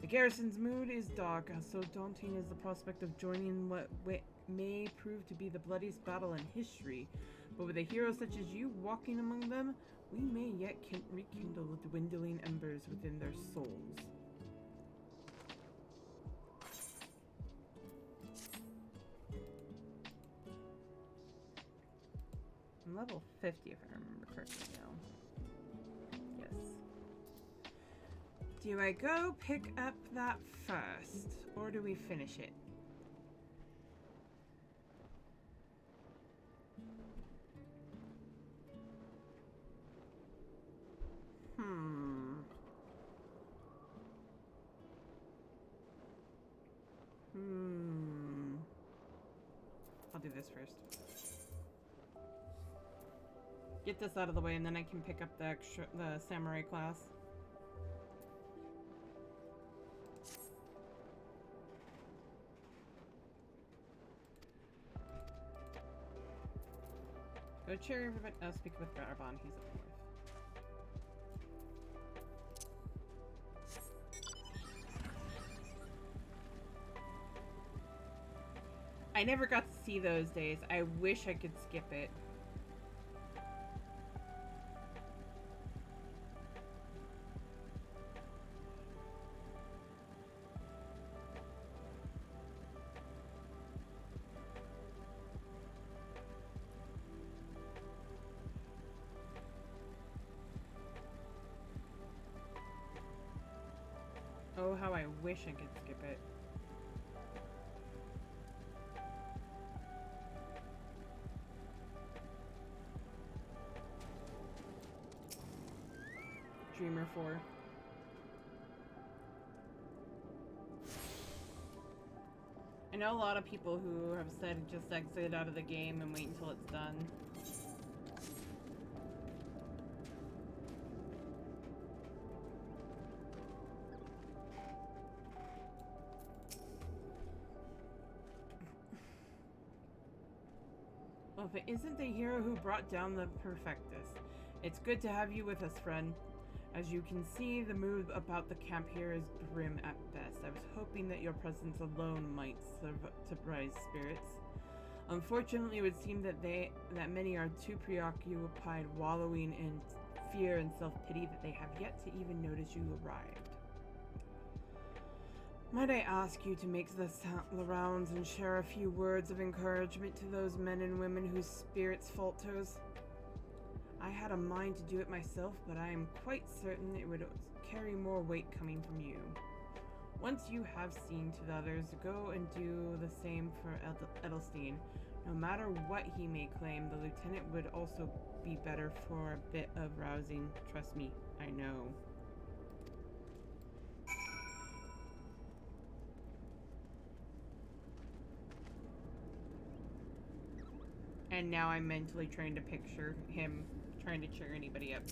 The garrison's mood is dark, so daunting is the prospect of joining what may prove to be the bloodiest battle in history. But with a hero such as you walking among them, we may yet rekindle the dwindling embers within their souls. I'm level 50 if I remember correctly now. Yes. Do I go pick up that first, or do we finish it? I'll do this first. Get this out of the way, and then I can pick up the samurai class. Go cheer everybody. I'll speak with Garabon. He's up north. I never got to see those days. I wish I could skip it. Oh, how I wish I could skip it. Dreamer 4. I know a lot of people who have said just exit out of the game and wait until it's done. Well, if it isn't the hero who brought down the Perfectus, it's good to have you with us, friend. As you can see, the mood about the camp here is grim at best. I was hoping that your presence alone might surprise spirits. Unfortunately, it would seem that many are too preoccupied wallowing in fear and self-pity that they have yet to even notice you arrived. Might I ask you to make the rounds and share a few words of encouragement to those men and women whose spirits falters? I had a mind to do it myself, but I am quite certain it would carry more weight coming from you. Once you have seen to the others, go and do the same for Edelstein. No matter what he may claim, the lieutenant would also be better for a bit of rousing. Trust me, I know. And now I'm mentally trying to picture him trying to cheer anybody up.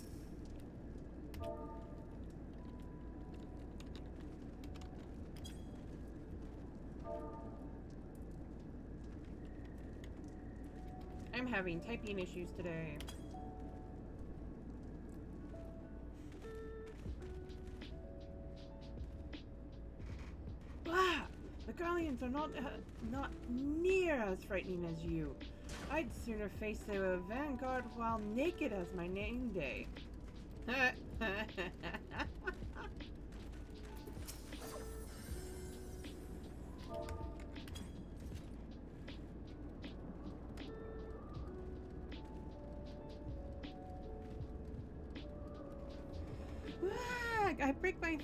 I'm having typing issues today. Ah! The Galleons are not near as frightening as you. I'd sooner face the vanguard while naked as my name day. I break my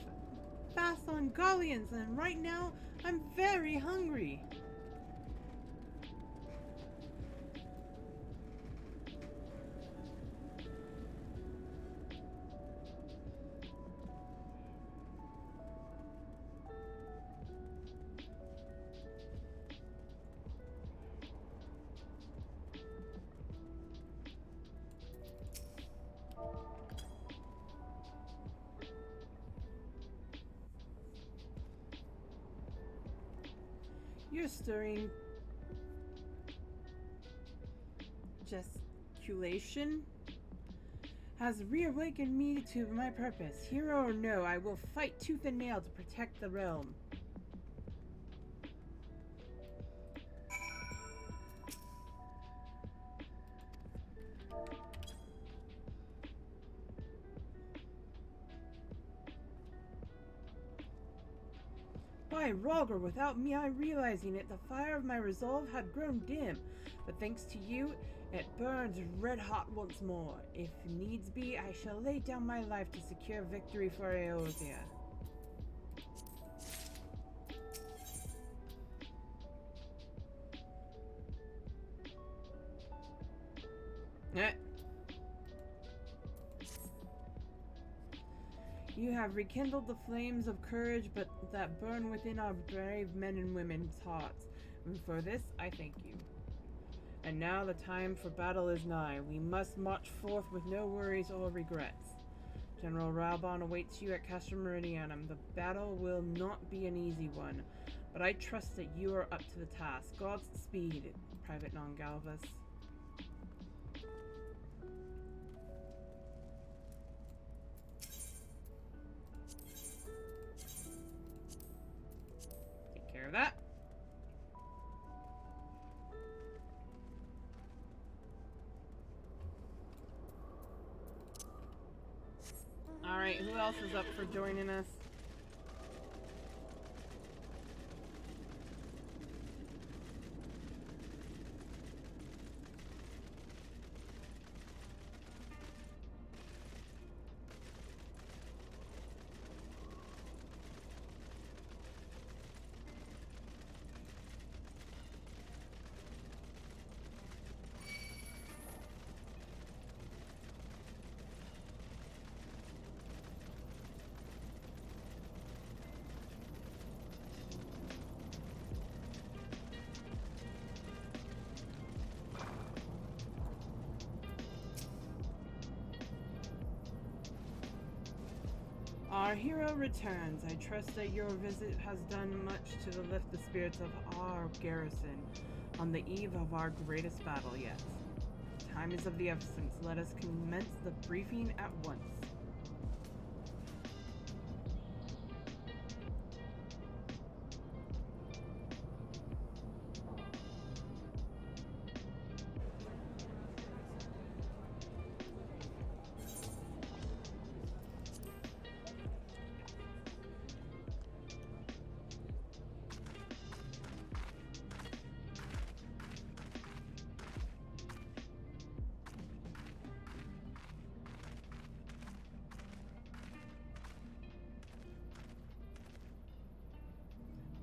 fast on Galleons, and right now I'm very hungry. Your stirring gesticulation has reawakened me to my purpose. Hero or no, I will fight tooth and nail to protect the realm. By Roger, without me realizing it, the fire of my resolve had grown dim, but thanks to you, it burns red hot once more. If needs be, I shall lay down my life to secure victory for Eorzea. You have rekindled the flames of courage that burn within our brave men and women's hearts, and for this I thank you. And now the time for battle is nigh. We must march forth with no worries or regrets. General Raubahn awaits you at Castra Meridianum. The battle will not be an easy one, but I trust that you are up to the task. Godspeed, Private Non-Galvas. Alright, who else is up for joining us? Our hero returns. I trust that your visit has done much to lift the spirits of our garrison on the eve of our greatest battle yet. Time is of the essence. Let us commence the briefing at once.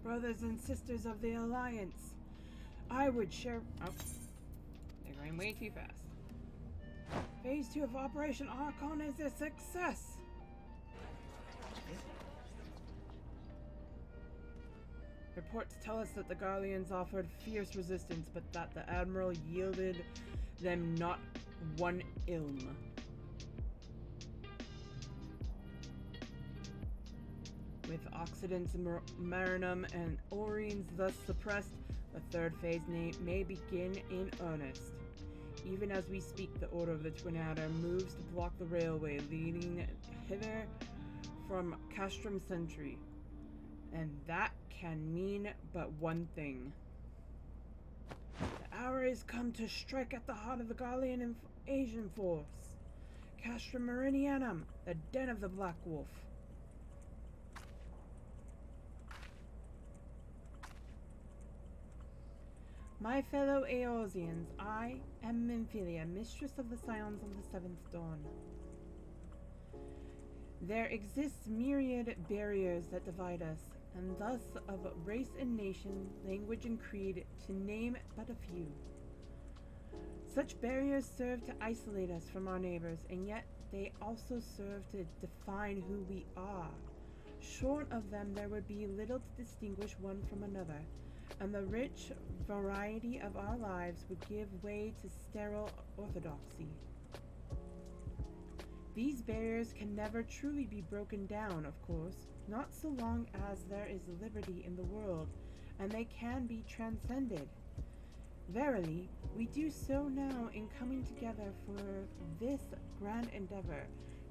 Brothers and sisters of the Alliance, I would share... Oh, they're going way too fast. Phase 2 of Operation Archon is a success! Reports tell us that the Garleans offered fierce resistance, but that the Admiral yielded them not one ilm. With Occident's Marinum and Orines thus suppressed, the third phase may begin in earnest. Even as we speak, the Order of the Twin Adder moves to block the railway leading hither from Castrum Sentry. And that can mean but one thing. The hour has come to strike at the heart of the Garlean Asian force. Castrum Meridianum, the den of the Black Wolf. My fellow Eorzeans, I am Minfilia, mistress of the Scions of the Seventh Dawn. There exists myriad barriers that divide us, and thus of race and nation, language and creed, to name but a few. Such barriers serve to isolate us from our neighbors, and yet they also serve to define who we are. Short of them, there would be little to distinguish one from another, and the rich variety of our lives would give way to sterile orthodoxy. These barriers can never truly be broken down, of course, not so long as there is liberty in the world, and they can be transcended. Verily, we do so now in coming together for this grand endeavor,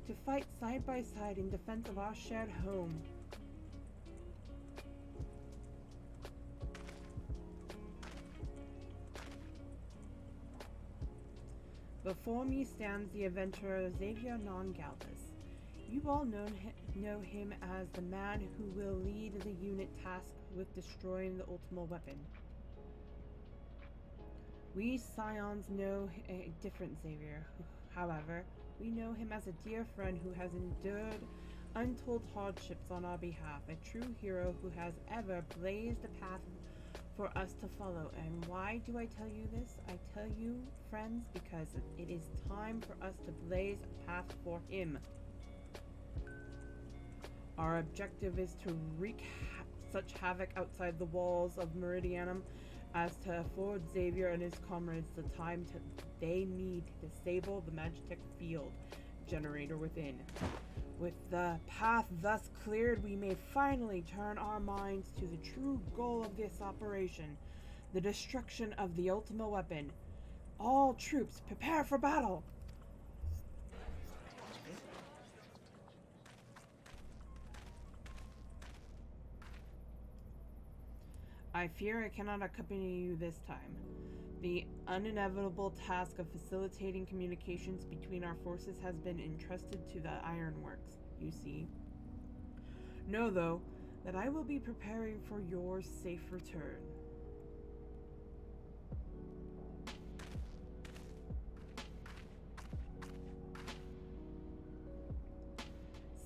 to fight side by side in defense of our shared home. Before me stands the adventurer Xavier Non-Galvez. You all know him as the man who will lead the unit tasked with destroying the Ultima weapon. We Scions know a different Xavier. However, we know him as a dear friend who has endured untold hardships on our behalf, a true hero who has ever blazed a path for us to follow. And why do I tell you this? I tell you, friends, because it is time for us to blaze a path for him. Our objective is to wreak such havoc outside the walls of Meridianum as to afford Xavier and his comrades the time they need to disable the Magitech field generator within. With the path thus cleared, we may finally turn our minds to the true goal of this operation, the destruction of the Ultima weapon. All troops, prepare for battle! I fear I cannot accompany you this time. The inevitable task of facilitating communications between our forces has been entrusted to the Ironworks. you see. Know, though, that I will be preparing for your safe return.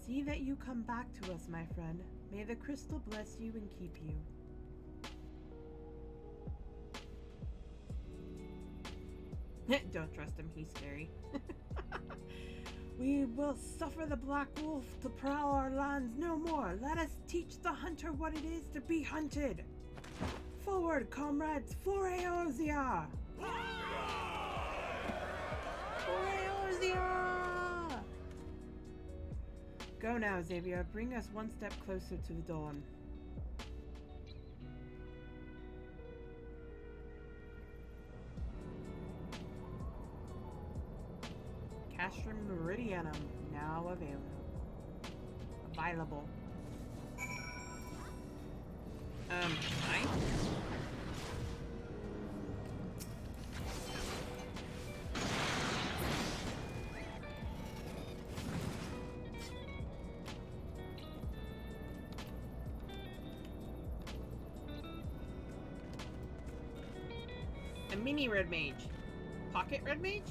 See that you come back to us, my friend. May the crystal bless you and keep you. Don't trust him, he's scary. We will suffer the Black Wolf to prowl our lands no more. Let us teach the hunter what it is to be hunted. Forward, comrades, for Eorzea! For Eorzea! Go now, Xavier. Bring us one step closer to the dawn. Castrum Meridianum, now available. Hi? A mini red mage. Pocket red mage?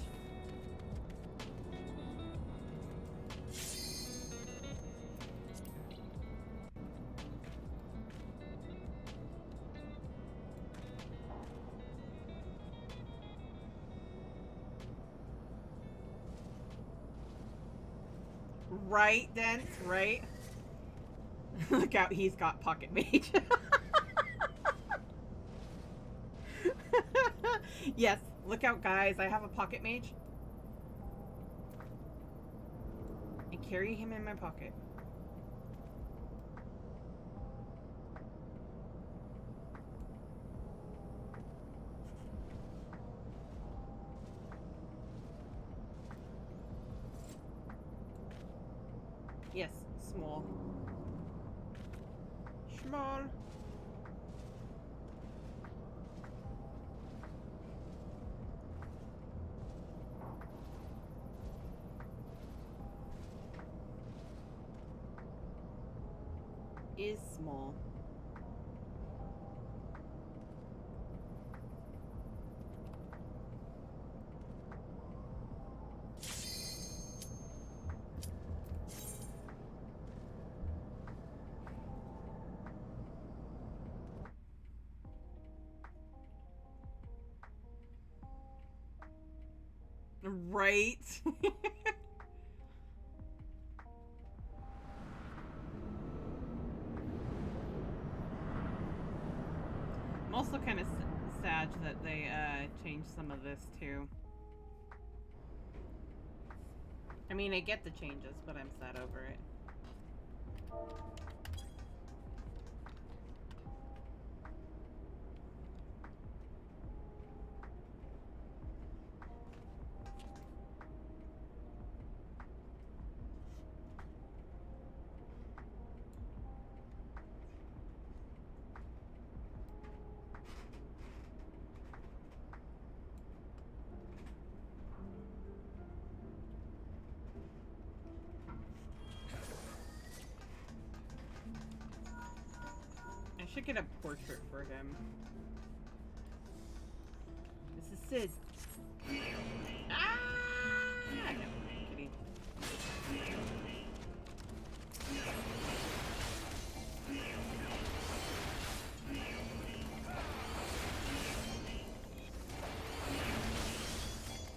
Right, Dents, right? Look out, he's got pocket mage. Yes, look out, guys. I have a pocket mage. I carry him in my pocket. Yes, small. Small. Is small. Right? I'm also kind of sad that they changed some of this too. I mean, I get the changes, but I'm sad over it. I should get a portrait for him. This is Sid. Ah! No, kidding.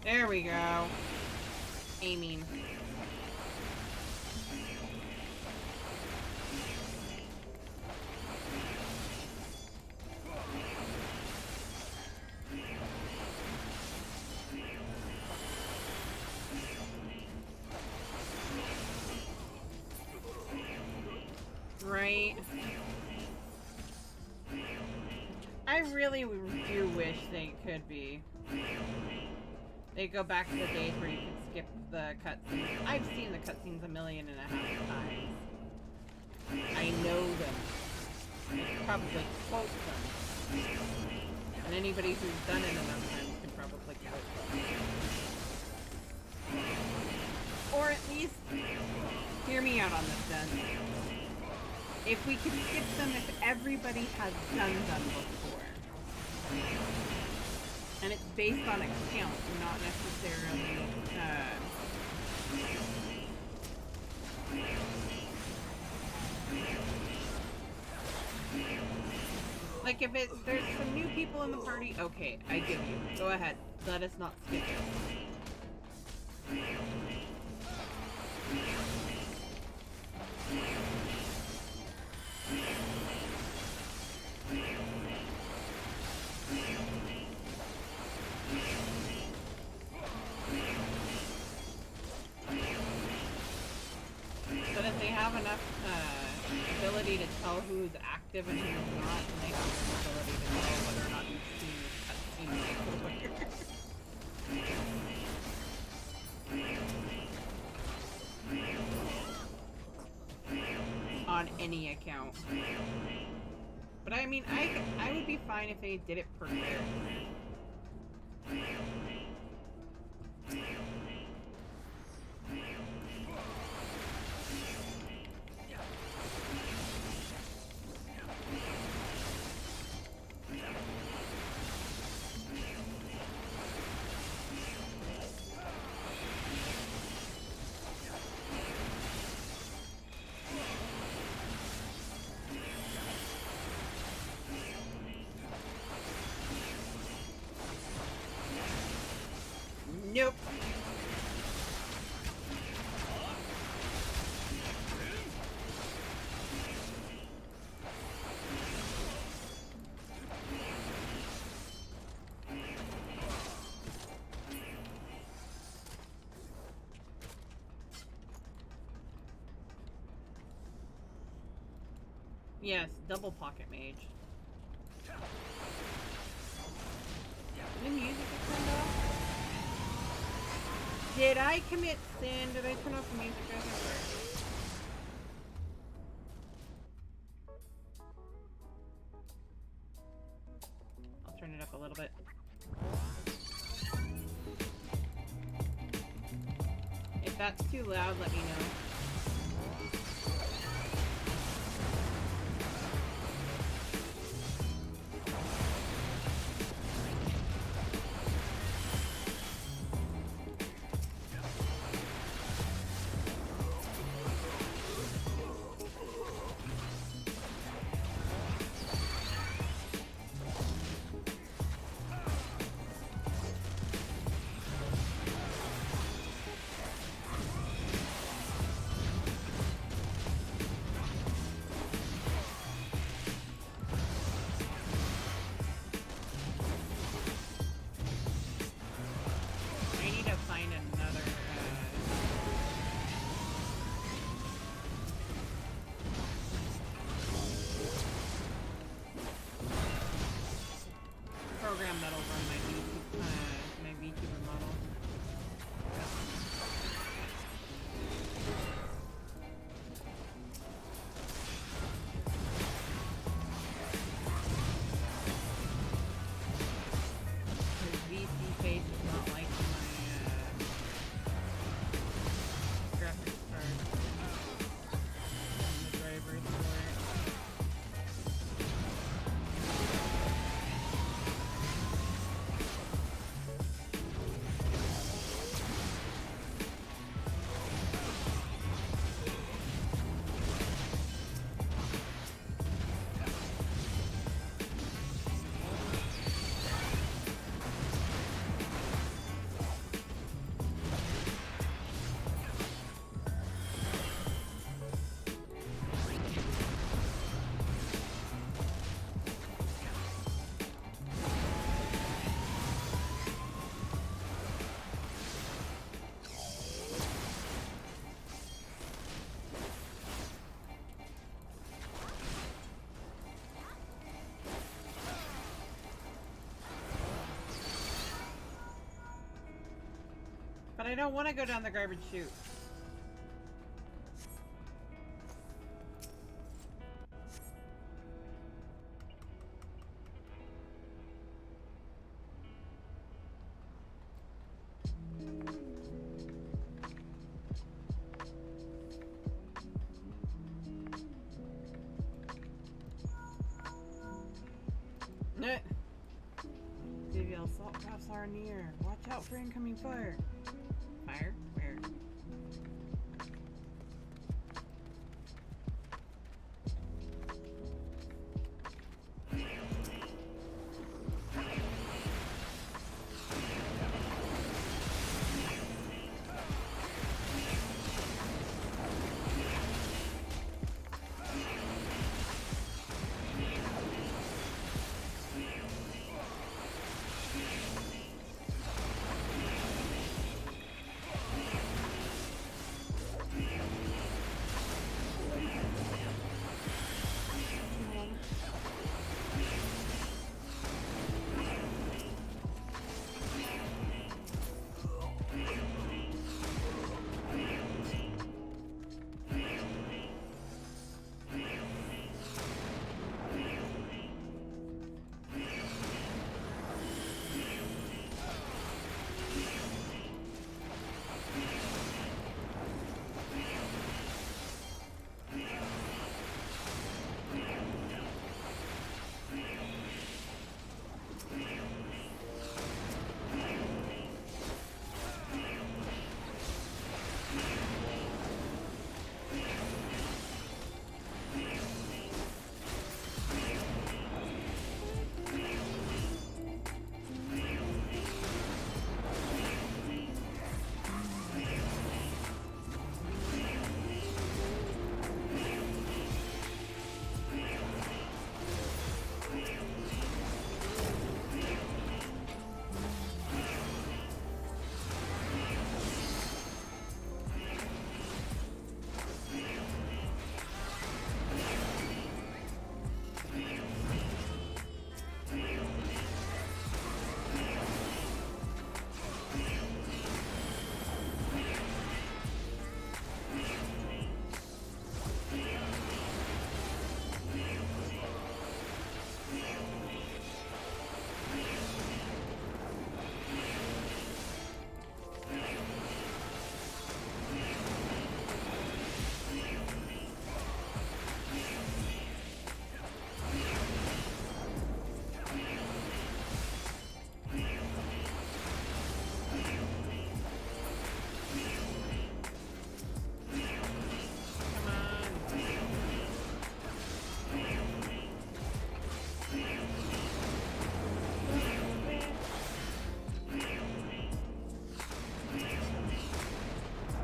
There we go. Aiming. Right. I really do wish they could be. They go back to the days where you could skip the cutscenes. I've seen the cutscenes 1.5 million times. I know them. I can probably quote them. And anybody who's done it enough times can probably quote them. Or at least Hear me out on this then. If we could skip them if everybody has done them before. And it's based on account, not necessarily, like if there's some new people in the party, okay, I give you. Go ahead. Let us not skip it. But if they have enough ability to tell who's active and who's not, and they have the ability to know whether or not you've seen this cutscene on any account. But I mean, I would be fine if they did it per character. Nope. Yes, double pocket mage. The music is turned off? Did I commit sin? Did I turn off the music? I think I'll turn it up a little bit. If that's too loud, let me know. Program that'll run my VTuber model. His VC page is not like my graphics card. And the drivers for it. But I don't want to go down the garbage chute. Maybe assault crafts are near. Watch out for incoming fire. Fire? Where?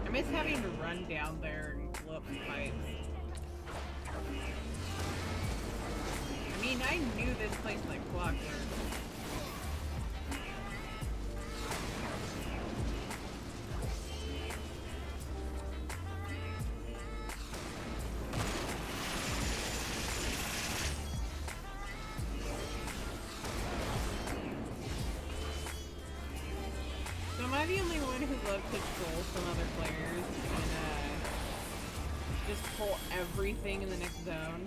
I miss having to run down there and blow up the pipes. I mean, I knew this place like clockwork. So am I the only one who loves to troll some other players and just pull everything in the next zone?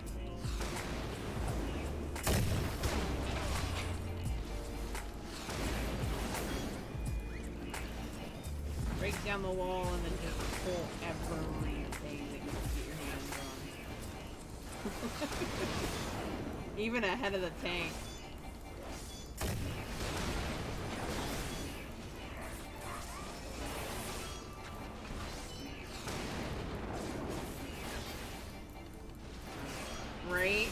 Break down the wall and then just pull everything that you can get your hands on. Even ahead of the tank. Right?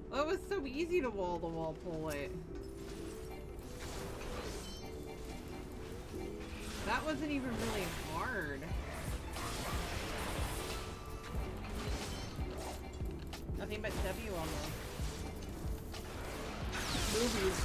Well, it was so easy to wall-to-wall pull it. That wasn't even really hard. Nothing but W almost. Movies.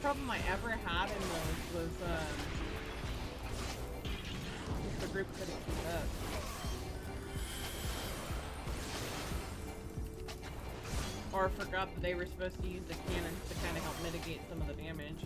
Problem I ever had in those was the group couldn't keep up. Or forgot that they were supposed to use the cannons to kind of help mitigate some of the damage.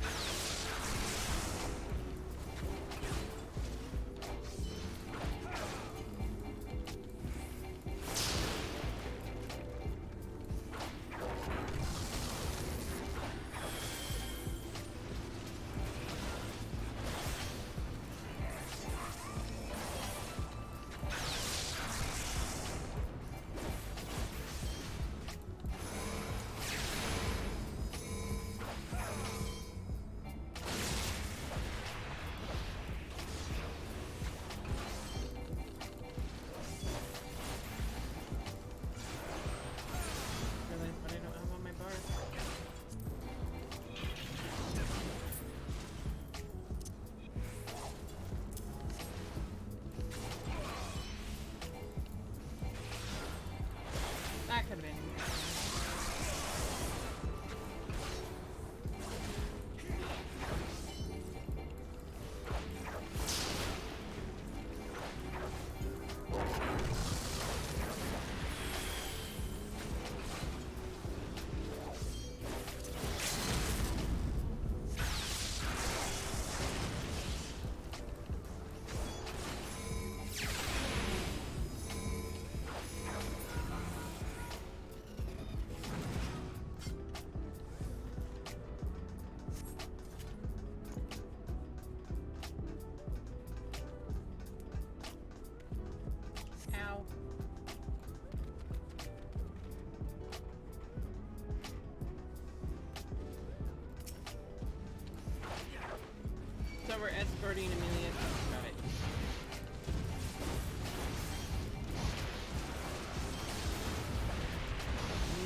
Guardian Amelia. Got it.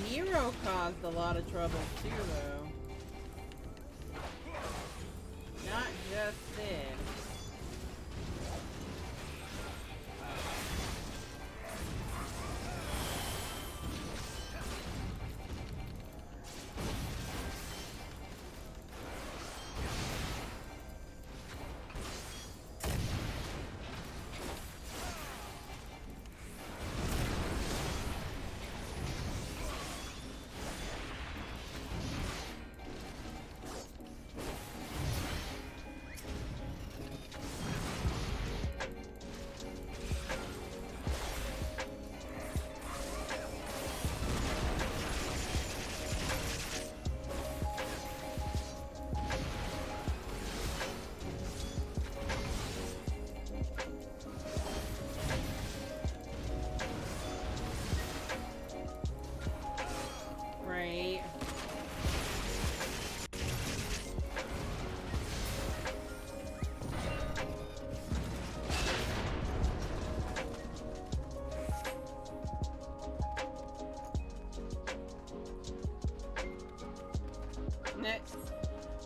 Nero caused a lot of trouble too, though. Not just Sid.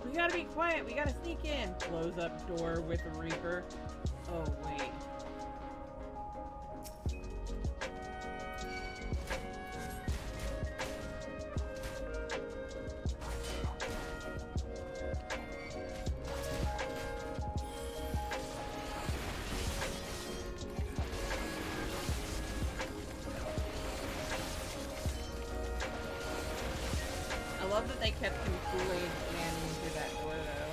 We gotta be quiet. We gotta sneak in. Blows up door with a Reaper. Oh, wait. I love that they kept him Kool-Aid manning through that door, though.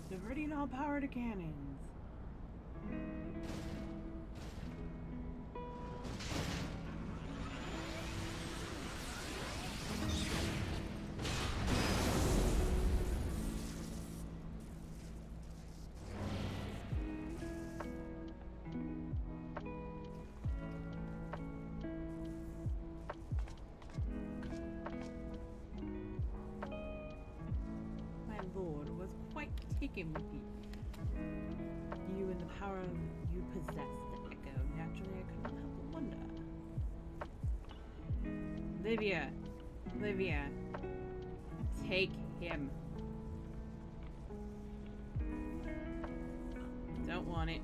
Diverting all power to cannons. My lord was quite taken with you. You and the power you possess the echo. Naturally, I could not help but wonder. Livia, take him. Don't want it.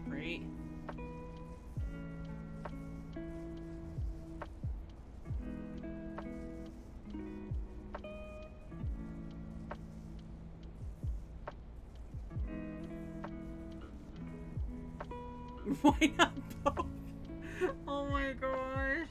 Right. Why not both? Oh my gosh.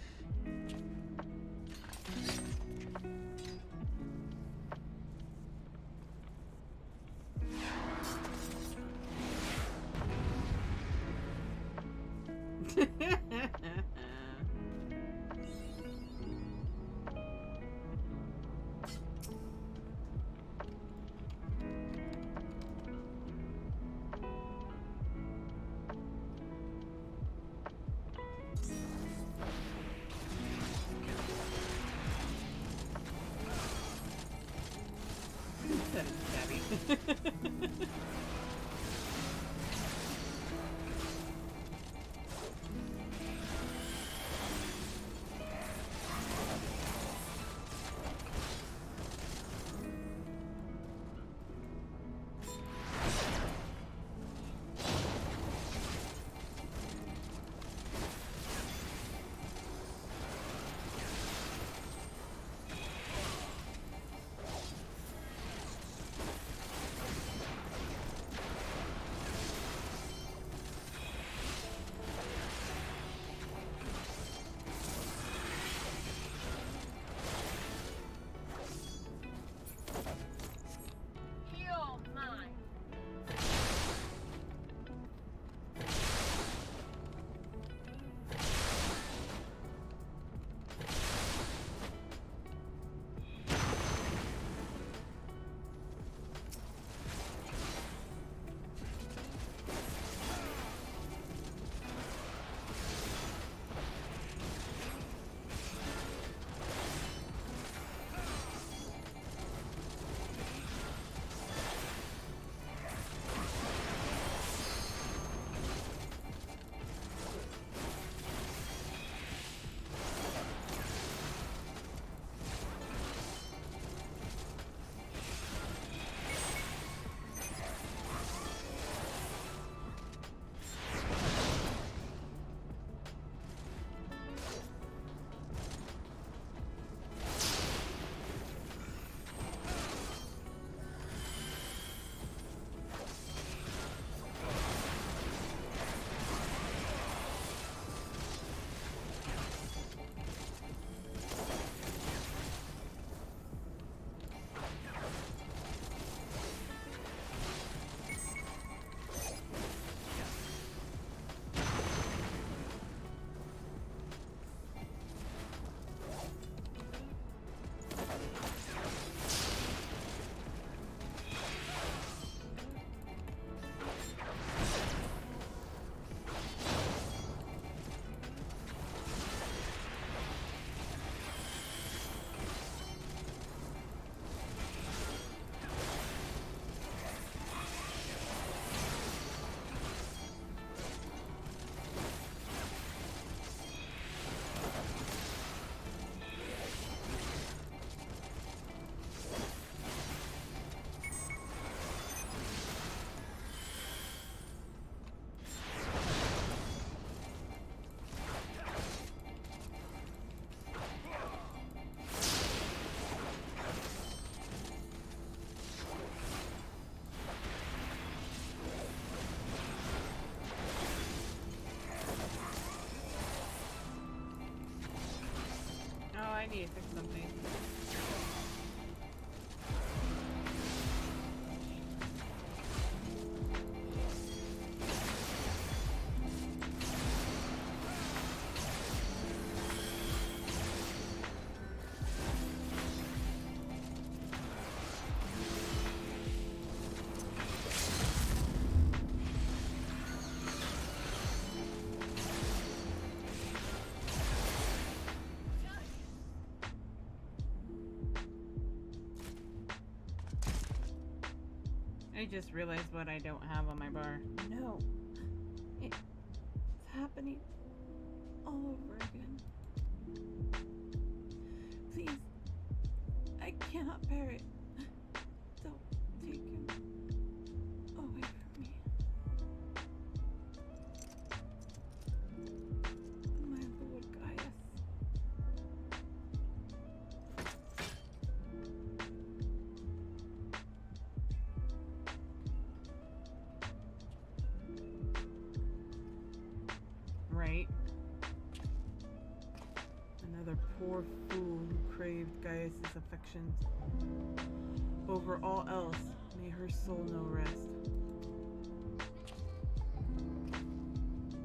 That is stabby. I need to fix something. I just realized what I don't have on my bar. No. It's happening all over again. Please. I cannot bear it. Don't take him away from me. My Lord Gaius. poor fool who craved Gaius' affections. Over all else, may her soul know rest.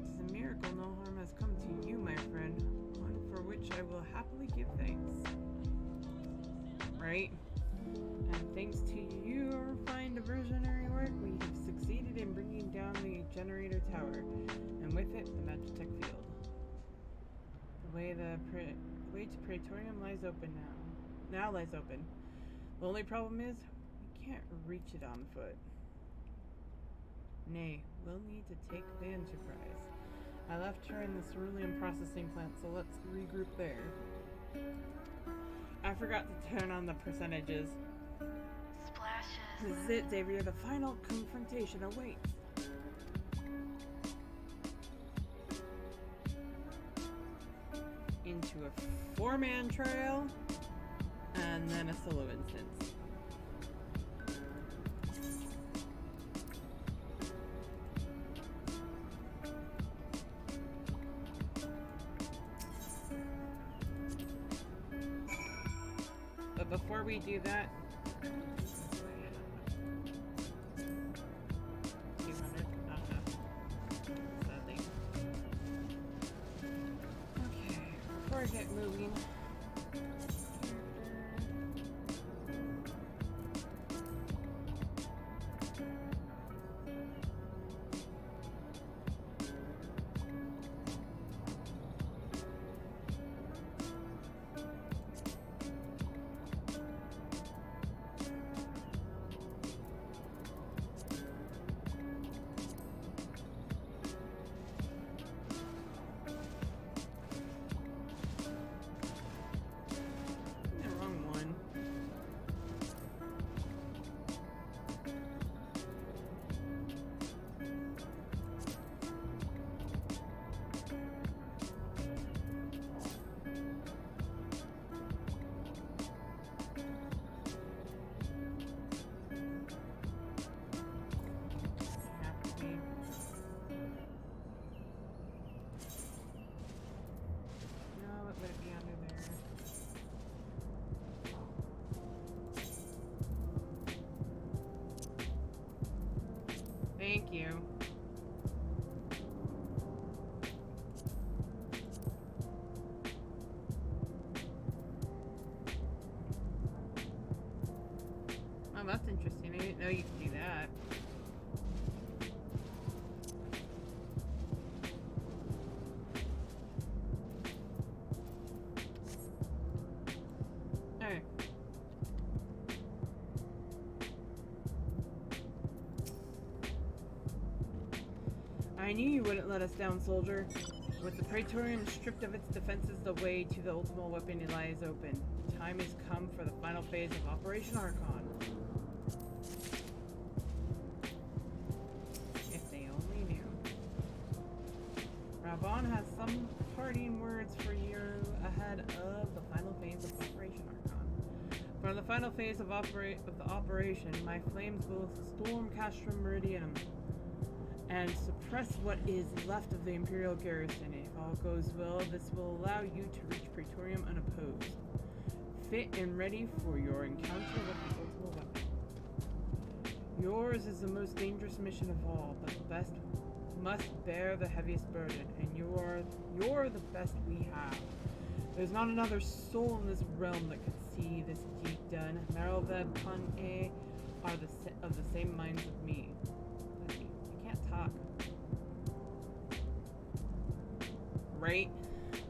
It's a miracle no harm has come to you, my friend, one for which I will happily give thanks. Right? And thanks to your fine diversionary work, we have succeeded in bringing down the generator tower, and with it, the Magitech field. The way to Praetorium lies open now lies open. The only problem is, we can't reach it on foot. Nay, we'll need to take the Enterprise. I left her in the cerulean processing plant, so let's regroup there. I forgot to turn on the percentages. Splashes. This is it, Xavier. The final confrontation awaits. Into a 4-man trail, and then a solo instance. But before we do that, 200, not enough, sadly. Okay, before I get moving, thank you. Oh, that's interesting. I didn't know you could do that. Alright. I knew you wouldn't let us down, soldier. With the Praetorium stripped of its defenses, the way to the ultimate weapon lies open. Time has come for the final phase of Operation Archon. If they only knew. Ravan has some parting words for you ahead of the final phase of Operation Archon. For the final phase of the operation, my flames will storm Castrum Meridianum and suppress what is left of the Imperial garrison. If all goes well, this will allow you to reach Praetorium unopposed. Fit and ready for your encounter with the ultimate weapon. Yours is the most dangerous mission of all, but the best must bear the heaviest burden, and you're the best we have. There's not another soul in this realm that could see this deed done. Marelved Pan-E are of the same minds with me. Talk. Right?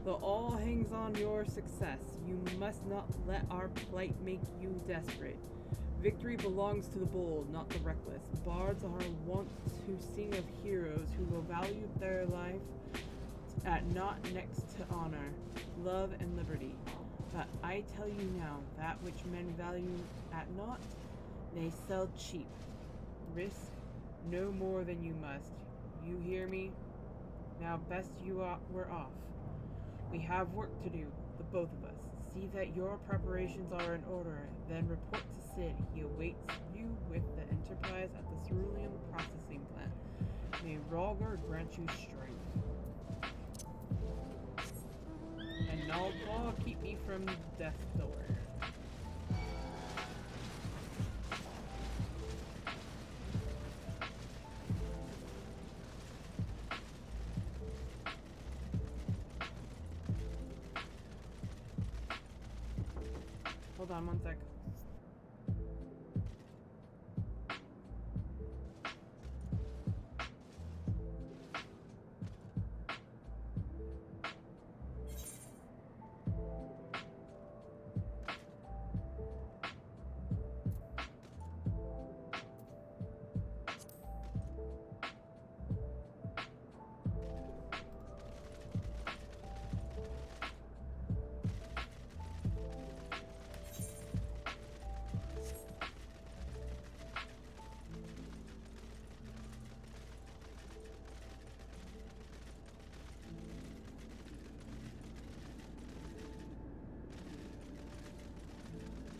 The all hangs on your success. You must not let our plight make you desperate. Victory belongs to the bold, not the reckless. Bards are wont to sing of heroes who will value their life at naught next to honor, love, and liberty. But I tell you now, that which men value at naught, they sell cheap. Risk no more than you must. You hear me? Now best we're off. We have work to do, the both of us. See that your preparations are in order, then report to Sid. He awaits you with the Enterprise at the Cerulean processing plant. May Rhalgr grant you strength. And null ball keep me from death door. Hold on one sec.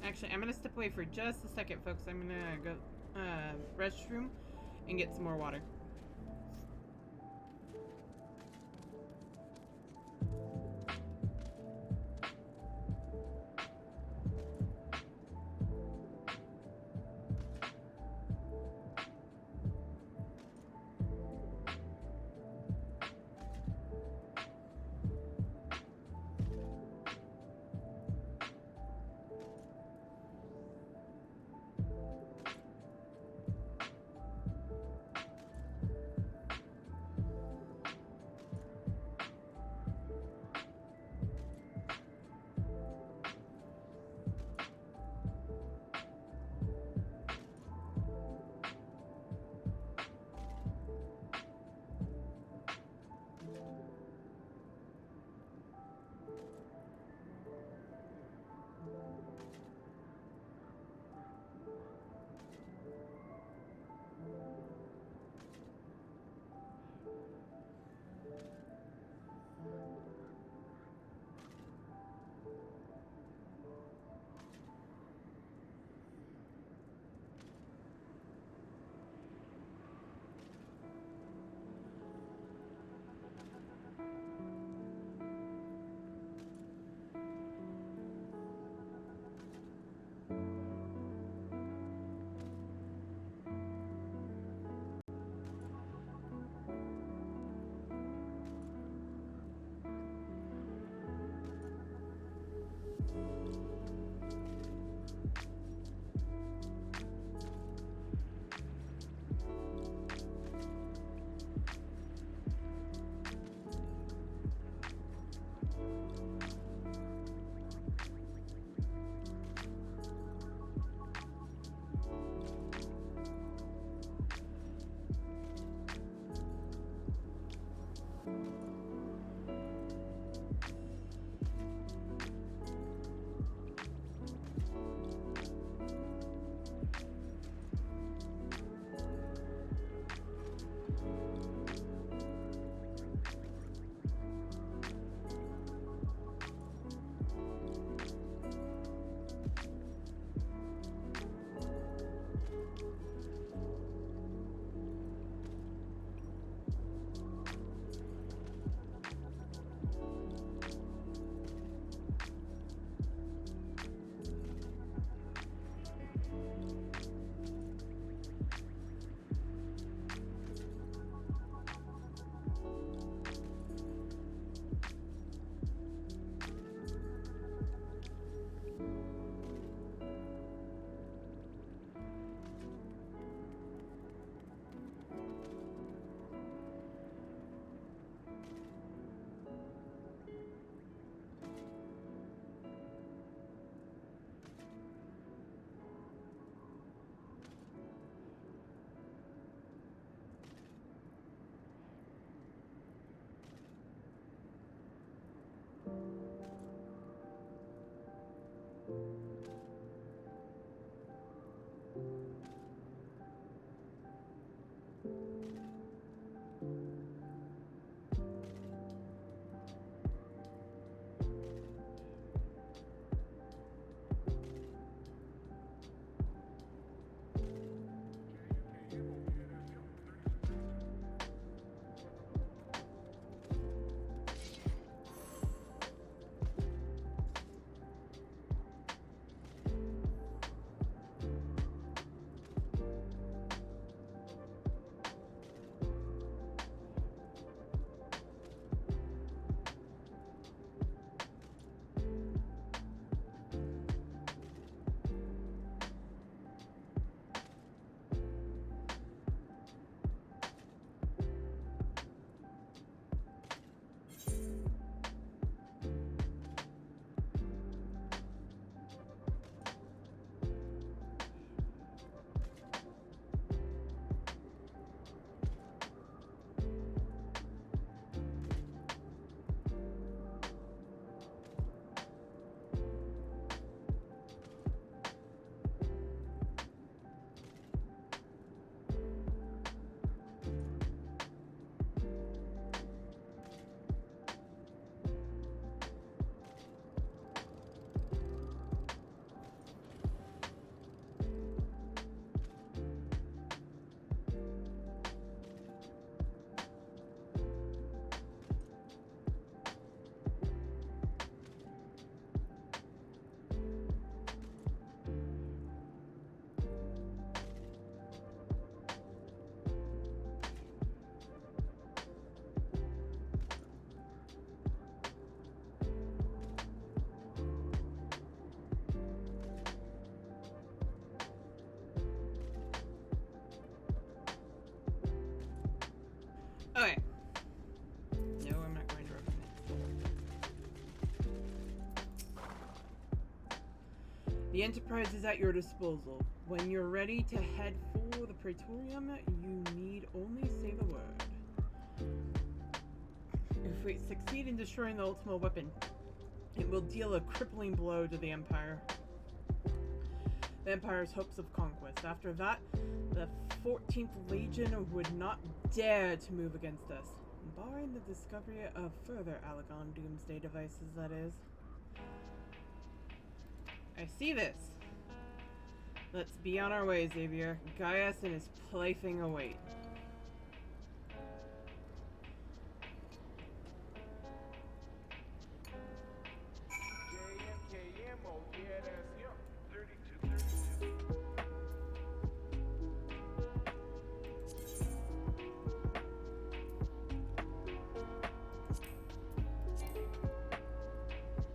Actually, I'm gonna step away for just a second, folks. I'm gonna go restroom and get some more water. Enterprise is at your disposal. When you're ready to head for the Praetorium, you need only say the word. If we succeed in destroying the Ultima weapon, it will deal a crippling blow to the Empire. The Empire's hopes of conquest. After that, the 14th Legion would not dare to move against us. Barring the discovery of further Alagon doomsday devices, that is. I see this. Let's be on our way, Xavier. Gaius and his plaything await.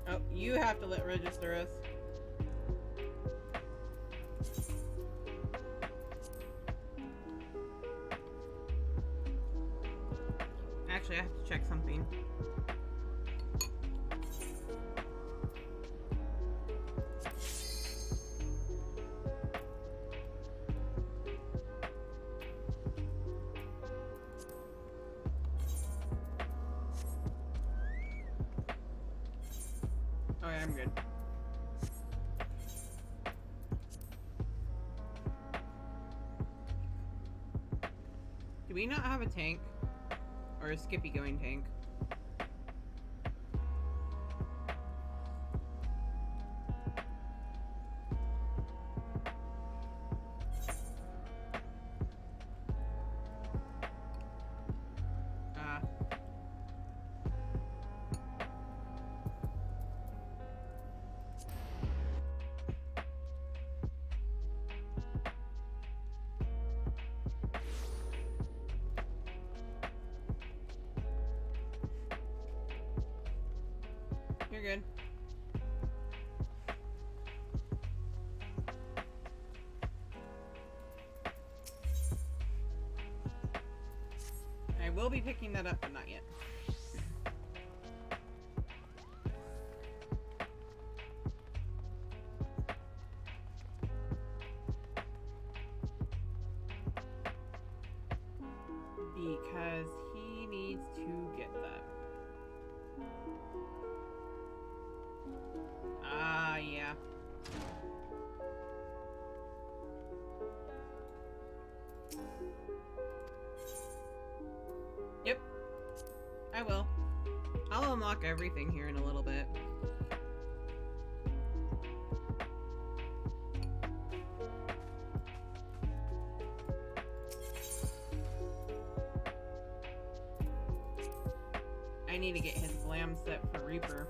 Oh, you have to let register us. Actually, I have to check something. Oh yeah, I'm good. Do we not have a tank? Or a Skippy going tank? You're good. I will be picking that up, but not yet. Because he needs to get that. Ah, yeah. Yep. I will. I'll unlock everything here in a little bit. I need to get his glam set for Reaper.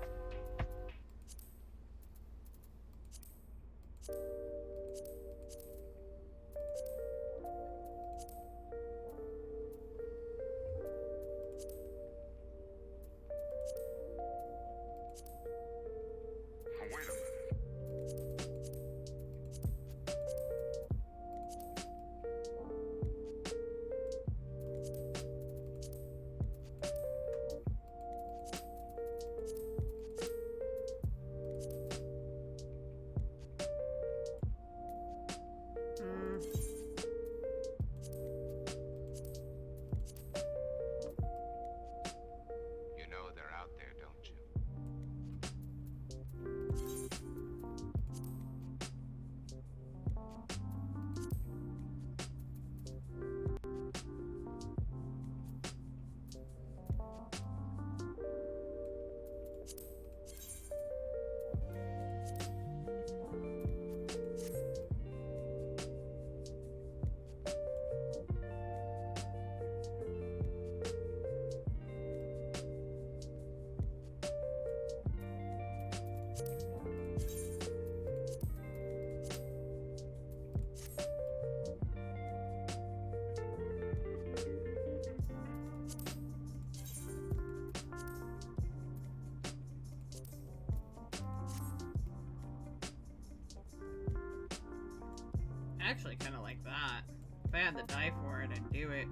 I actually kind of like that. If I had the die for it, I'd do it.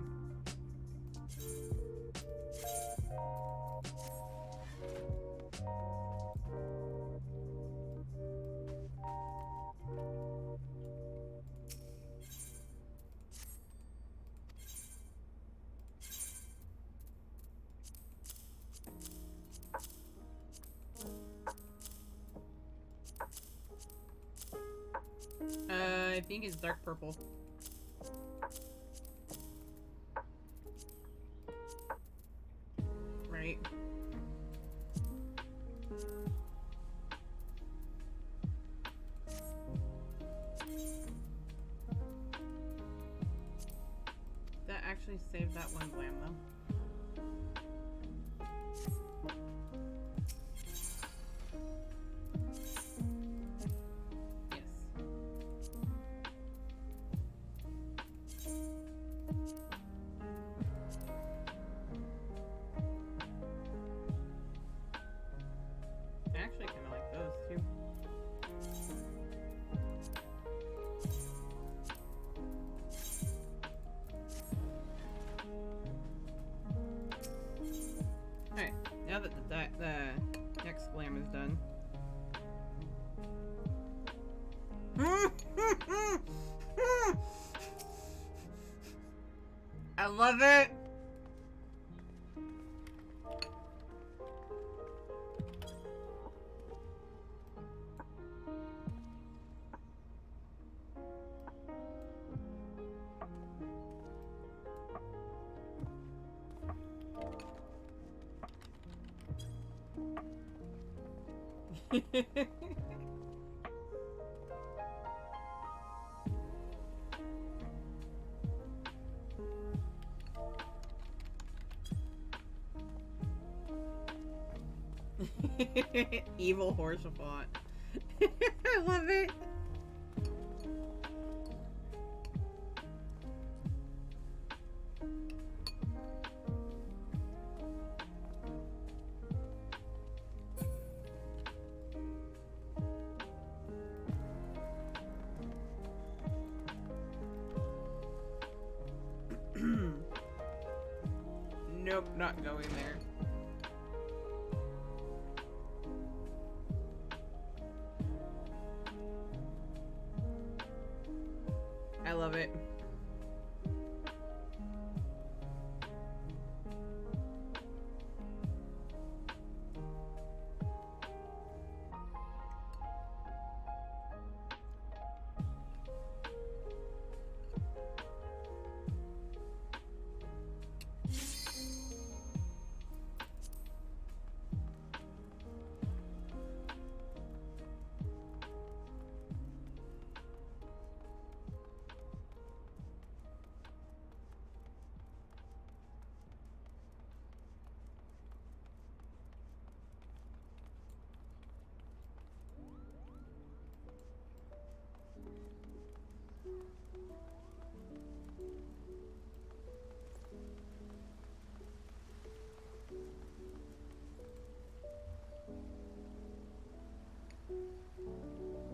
think it's dark purple. Right. That actually saved that one glam though. Now that the next glam is done. I love it! Evil Horsefant. I love it. Nope, not going there. I love it.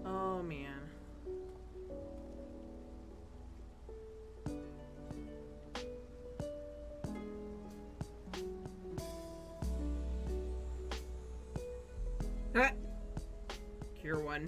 Oh man. Cure one.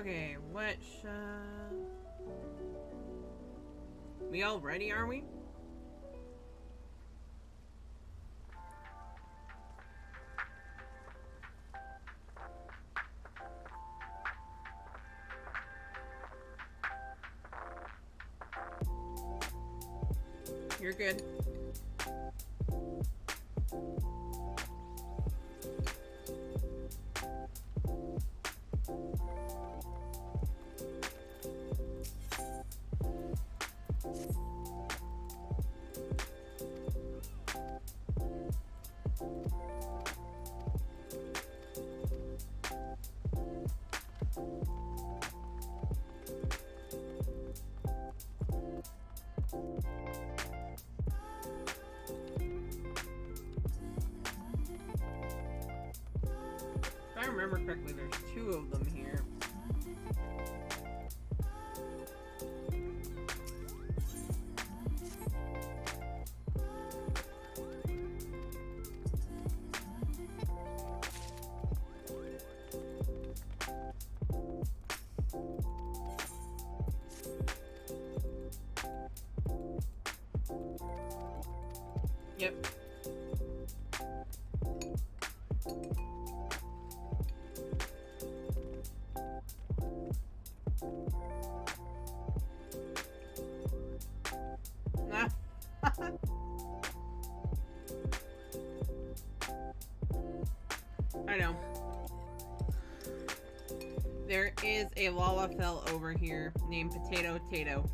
Okay, what we all ready, are we? You're good. remember correctly, there's 2 of them here. Yep. I know. There is a Lalafell over here named Potato Tato.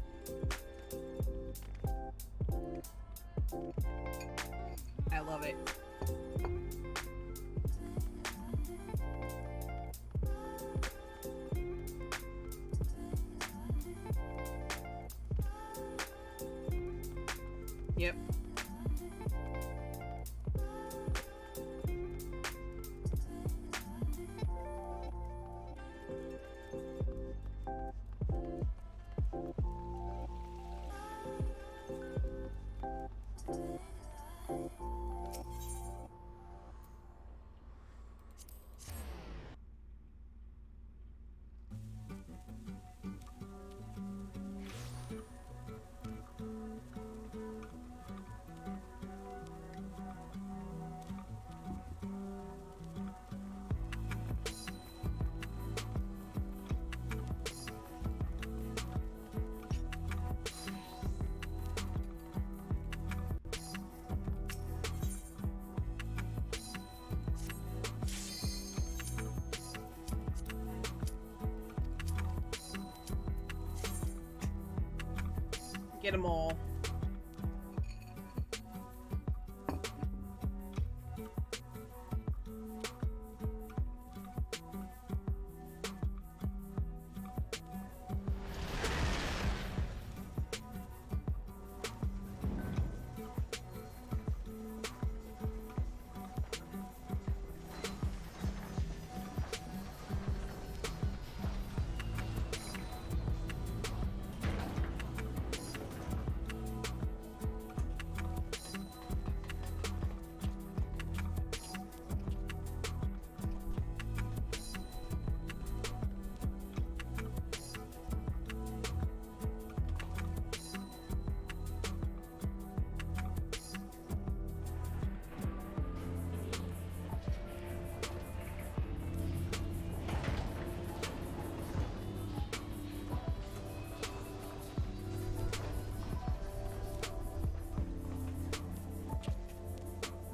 I love it. Yep. Get them all.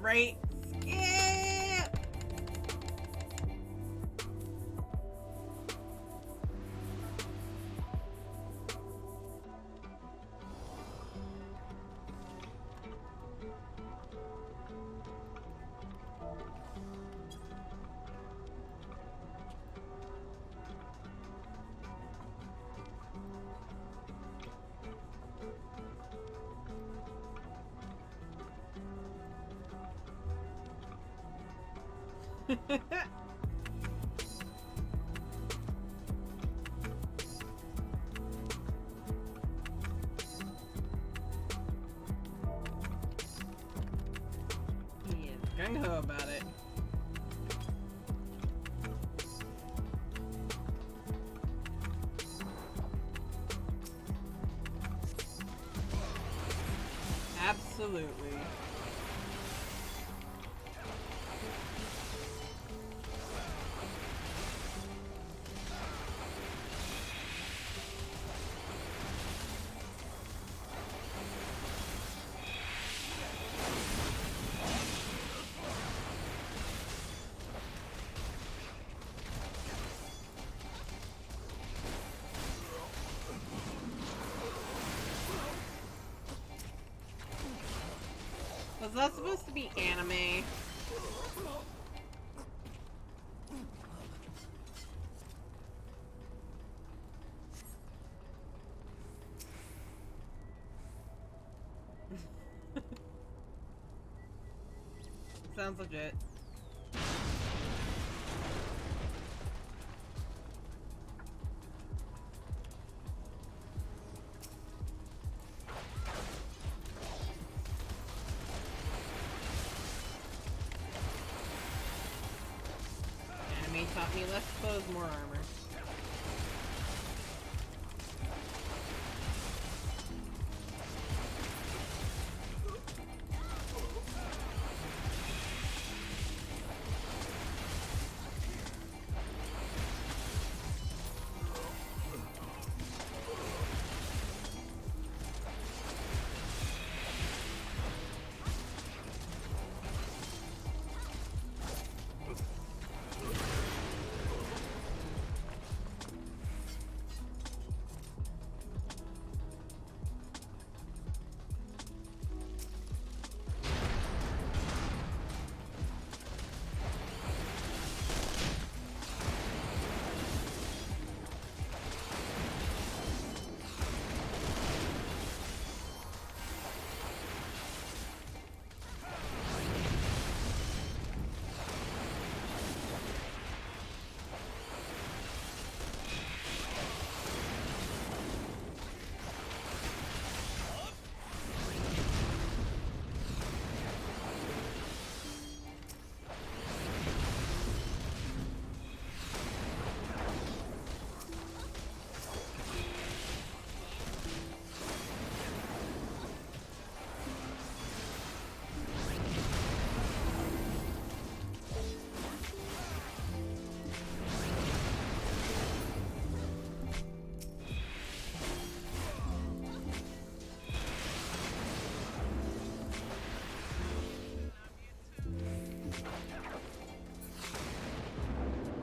Right? Yeah! He is gung-ho about it. Absolutely. Was that supposed to be anime? Sounds legit. taught me less clothes, more armor.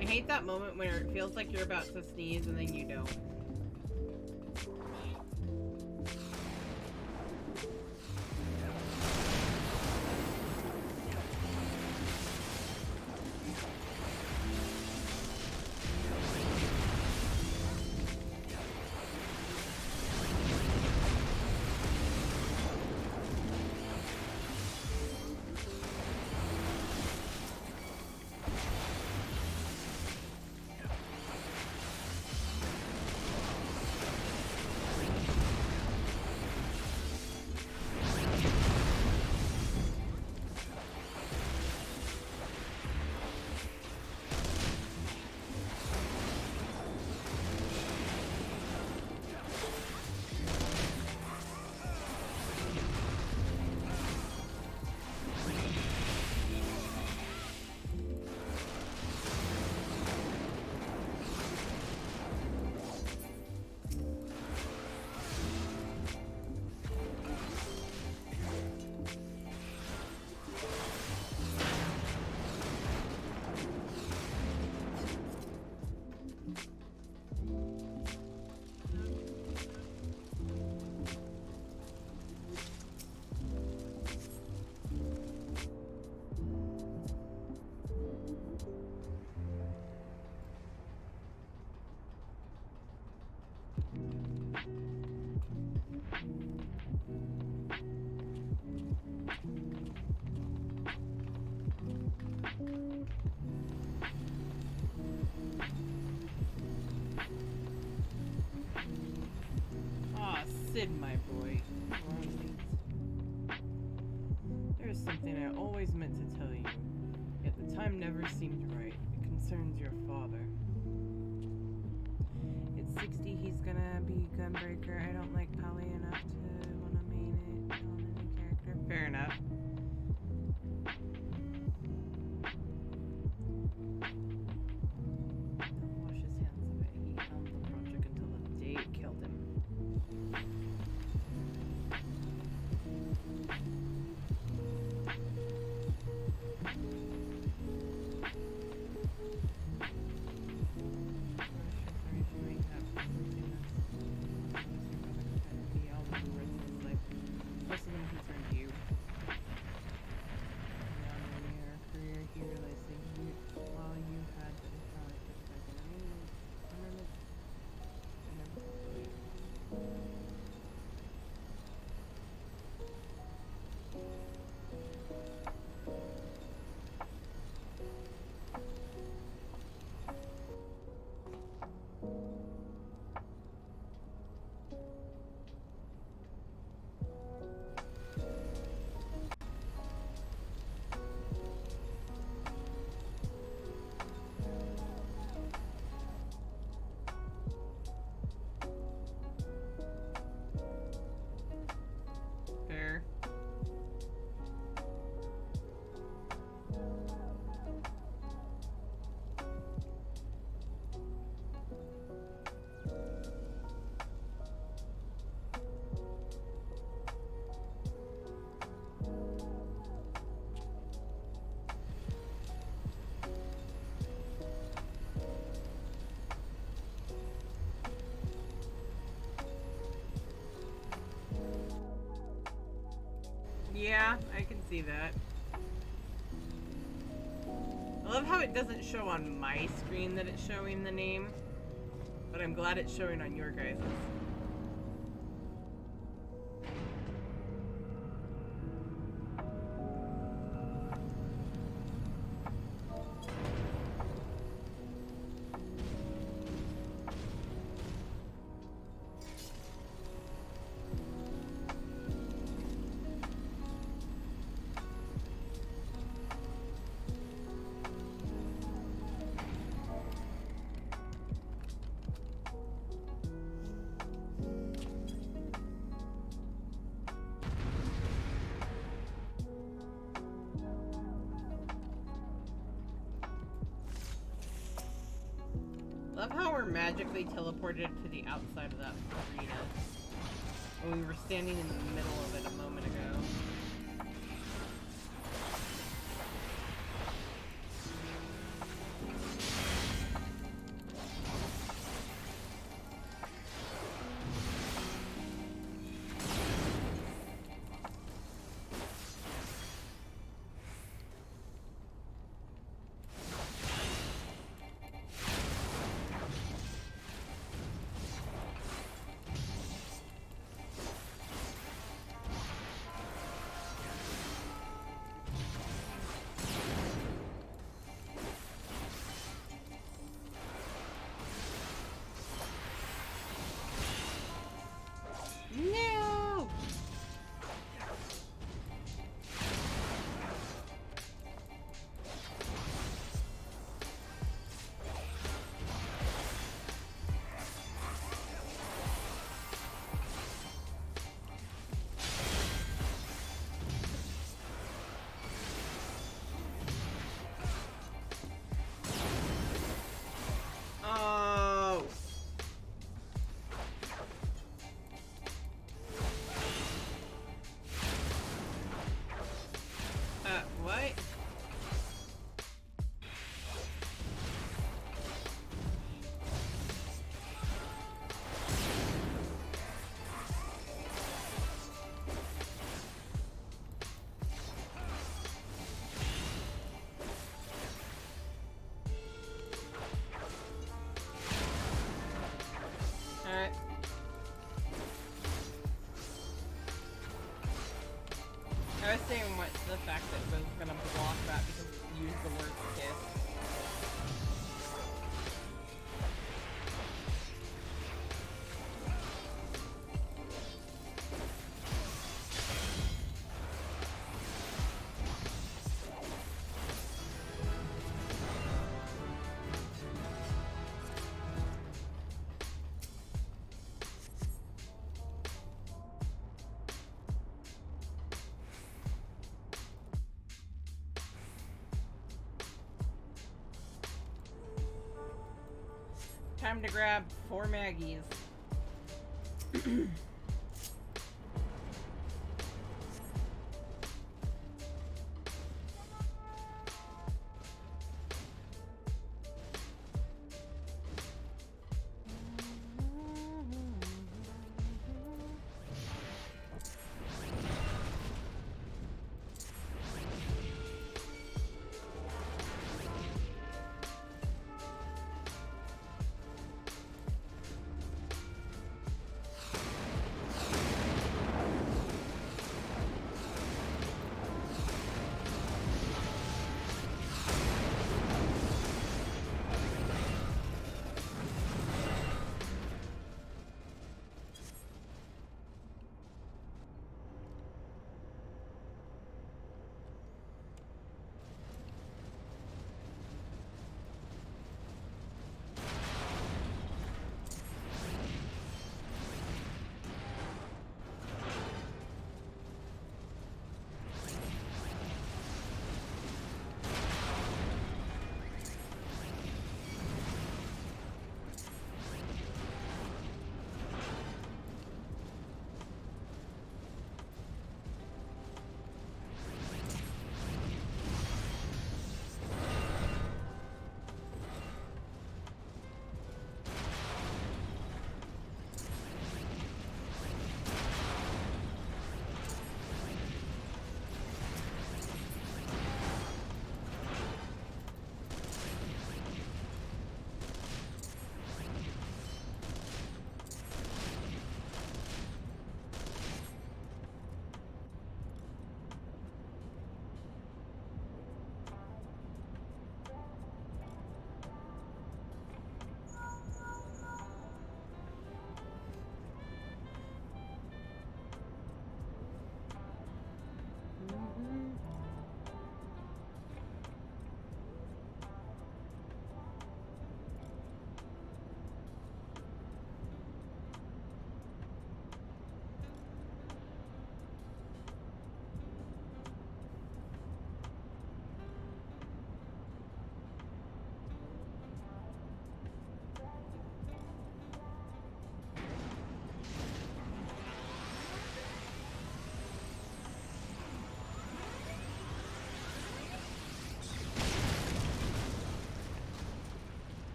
I hate that moment where it feels like you're about to sneeze and then you don't. Sid, my boy. There's something I always meant to tell you, yet the time never seemed right. It concerns your father. At 60, he's gonna be Gunbreaker. I don't like Polly enough to want to main it on a new character. Fair enough. Don't wash his hands of it. He held the project until the day it killed him. Most of them consider Yeah, I can see that. I love how it doesn't show on my screen that it's showing the name, but I'm glad it's showing on your guys's. Love how we're magically teleported to the outside of that arena when we were standing in the middle of it a moment ago. No! Oh. What? Alright. I was saying what the fact that it was gonna block that because it used the word kiss. Time to grab 4 Maggies.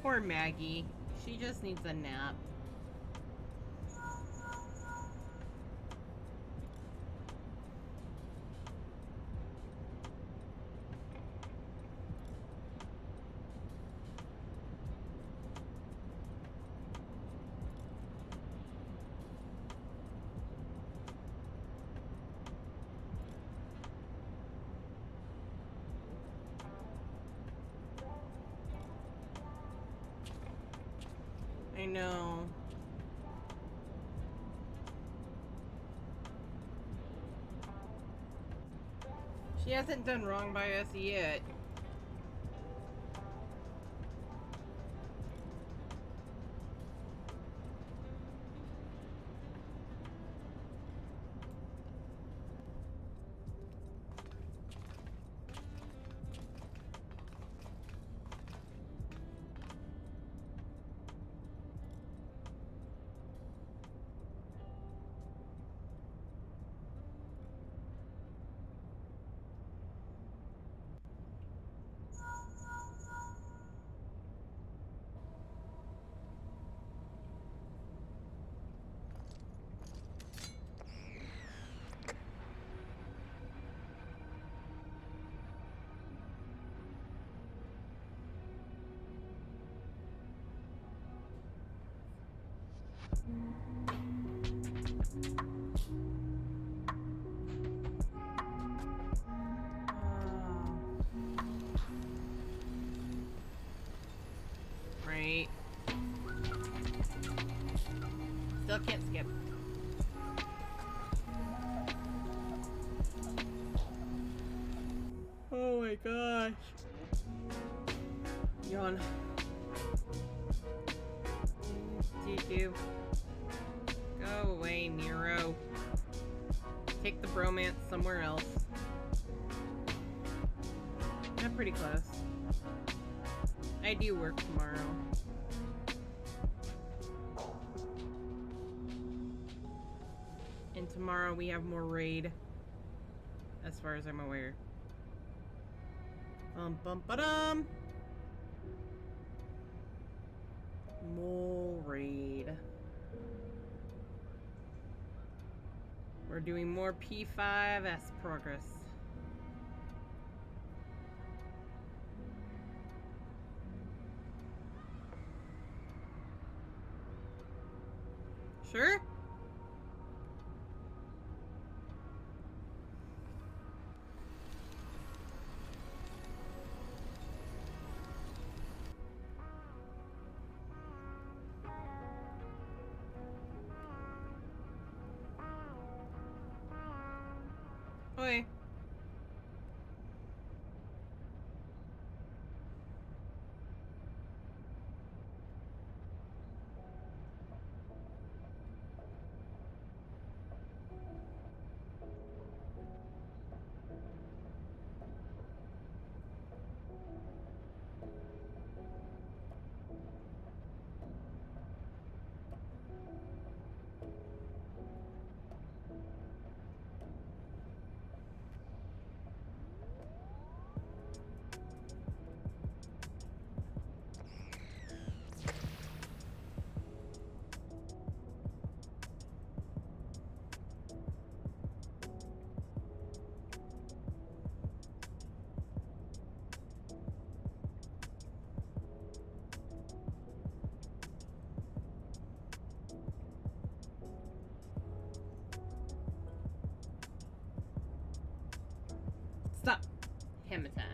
Poor Maggie. She just needs a nap. I know. She hasn't done wrong by us yet. Right. Still can't skip. Oh my gosh. Yawn. Do. Go away, Nero. Take the bromance somewhere else. I'm pretty close. I do work tomorrow. And tomorrow we have more raid. As far as I'm aware. Bum. More raid. We're doing more P5S progress. Sure? Okay. Stop. Hammer time.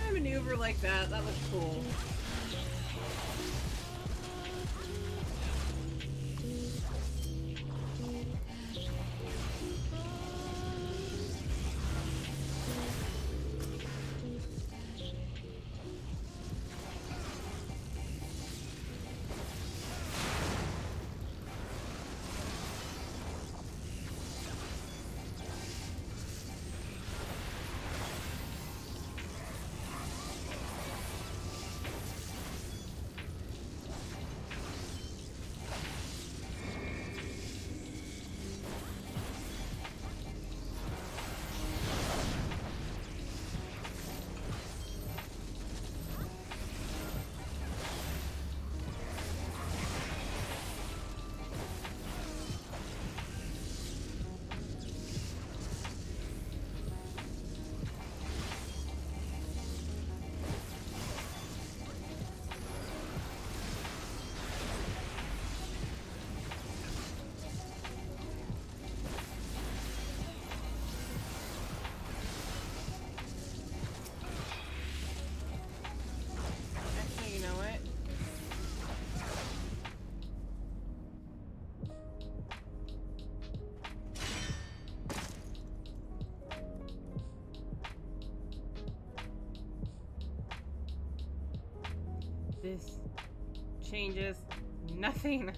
a maneuver like that. That looks cool. This changes nothing.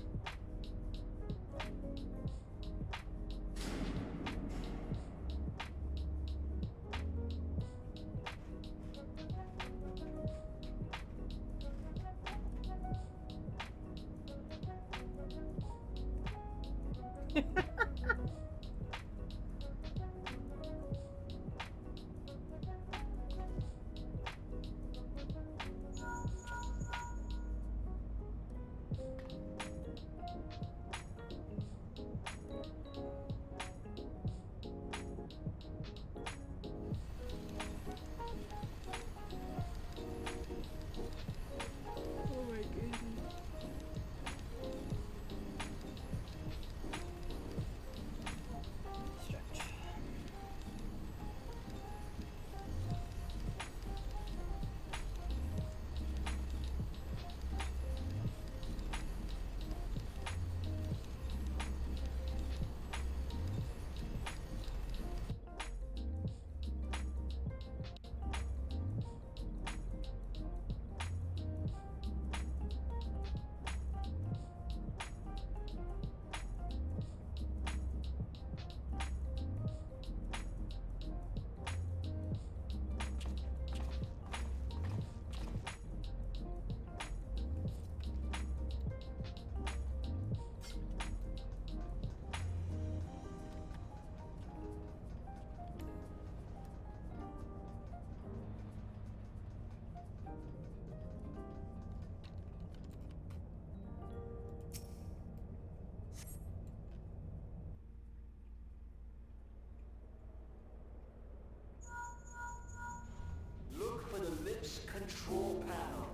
Look for the lift's control panel.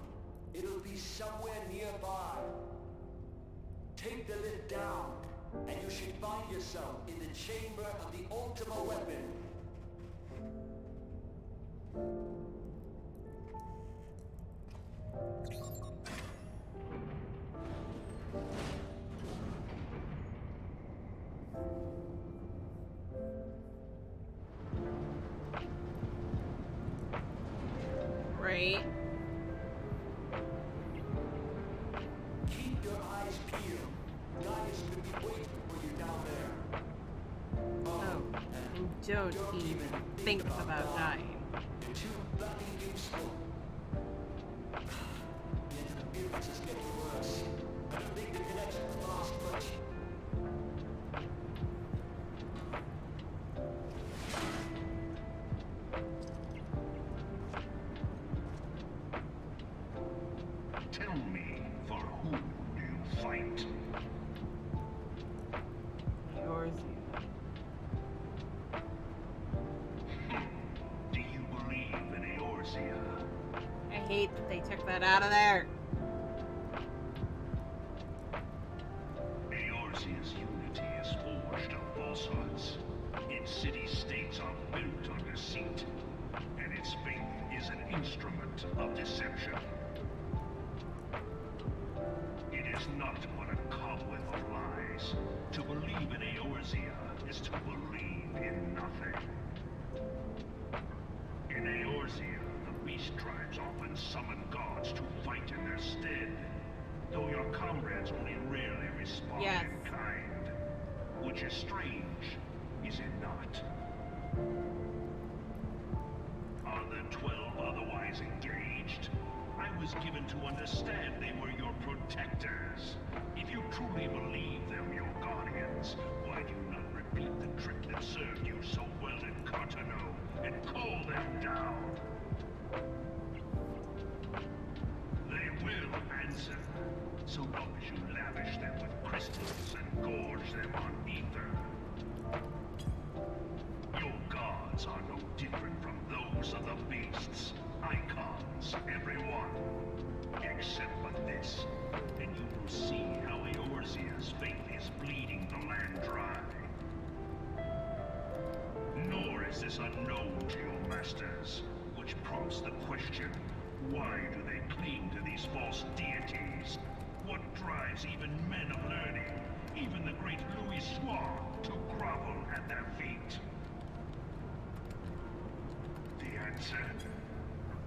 It'll be somewhere nearby. Take the lift down, and you should find yourself in the chamber of the Ultima Weapon. Right. Keep your eyes peeled. Gaius could be waiting for you down there. Oh, and don't even think about dying. You're too bloody useful. The interference is getting worse. I don't think the connection will last much. Tell me, for whom do you fight? Yours. Do you believe in Eorzea? I hate that they took that out of there. Eorzea's unity is forged of falsehoods. Its city-states are built on deceit, and its faith is an instrument Eorzea is to believe in nothing. In Eorzea, the beast tribes often summon gods to fight in their stead, though your comrades only rarely respond in kind. Which is strange, is it not? Are the 12 otherwise engaged? I was given to understand they were your protectors. If you truly believe them your guardians, why do you not repeat the trick that served you so well in Cartano and call them down? They will answer, so long as you lavish them with crystals and gorge them on ether. Your gods are no different from those of the beasts. Icons, everyone. Except for this, and you will see how Eorzea's faith is bleeding the land dry. Nor is this unknown to your masters, which prompts the question, why do they cling to these false deities? What drives even men of learning, even the great Louis Soir, to grovel at their feet? The answer?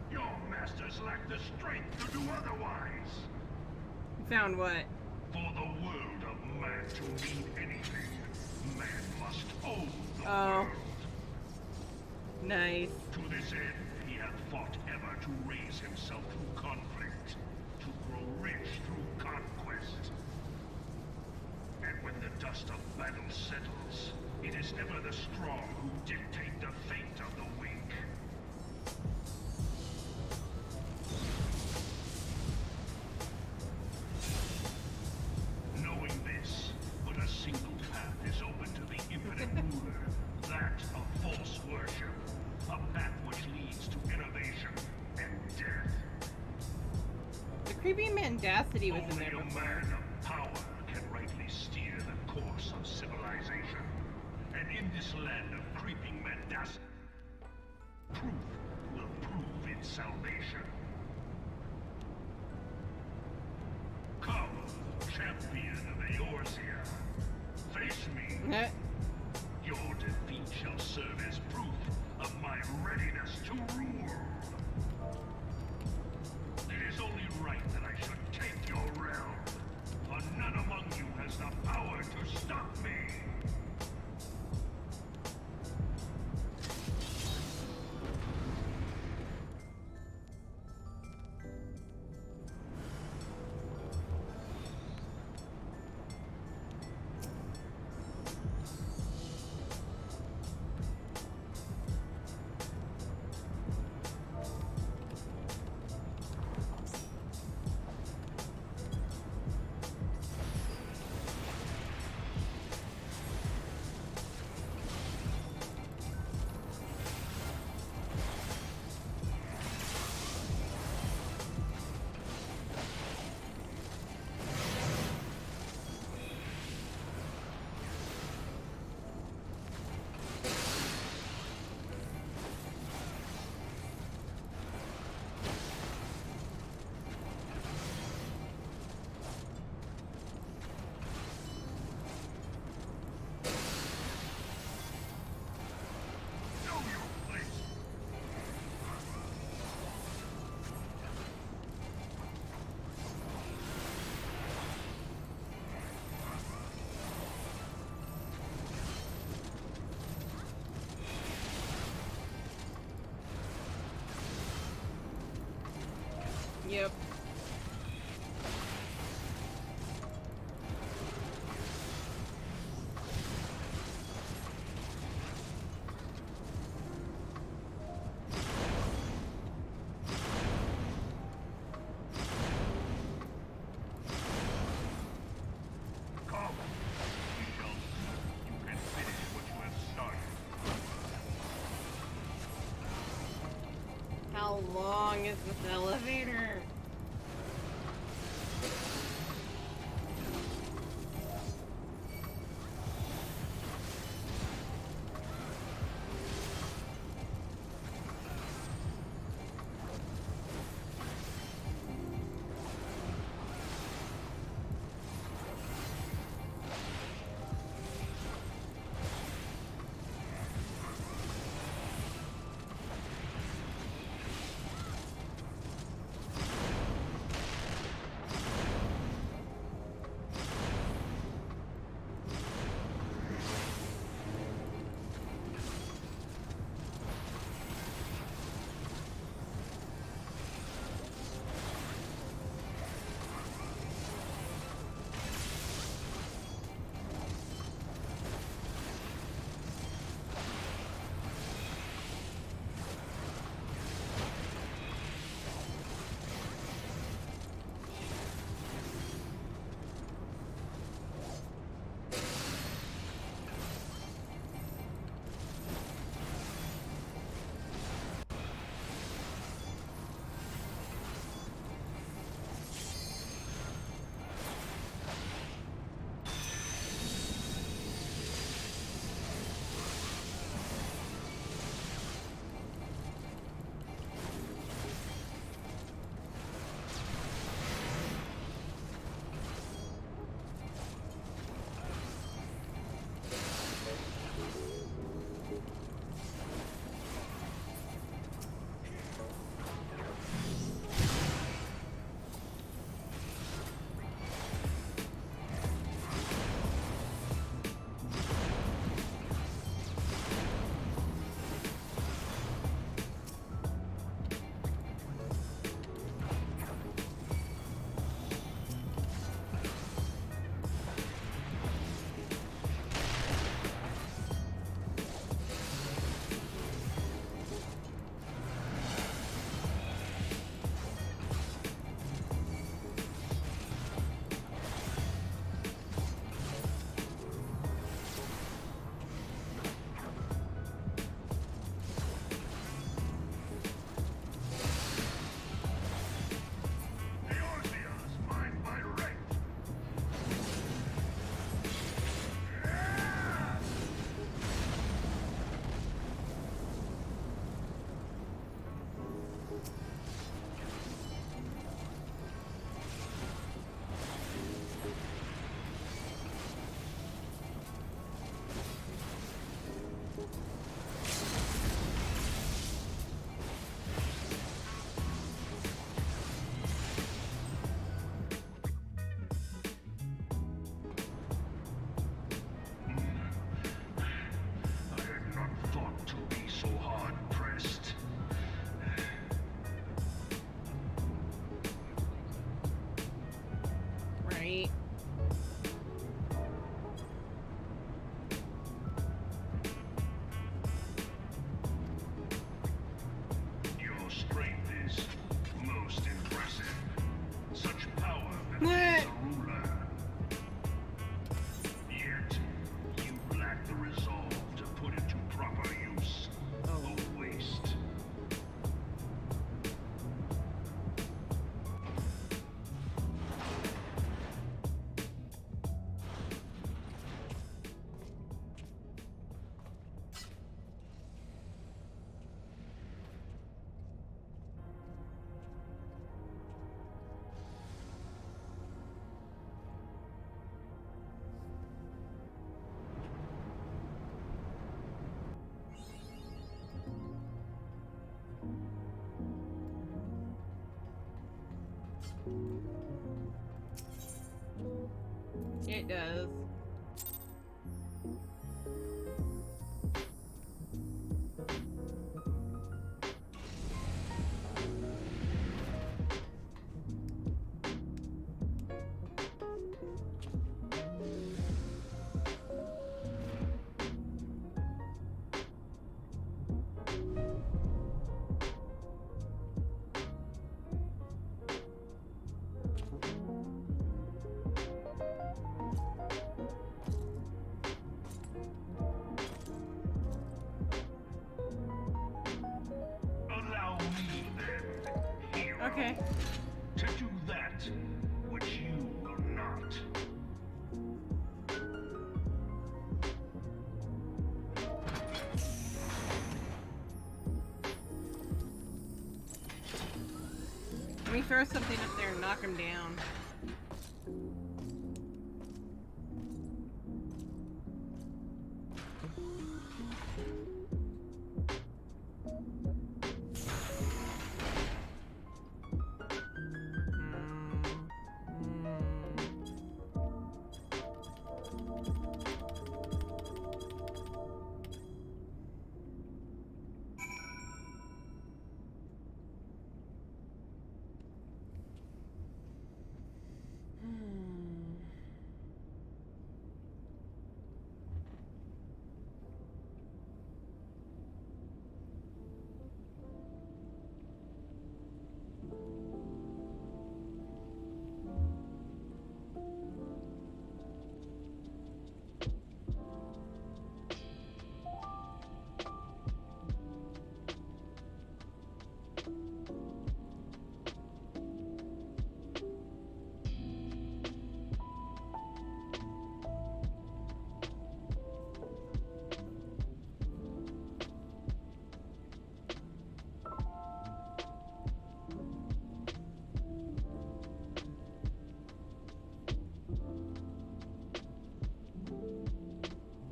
Your masters lack the strength to do otherwise. Found what? For the world of man to mean anything, man must own the world. Nice. To this end, he hath fought ever to raise himself through conflict, to grow rich through conquest. And when the dust of battle settles, it is ever the strong who dictate the fate of the weak. Knowing this, but a single path is open to the impotent ruler, that of false worship, a path which leads to innovation and death. The creepy mendacity was in there Only a before. man of power can rightly steer the course of civilization. And in this land of creeping mendacity, truth will prove its salvation. Come, champion of Eorzea. Face me. Your defeat shall serve as proof of my readiness to rule. It is only right that I should take your realm, for none among you has the power to stop me. Yep. Come. You can finish what you have started. How long is this elevator? It does. Allow me then, hero, Okay. to do that which you will not. Let me throw something up there and knock him down.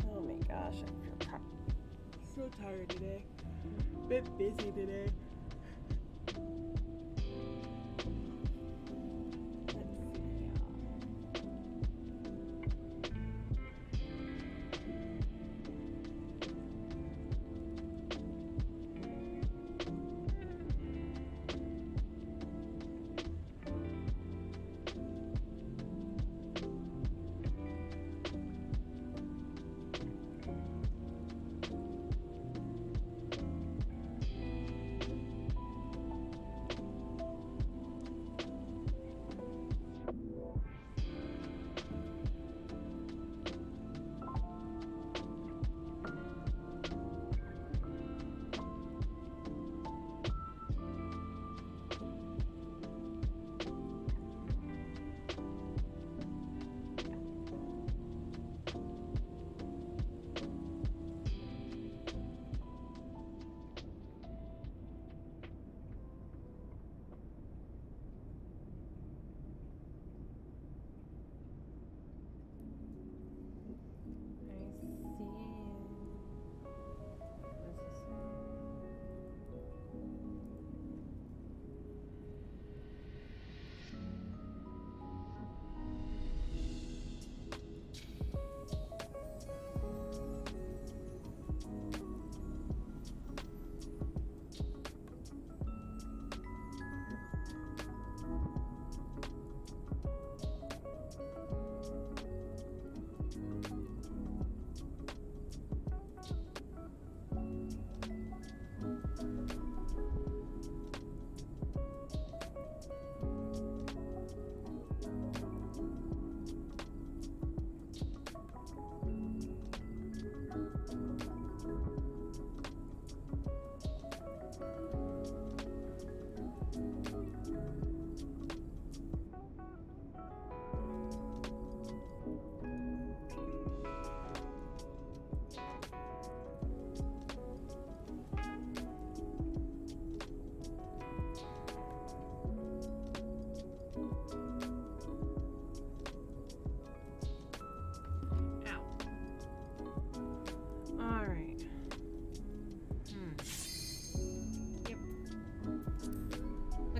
Oh my gosh, I'm so tired today. Bit busy today.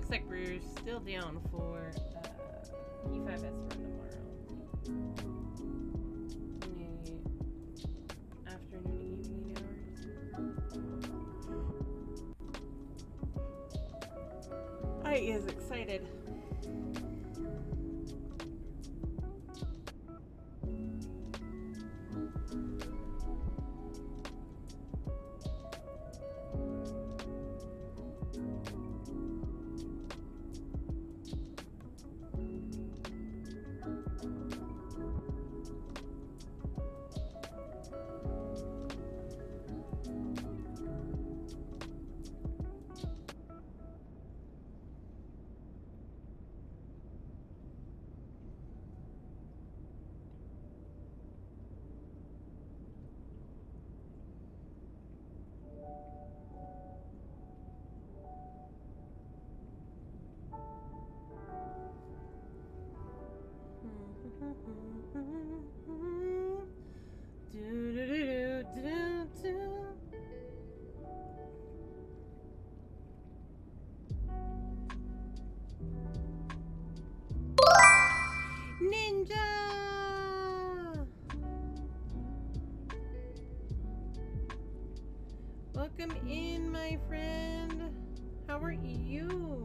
looks like we're still down for E5S run tomorrow. In the afternoon, evening hours. I is excited. Ninja! Welcome in, my friend. How are you?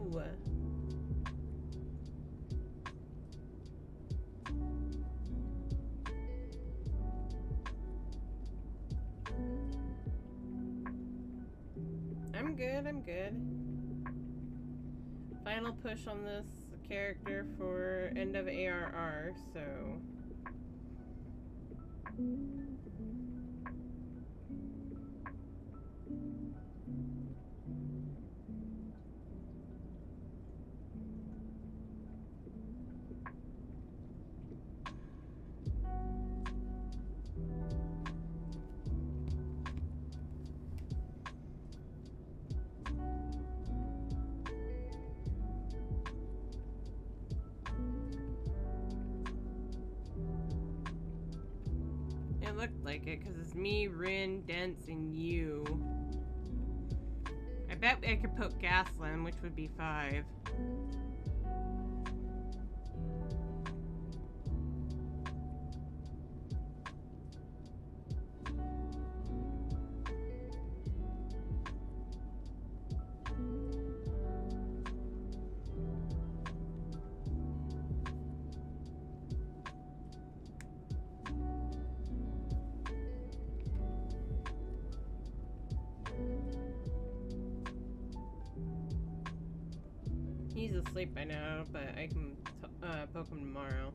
I'm good. Final push on this character for end of ARR, so... It looked like it, because it's me, Rin, Dents, and you. I bet I could put Gasland, which would be 5. He's asleep by now, but I can poke him tomorrow.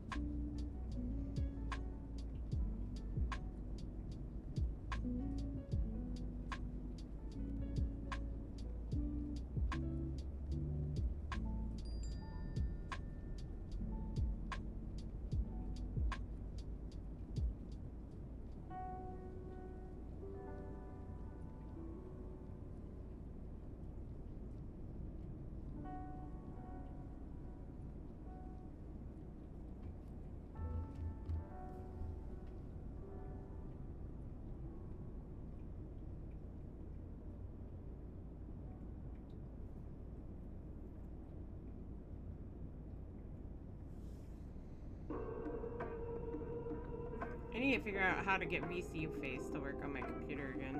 I need to figure out how to get VC face to work on my computer again.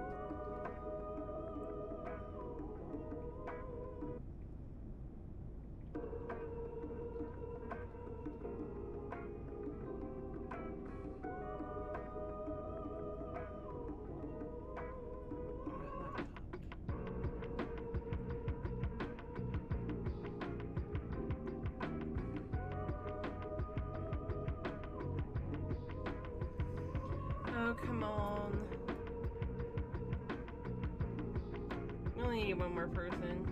Oh, come on. We only need one more person.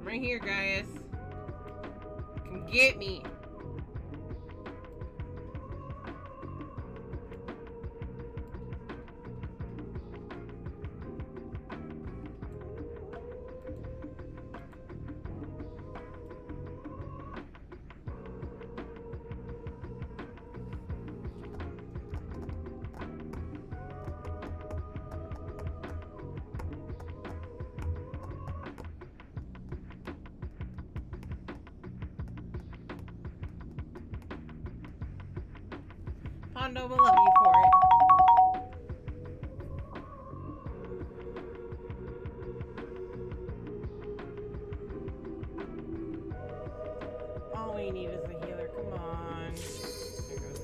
I'm right here, guys. Come get me. Hondo will love you for it. All we need is a healer. Come on. There goes.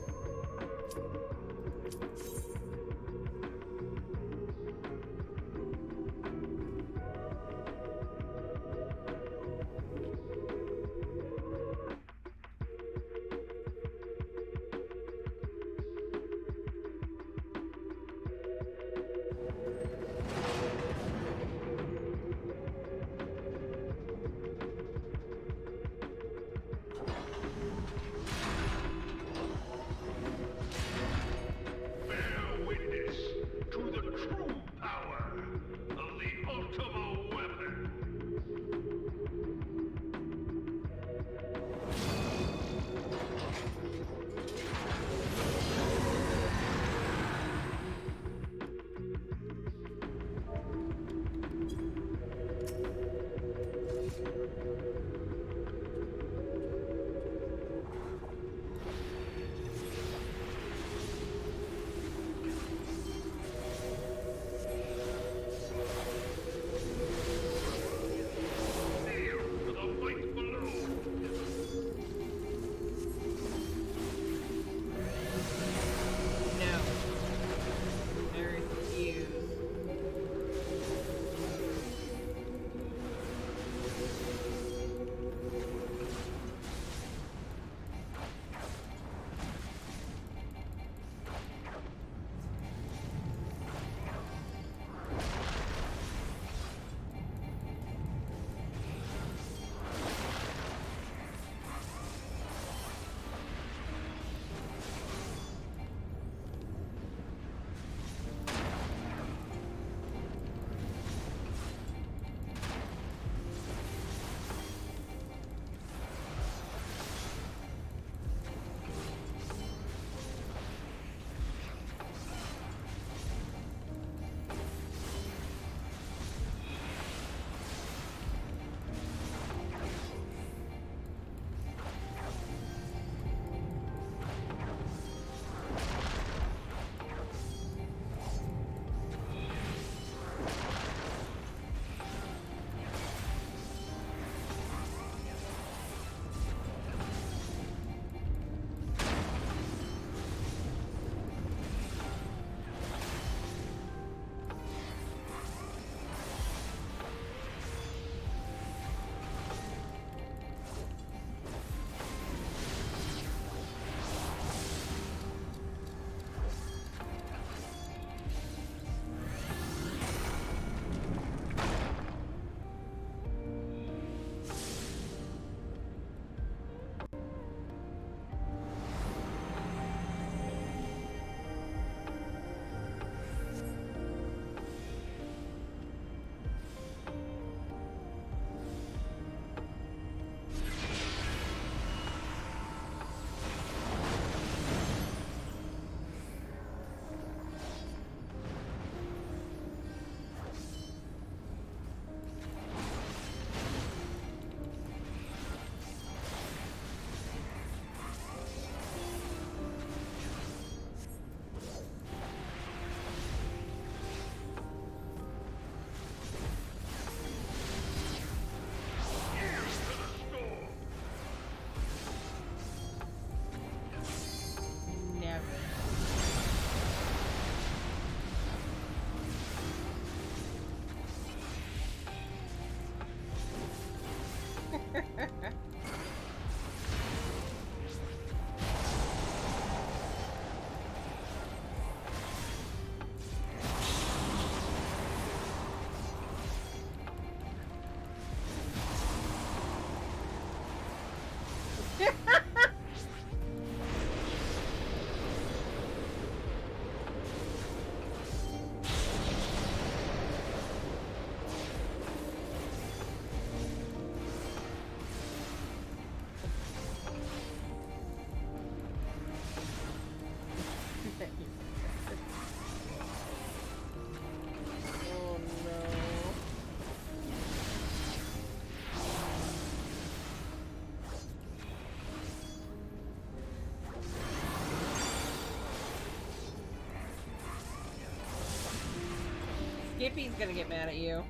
Skippy's gonna get mad at you.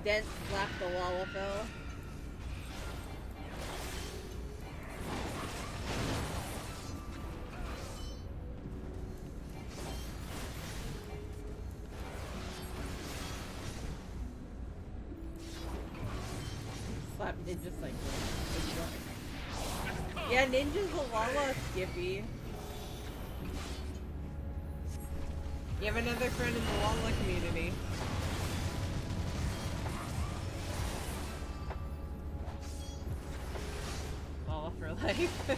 Dent slapped the Lalafell. Slap Ninja Cycle. Yeah, Ninja's a Lala, Skippy. You have another friend in the Lala community. Lala for life.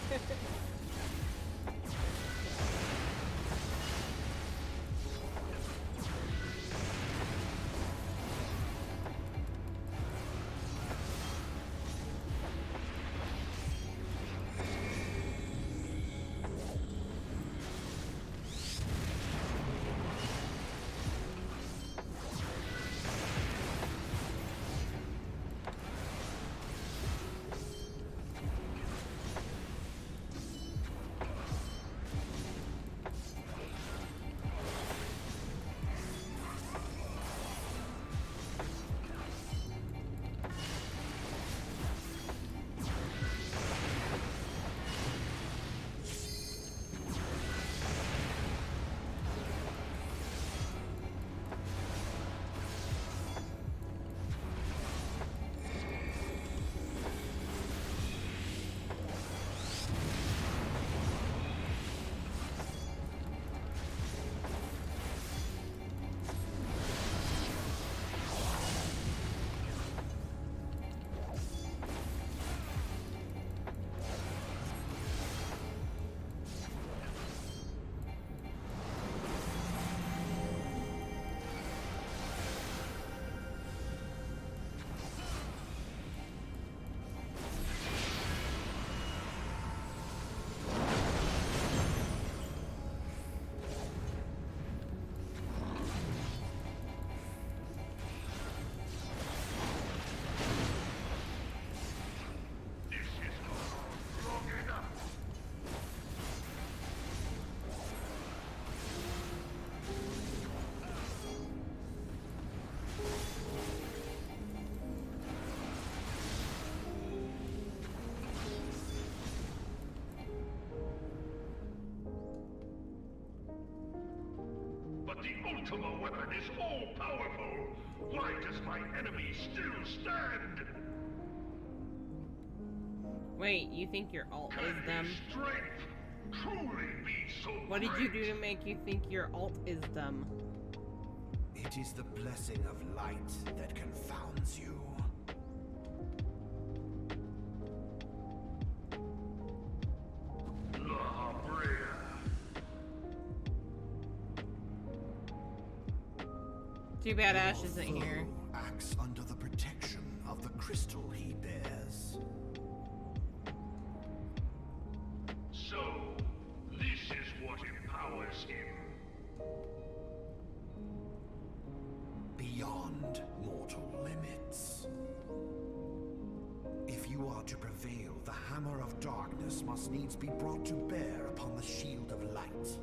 But the Ultima weapon is all-powerful. Why does my enemy still stand? Wait, you think your alt is them? Strength truly be so What did you great? do to make you think your alt is them? It is the blessing of light that confounds you. La Brea. Too bad Ash isn't here. Acts under the protection of the crystal he bears. So, this is what empowers him. Beyond mortal limits. If you are to prevail, the hammer of darkness must needs be brought to bear upon the shield of light.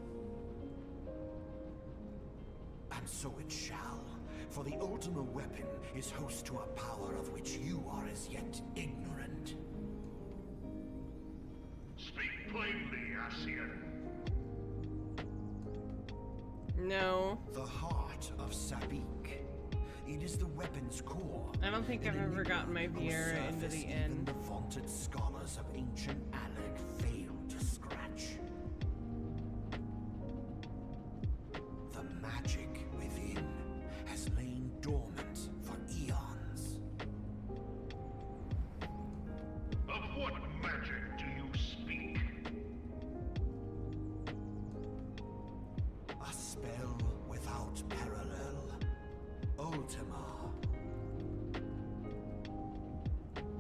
And so it shall, for the Ultima weapon is host to a power of which you are as yet ignorant. Speak plainly, Ascian. No. The heart of Sabik. It is the weapon's core. I don't think I've ever gotten my Viera into the Even end. the vaunted scholars of ancient Alec failed to scratch. The magic within has lain dormant for eons. Of what magic do you speak? A spell without parallel. Ultima.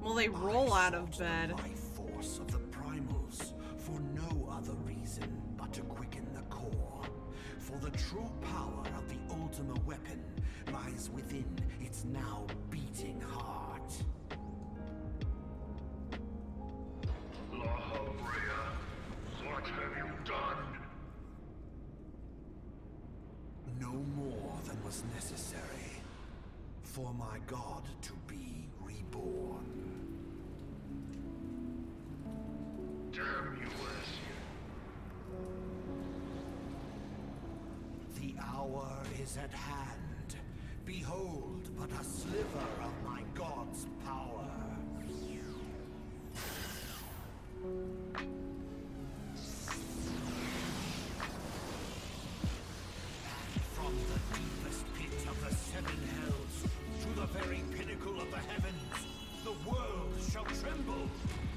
Well, they roll out of bed. The life force of the primals for no other reason but to quicken the core. the true power of the Ultima weapon lies within its now beating heart. Lahabrea, what have you done? No more than was necessary for my god to be reborn. Damn you, Ascian. The hour is at hand. Behold but a sliver of my god's power. From the deepest pit of the seven hells to the very pinnacle of the heavens, the world shall tremble.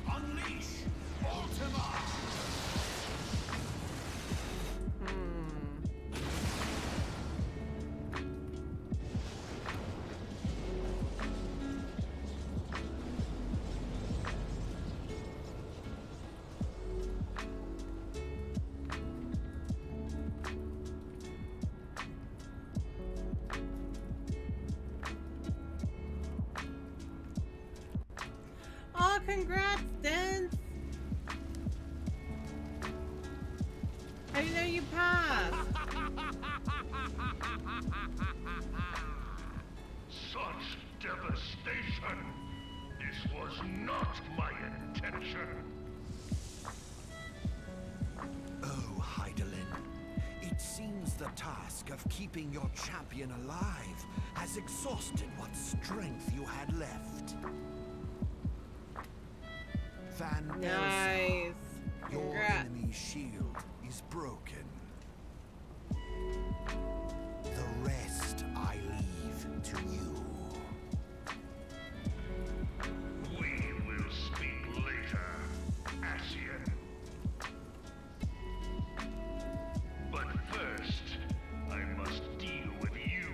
Unleash Ultima! Oh, congrats, Dance! How do you know you passed? Such devastation! This was not my intention! Oh, Hydaelyn. It seems the task of keeping your champion alive has exhausted what strength you had left. Van Nice. Belsar, your Congrats. enemy's shield is broken. The rest I leave to you. We will speak later, Ascian. But first, I must deal with you.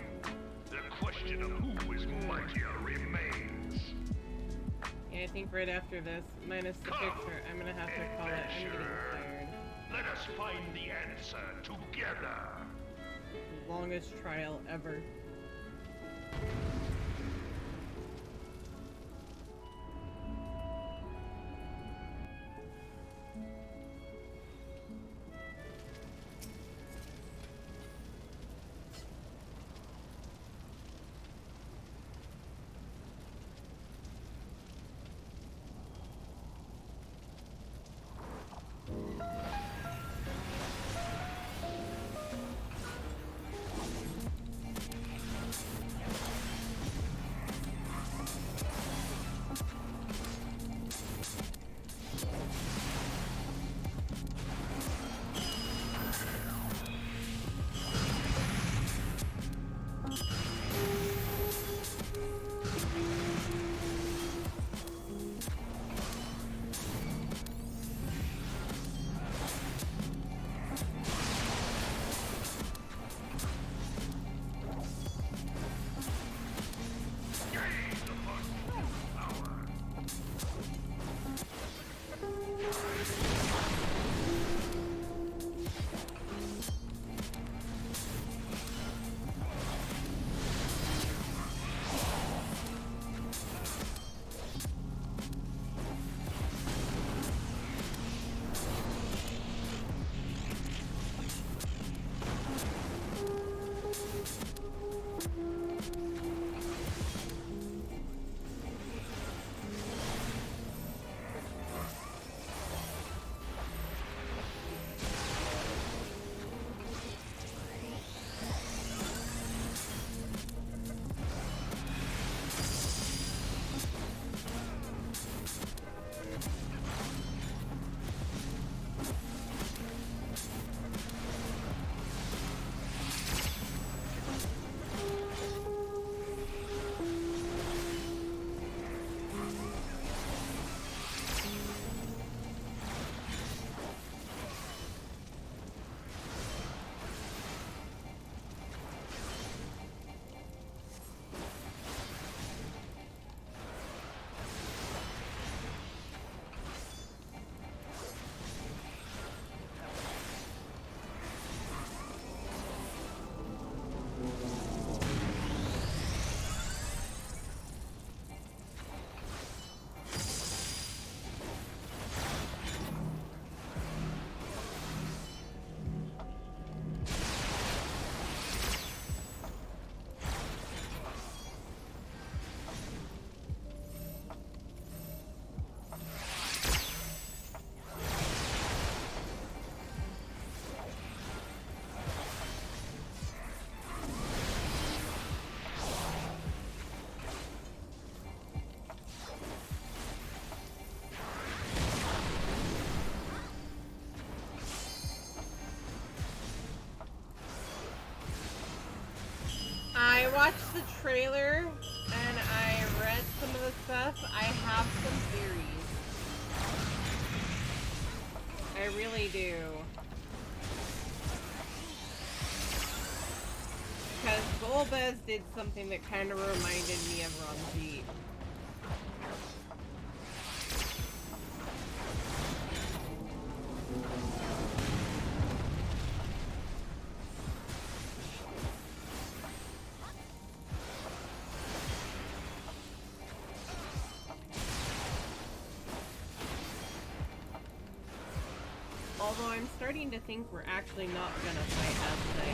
The question of who is mightier remains. Yeah, I think right after this, minus the picture, I'm gonna have to call it. I'm getting tired. Let us find the answer together. Longest trial ever. watched the trailer and I read some of the stuff. I have some theories. I really do. Because Golbez did something that kind of reminded me of Ranjit. Although I'm starting to think we're actually not gonna fight Aztec.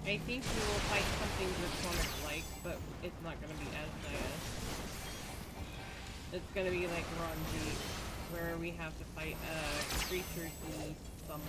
I think we will fight something draconic-like, but it's not going to be as nice. It's going to be like Ranjit, where we have to fight a creature he summons.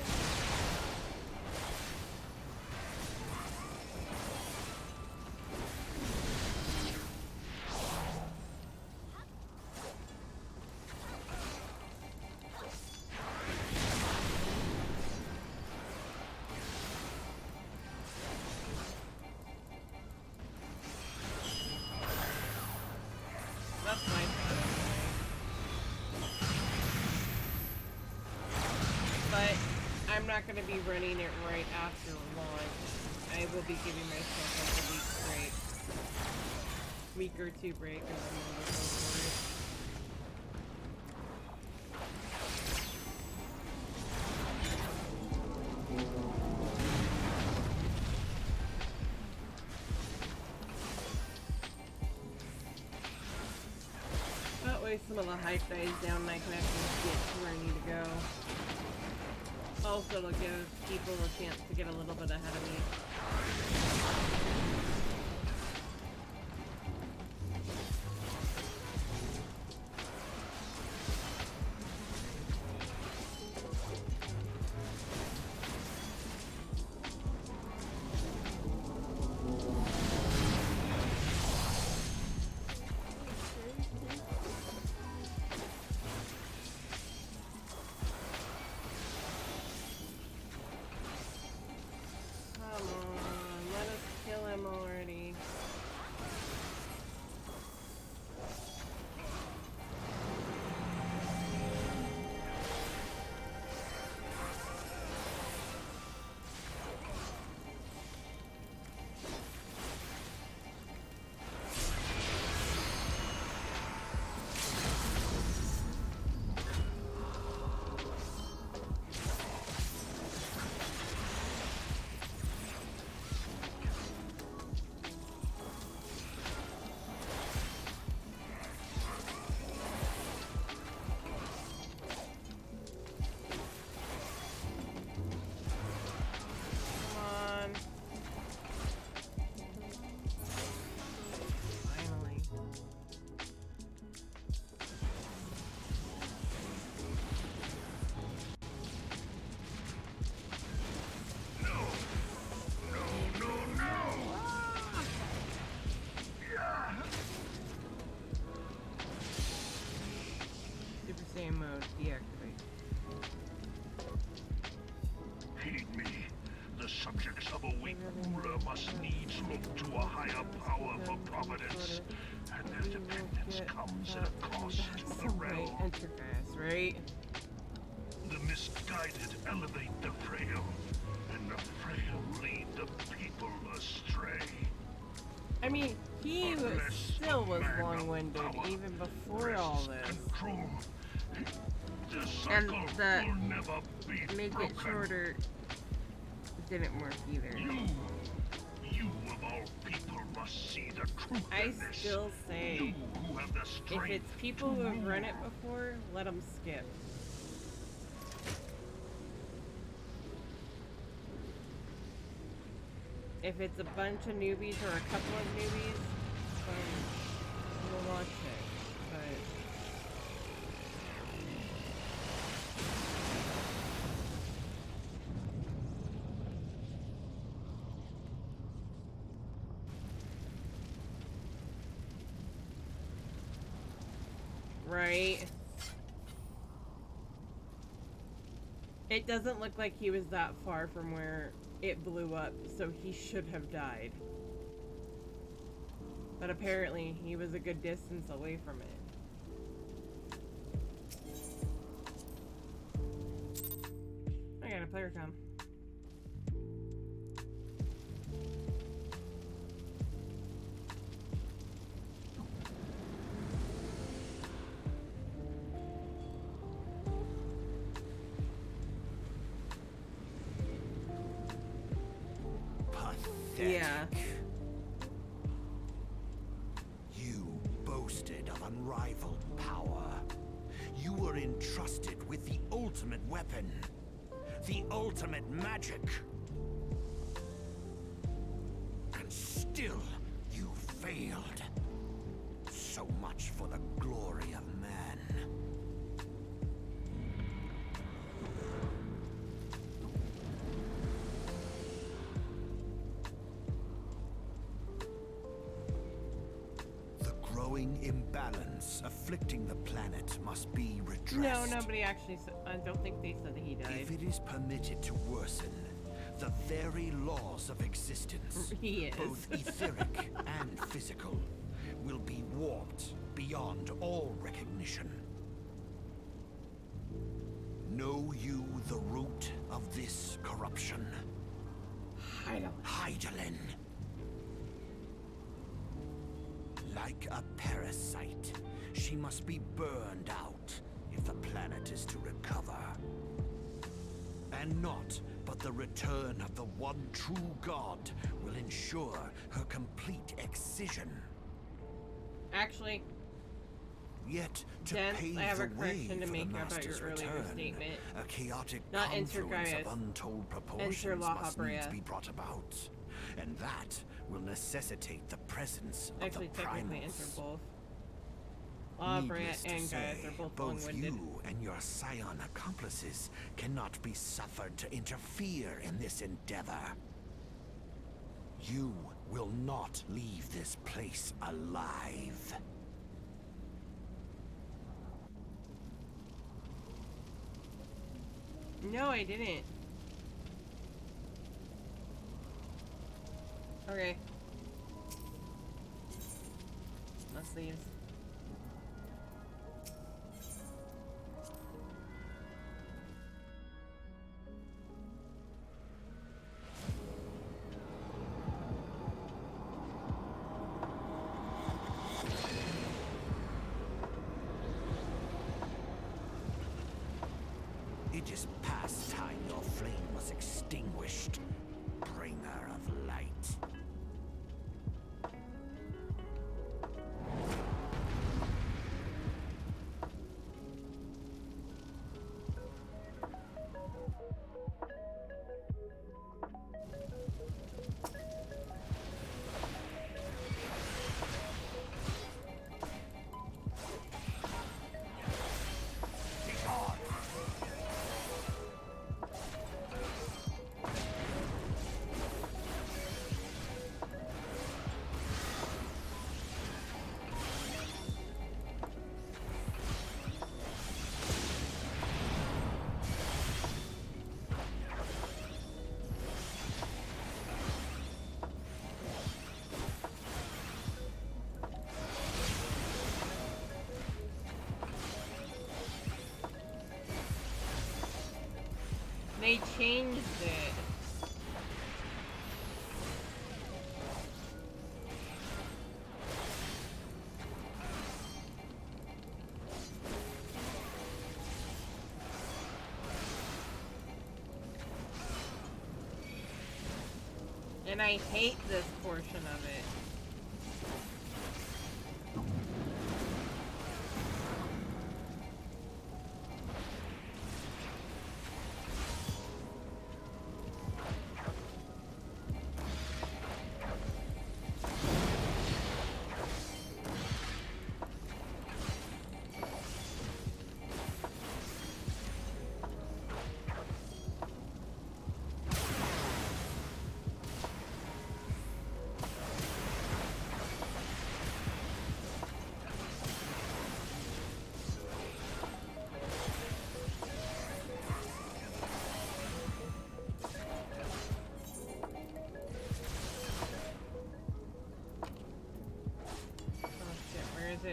That's my plan. But I'm not going to be running it right after launch. I will be giving myself like a week or two break, and then we'll go for it. That way some of the hype dies down and I can actually get to where I need to go. Also, it'll give people a chance to get a little bit ahead of me. Come on, let us kill him already. Super Saiyan mode deactivate. Heed me. The subjects of a weak ruler must needs look to a higher power for providence, and their dependence comes at a cost to the realm. Enterprise, right? The misguided elevate the frail, and the frail lead the people astray. I mean, he still was long-winded even before all this. And the make it shorter didn't work either. You of all people must see the truth. I still say, if it's people who have run it before, let them skip. If it's a bunch of newbies or a couple of newbies, then we'll watch it. But Right. It doesn't look like he was that far from where it blew up, so he should have died. But apparently, he was a good distance away from it. I got a player come. Yeah. You boasted of unrivaled power. You were entrusted with the ultimate weapon, the ultimate magic. And still, you failed. So much for the glory of man. Imbalance afflicting the planet must be redressed. No, nobody actually said. I don't think they said that he died. If it is permitted to worsen, the very laws of existence, both etheric and physical, will be warped beyond all recognition. Know you the root of this corruption? Hydaelyn. Like a parasite, she must be burned out if the planet is to recover. And naught but the return of the one true god will ensure her complete excision. Actually, yet to Dance, pave I have a the way correction to for make the about your Master's earlier return, statement. a chaotic Not Enter confluence Gaius. of untold Enter proportions La must Habrea. needs be brought about. And that will necessitate the presence Actually, of the technically, primals. enter both. La Habrea Needless to and Gaius say, are both both long-winded. you and your scion accomplices cannot be suffered to interfere in this endeavor. You will not leave this place alive. No, I didn't. Okay. Let's leave. It is past time your flame was extinguished, bringer of light. They changed it. And I hate this portion of it.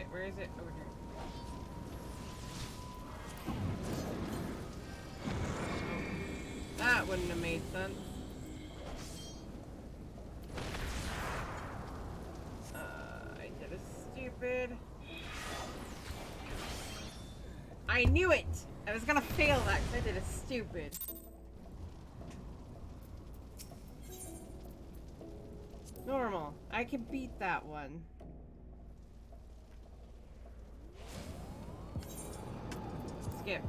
it? Where is it? Over here. That wouldn't have made sense. I did a stupid. I knew it! I was gonna fail that because I did a stupid. Normal. I can beat that one. Skip.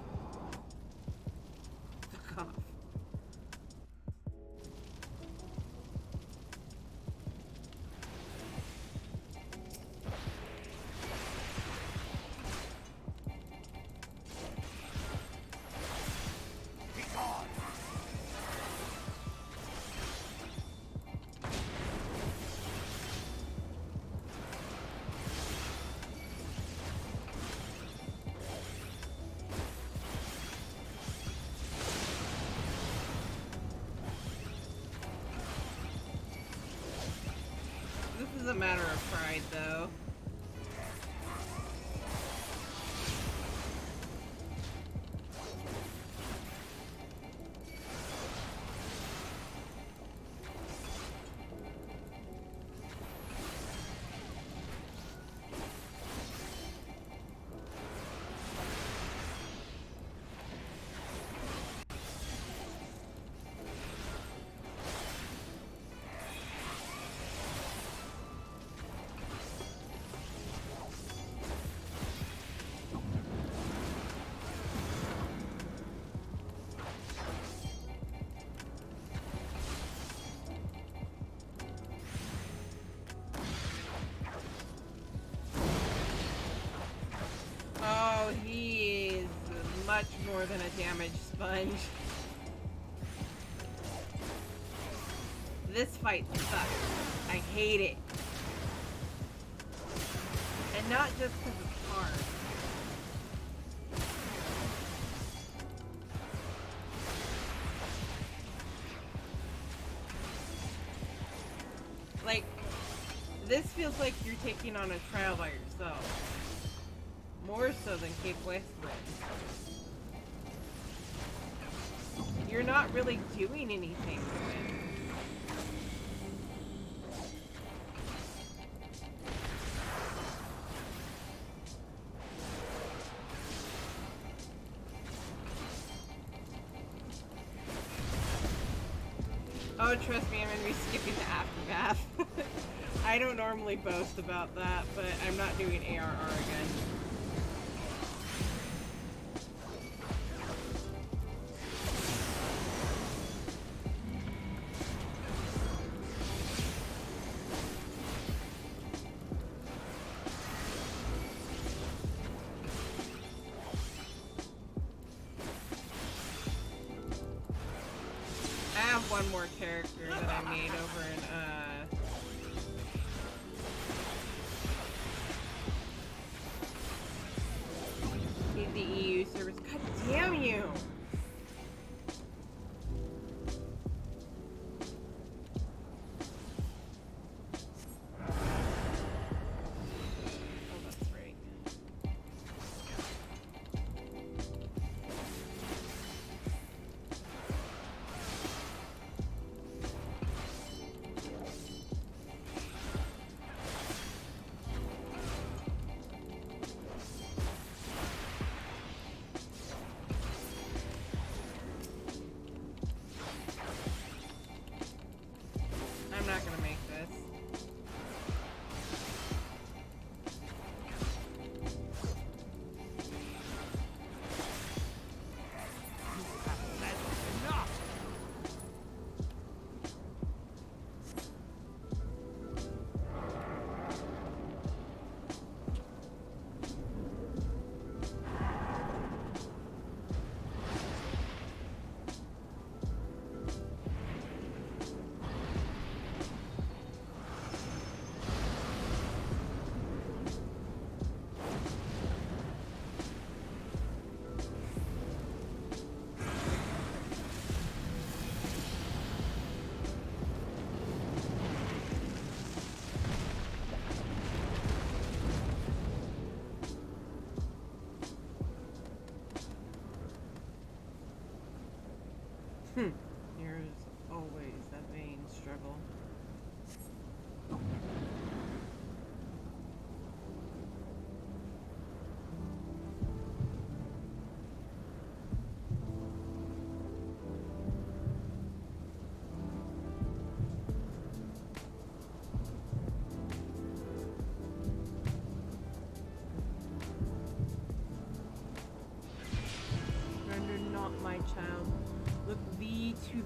Fuck off. This is a matter of pride, though. Oh, he is much more than a damage sponge. This fight sucks. I hate it. And not just because it's hard. Like, this feels like you're taking on a trial by yourself. More so than Cape Westwind. You're not really doing anything with it. Oh, trust me, I'm gonna be skipping the aftermath. I don't normally boast about that, but I'm not doing ARR again. I have one more character that I made over in, he's the EU service. God damn you! Oh, that's right.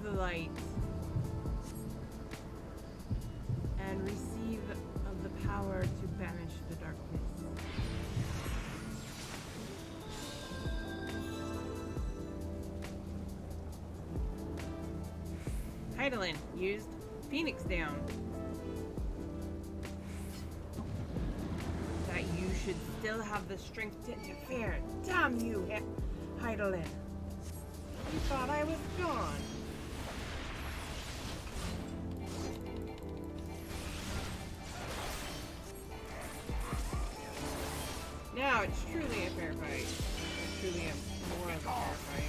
the light and receive of the power to banish the darkness. Hydaelyn used Phoenix Down. That you should still have the strength to interfere. Damn you, Hydaelyn. You thought I was gone. Now it's truly a fair fight. It's truly a more of a fair fight.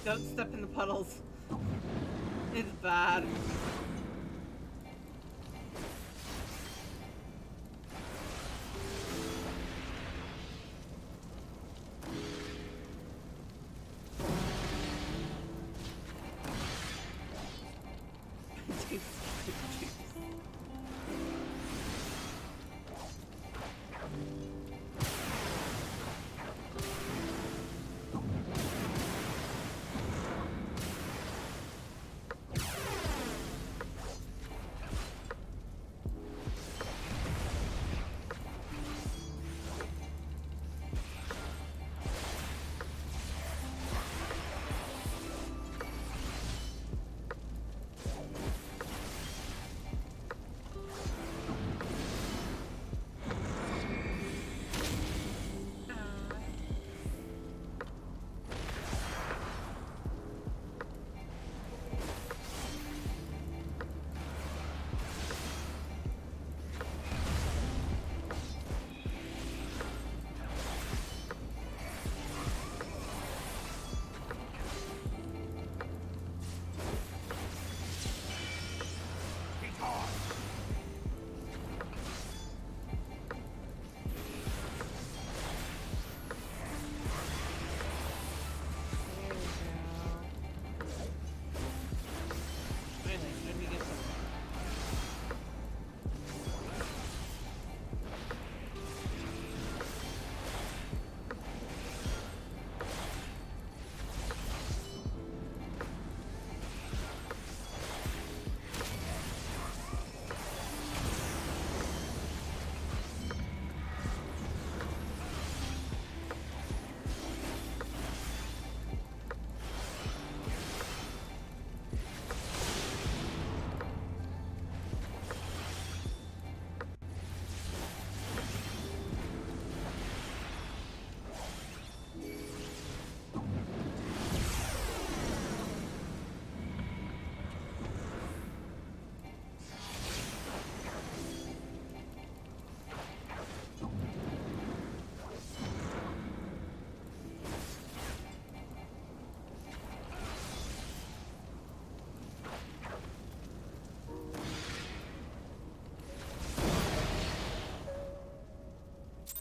Don't step in the puddles. It's bad.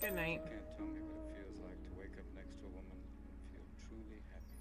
Good night. You can't tell me what it feels like to wake up next to a woman and feel truly happy.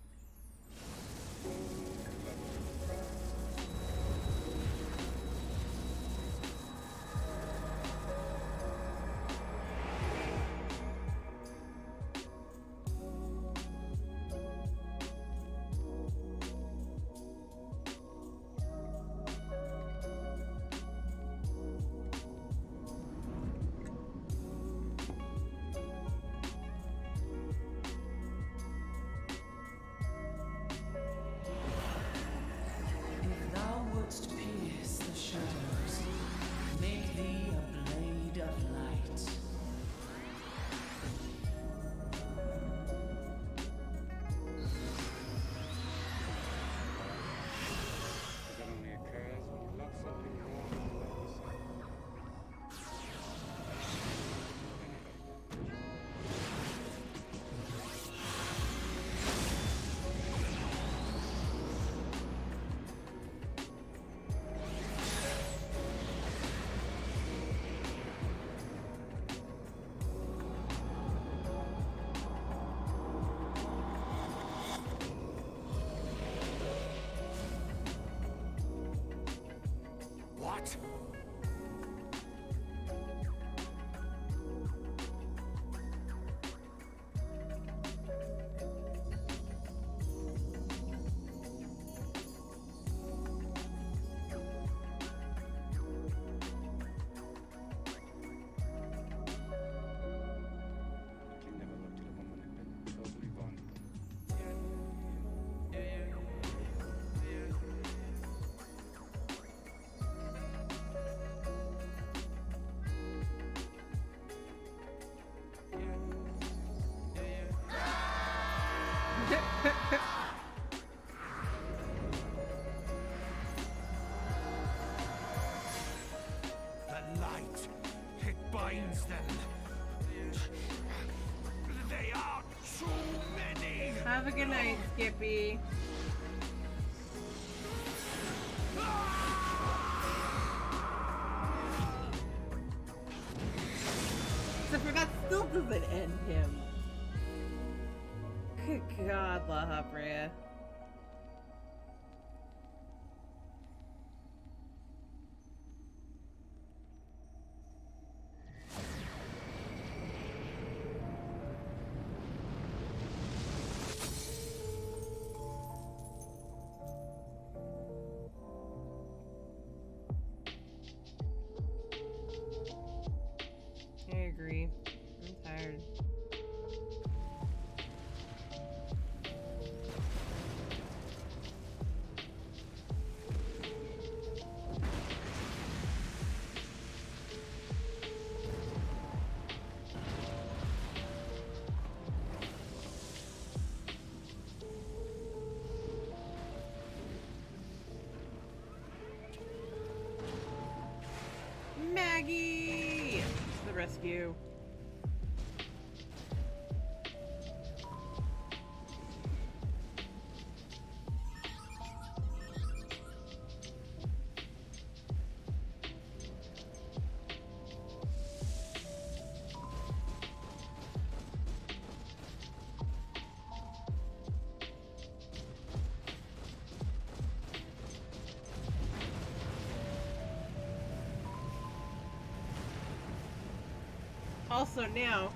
Have a good night, Skippy. Except for that still doesn't end him. Good God, La Habrea. I agree. I'm tired. Maggie! To the rescue. Also now.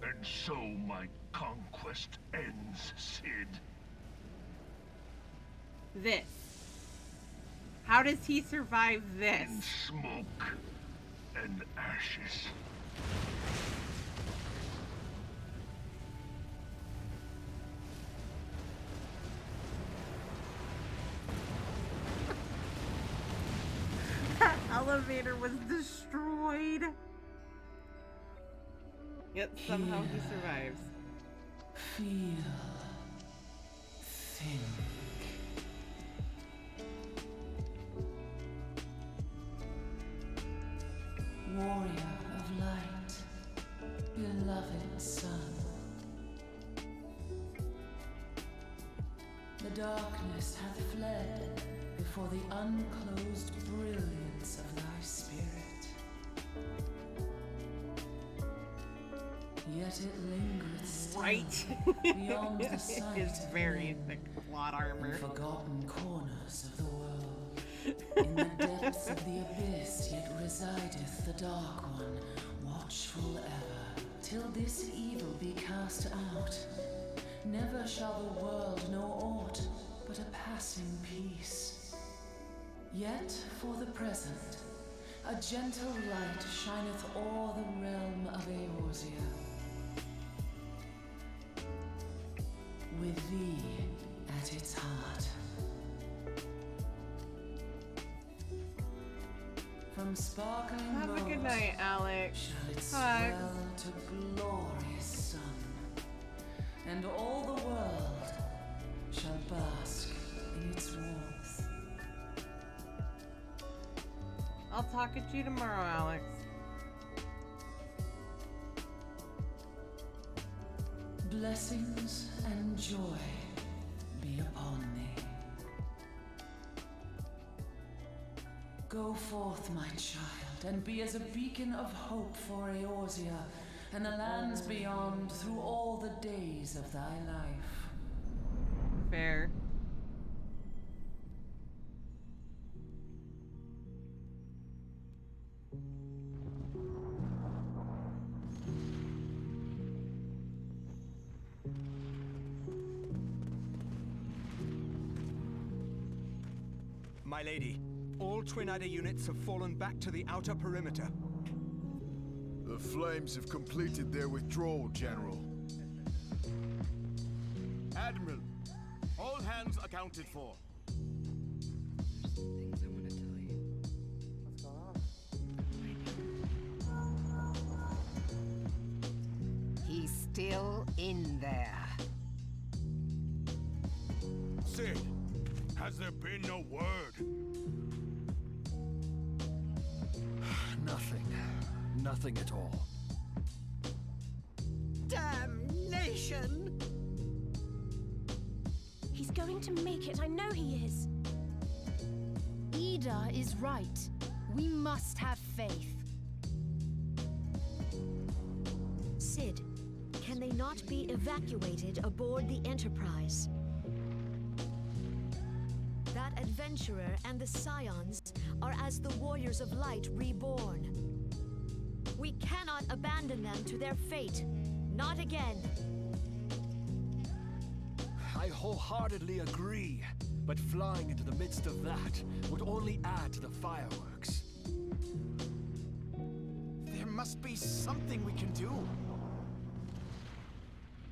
And so my conquest ends, Cid. This. How does he survive this? In smoke and ashes. That elevator was destroyed. Yet somehow he survives. Feel. Think. Warrior of light, beloved son. The darkness hath fled before the unclosed brilliance of thy spirit. Yet it lingereth still Right. beyond the sight It's of very men thick plot armor. in forgotten corners of the world. In the depths of the abyss yet resideth the Dark One, watchful ever, till this evil be cast out. Never shall the world know aught but a passing peace. Yet for the present, a gentle light shineth o'er the realm of Eorzea. With thee at its heart. From sparkling Have a good moat night, Alex. shall it Hugs. swell to glorious sun, and all the world shall bask in its warmth. I'll talk at you tomorrow, Alex. Blessings and joy be upon thee. Go forth, my child, and be as a beacon of hope for Eorzea and the lands beyond through all the days of thy life. Fair. My lady, all Twin Adder units have fallen back to the outer perimeter. The Flames have completed their withdrawal, General. Admiral, all hands accounted for. Things I want to tell you. What's going on? He's still in there. Cid, has there been no word? Nothing. Nothing at all. mission. He's going to make it, I know he is. Ida is right. We must have faith. Sid, can they not be evacuated aboard the Enterprise? That adventurer and the Scions are as the Warriors of Light reborn. We cannot abandon them to their fate. Not again. I wholeheartedly agree, but flying into the midst of that would only add to the fireworks. There must be something we can do.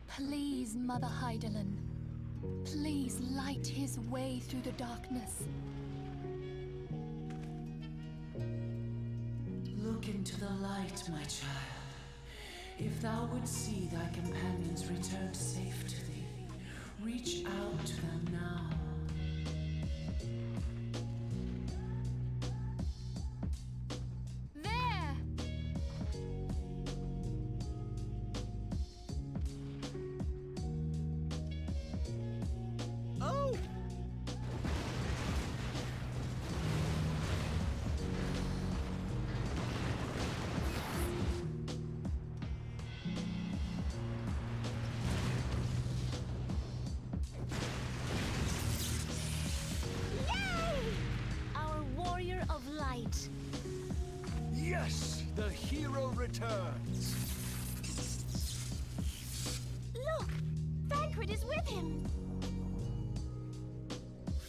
Please, Mother Hydaelyn. Please light his way through the darkness. Look into the light, my child. If thou would see thy companions return safe to thee, reach out to them now. Yes, the hero returns. Look! Thancred is with him!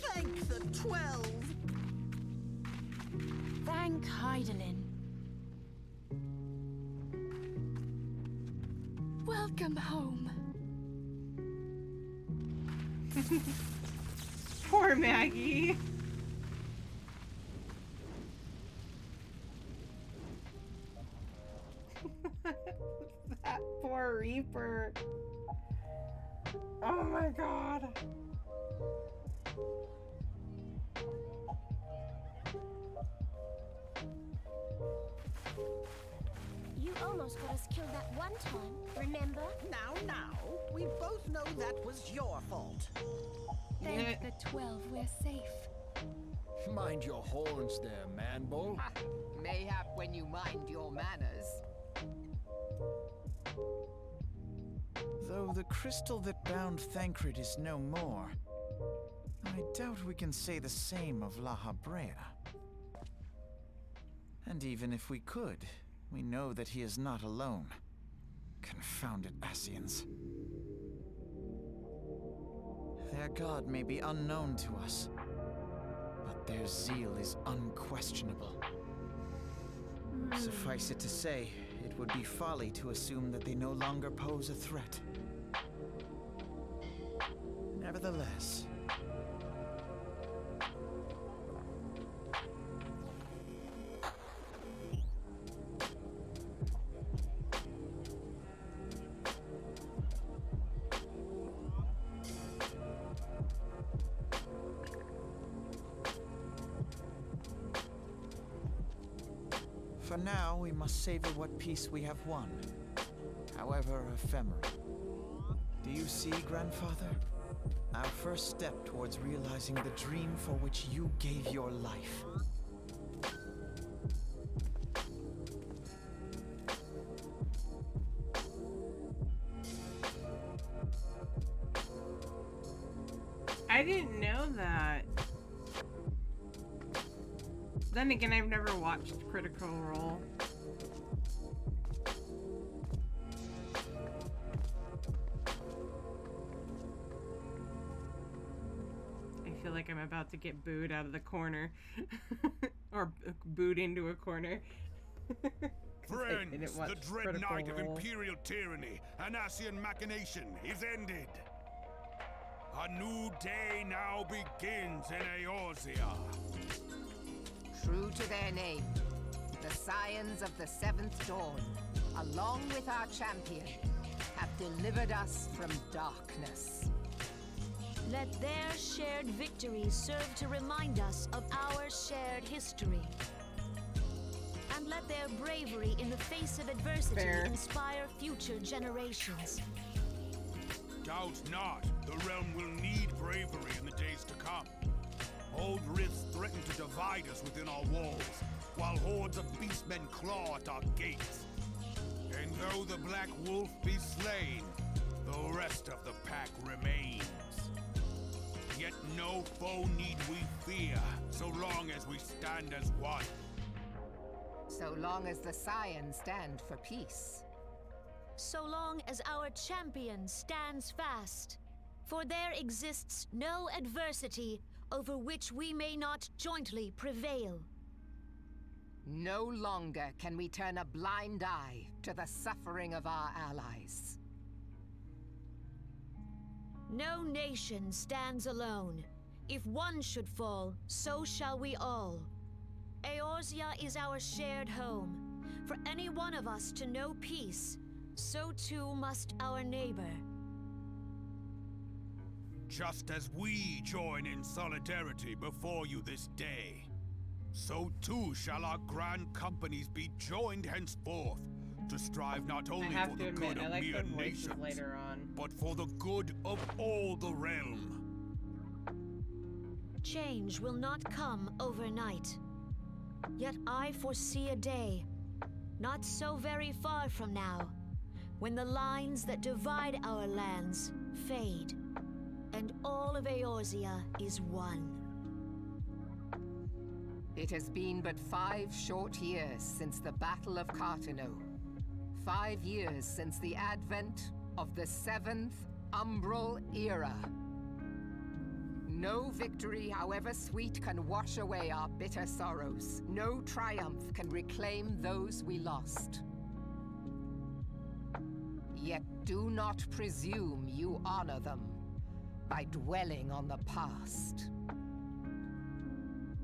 Thank the 12! Thank Hydaelyn. Welcome home. Poor Maggie. That poor Reaper. Oh my god. You almost got us killed that one time, remember? Now, we both know that was your fault. Thank the 12, we're safe. Mind your horns there, Manbull. Mayhap when you mind your manners. Though the crystal that bound Thancred is no more, I doubt we can say the same of La Habrea. And even if we could, we know that he is not alone. Confounded Ascians. Their god may be unknown to us, but their zeal is unquestionable. Suffice it to say, it would be folly to assume that they no longer pose a threat. Nevertheless, for now, we must savor what peace we have won, however ephemeral. Do you see, Grandfather? Our first step towards realizing the dream for which you gave your life. I didn't know that. Then again, I've never watched Critical Role. I feel like I'm about to get booed out of the corner. Or booed into a corner. Friends, the dread night of Imperial tyranny and Ascian machination is ended. A new day now begins in Eorzea. True to their name, the Scions of the Seventh Dawn, along with our champion, have delivered us from darkness. Let their shared victory serve to remind us of our shared history. And let their bravery in the face of adversity inspire future generations. Doubt not, the realm will need bravery in the days to come. Old rifts threaten to divide us within our walls, while hordes of beastmen claw at our gates. And though the Black Wolf be slain, the rest of the pack remains. Yet no foe need we fear, so long as we stand as one. So long as the Scions stand for peace. So long as our champion stands fast. For there exists no adversity over which we may not jointly prevail. No longer can we turn a blind eye to the suffering of our allies. No nation stands alone. If one should fall, so shall we all. Eorzea is our shared home. For any one of us to know peace, so too must our neighbor. Just as we join in solidarity before you this day, so too shall our grand companies be joined henceforth to strive not only for the good of mere nations, but for the good of all the realm. Change will not come overnight. Yet I foresee a day, not so very far from now, when the lines that divide our lands fade, and all of Eorzea is one. It has been but 5 short years since the Battle of Carteneau. 5 years since the advent of the 7th Umbral Era. No victory, however sweet, can wash away our bitter sorrows. No triumph can reclaim those we lost. Yet do not presume you honor them by dwelling on the past.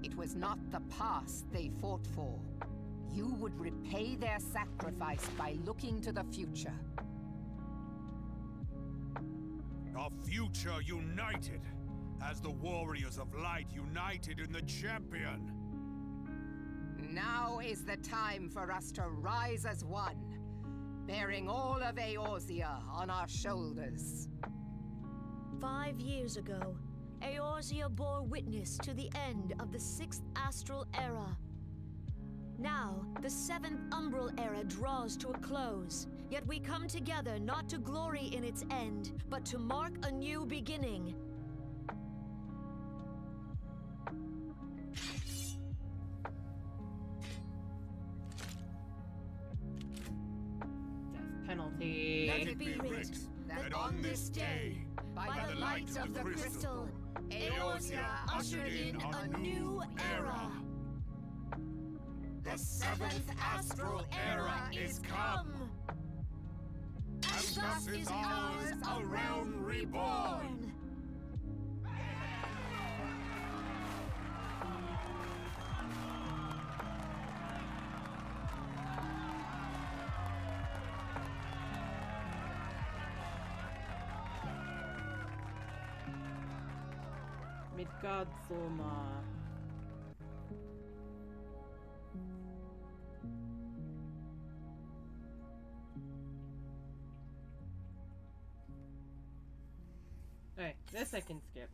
It was not the past they fought for. You would repay their sacrifice by looking to the future. A future united, as the warriors of light united in the champion. Now is the time for us to rise as one, bearing all of Eorzea on our shoulders. 5 years ago, Eorzea bore witness to the end of the 6th Astral Era. Now, the 7th Umbral Era draws to a close, yet we come together not to glory in its end, but to mark a new beginning. Death penalty. Let it be writ that on this day, by the light of the crystal, Eorzea ushered in a new era. The 7th Astral Era is come! And thus is ours a realm reborn! Midgardsormr. Alright, this I can skip.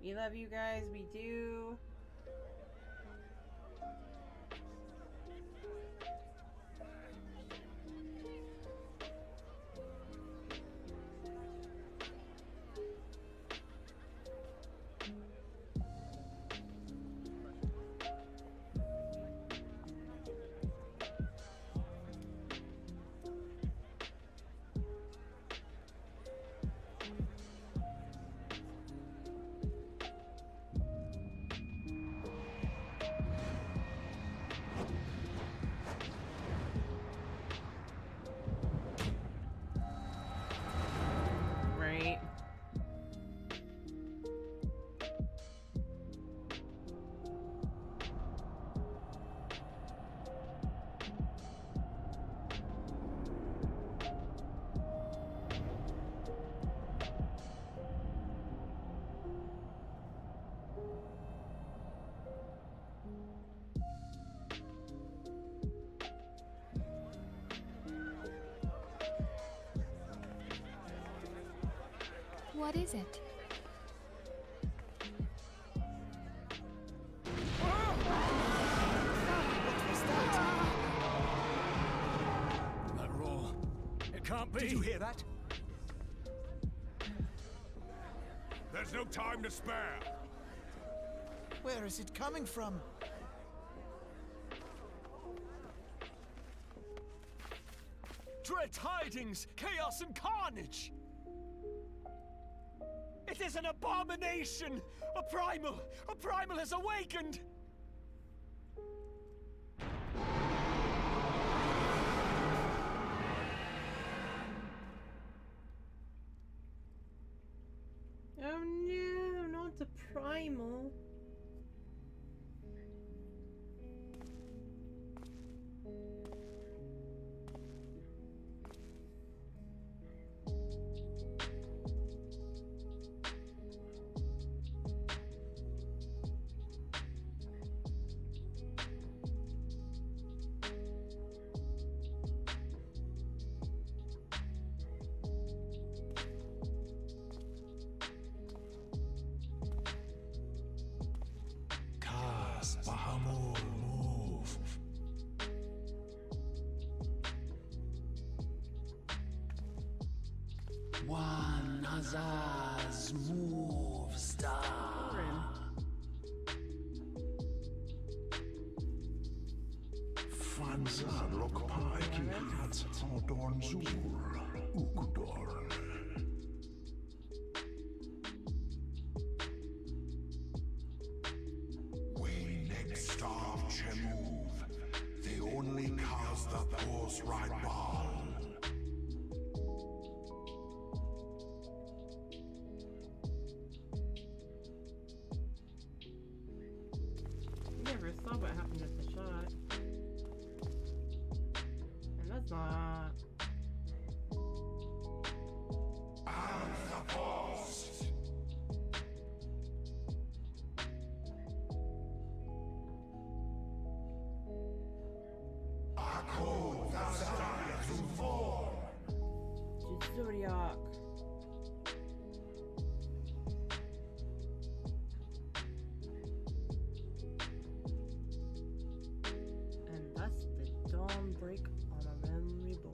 We love you guys, we do. What is it? That roar. It can't be. Did you hear that? There's no time to spare. Where is it coming from? Dread tidings, chaos and carnage! It is an abomination! A primal has awakened! Oh no, not the primal. Bahamul, move. One Azaz, move, star. Franza Lokpaiki Hats Hodorn Zur, Ukudorn. Move. They only cause the pulse right ball. Never saw what happened at the shot. And that's not. The boss. Zodiac. And thus the dawn break on a realm reborn.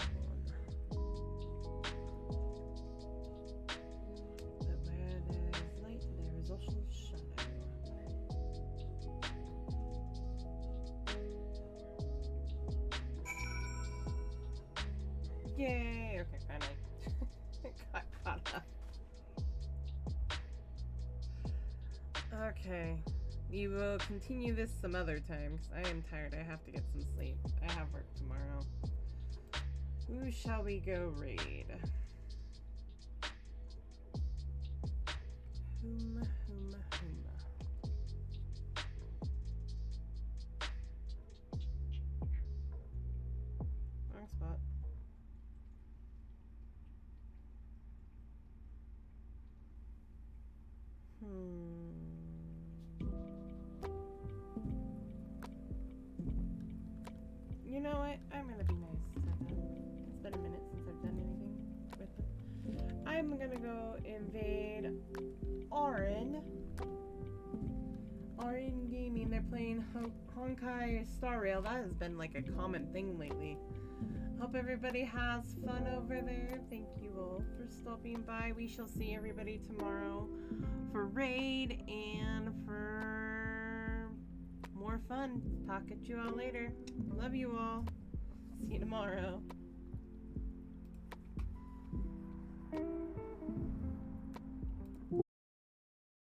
But where there is light, there is also shadow. Yay! Okay, finally. Got caught up. Okay. We will continue this some other time because I am tired. I have to get some sleep. I have work tomorrow. Who shall we go raid? Whom. Wrong spot. You know what? I'm gonna be nice to them. It's been a minute since I've done anything with them. I'm gonna go invade Auron. Auron Gaming. They're playing Honkai Star Rail. That has been like a common thing lately. Hope everybody has fun over there. Thank you all for stopping by. We shall see everybody tomorrow for raid and for more fun. Talk at you all later. Love you all. See you tomorrow.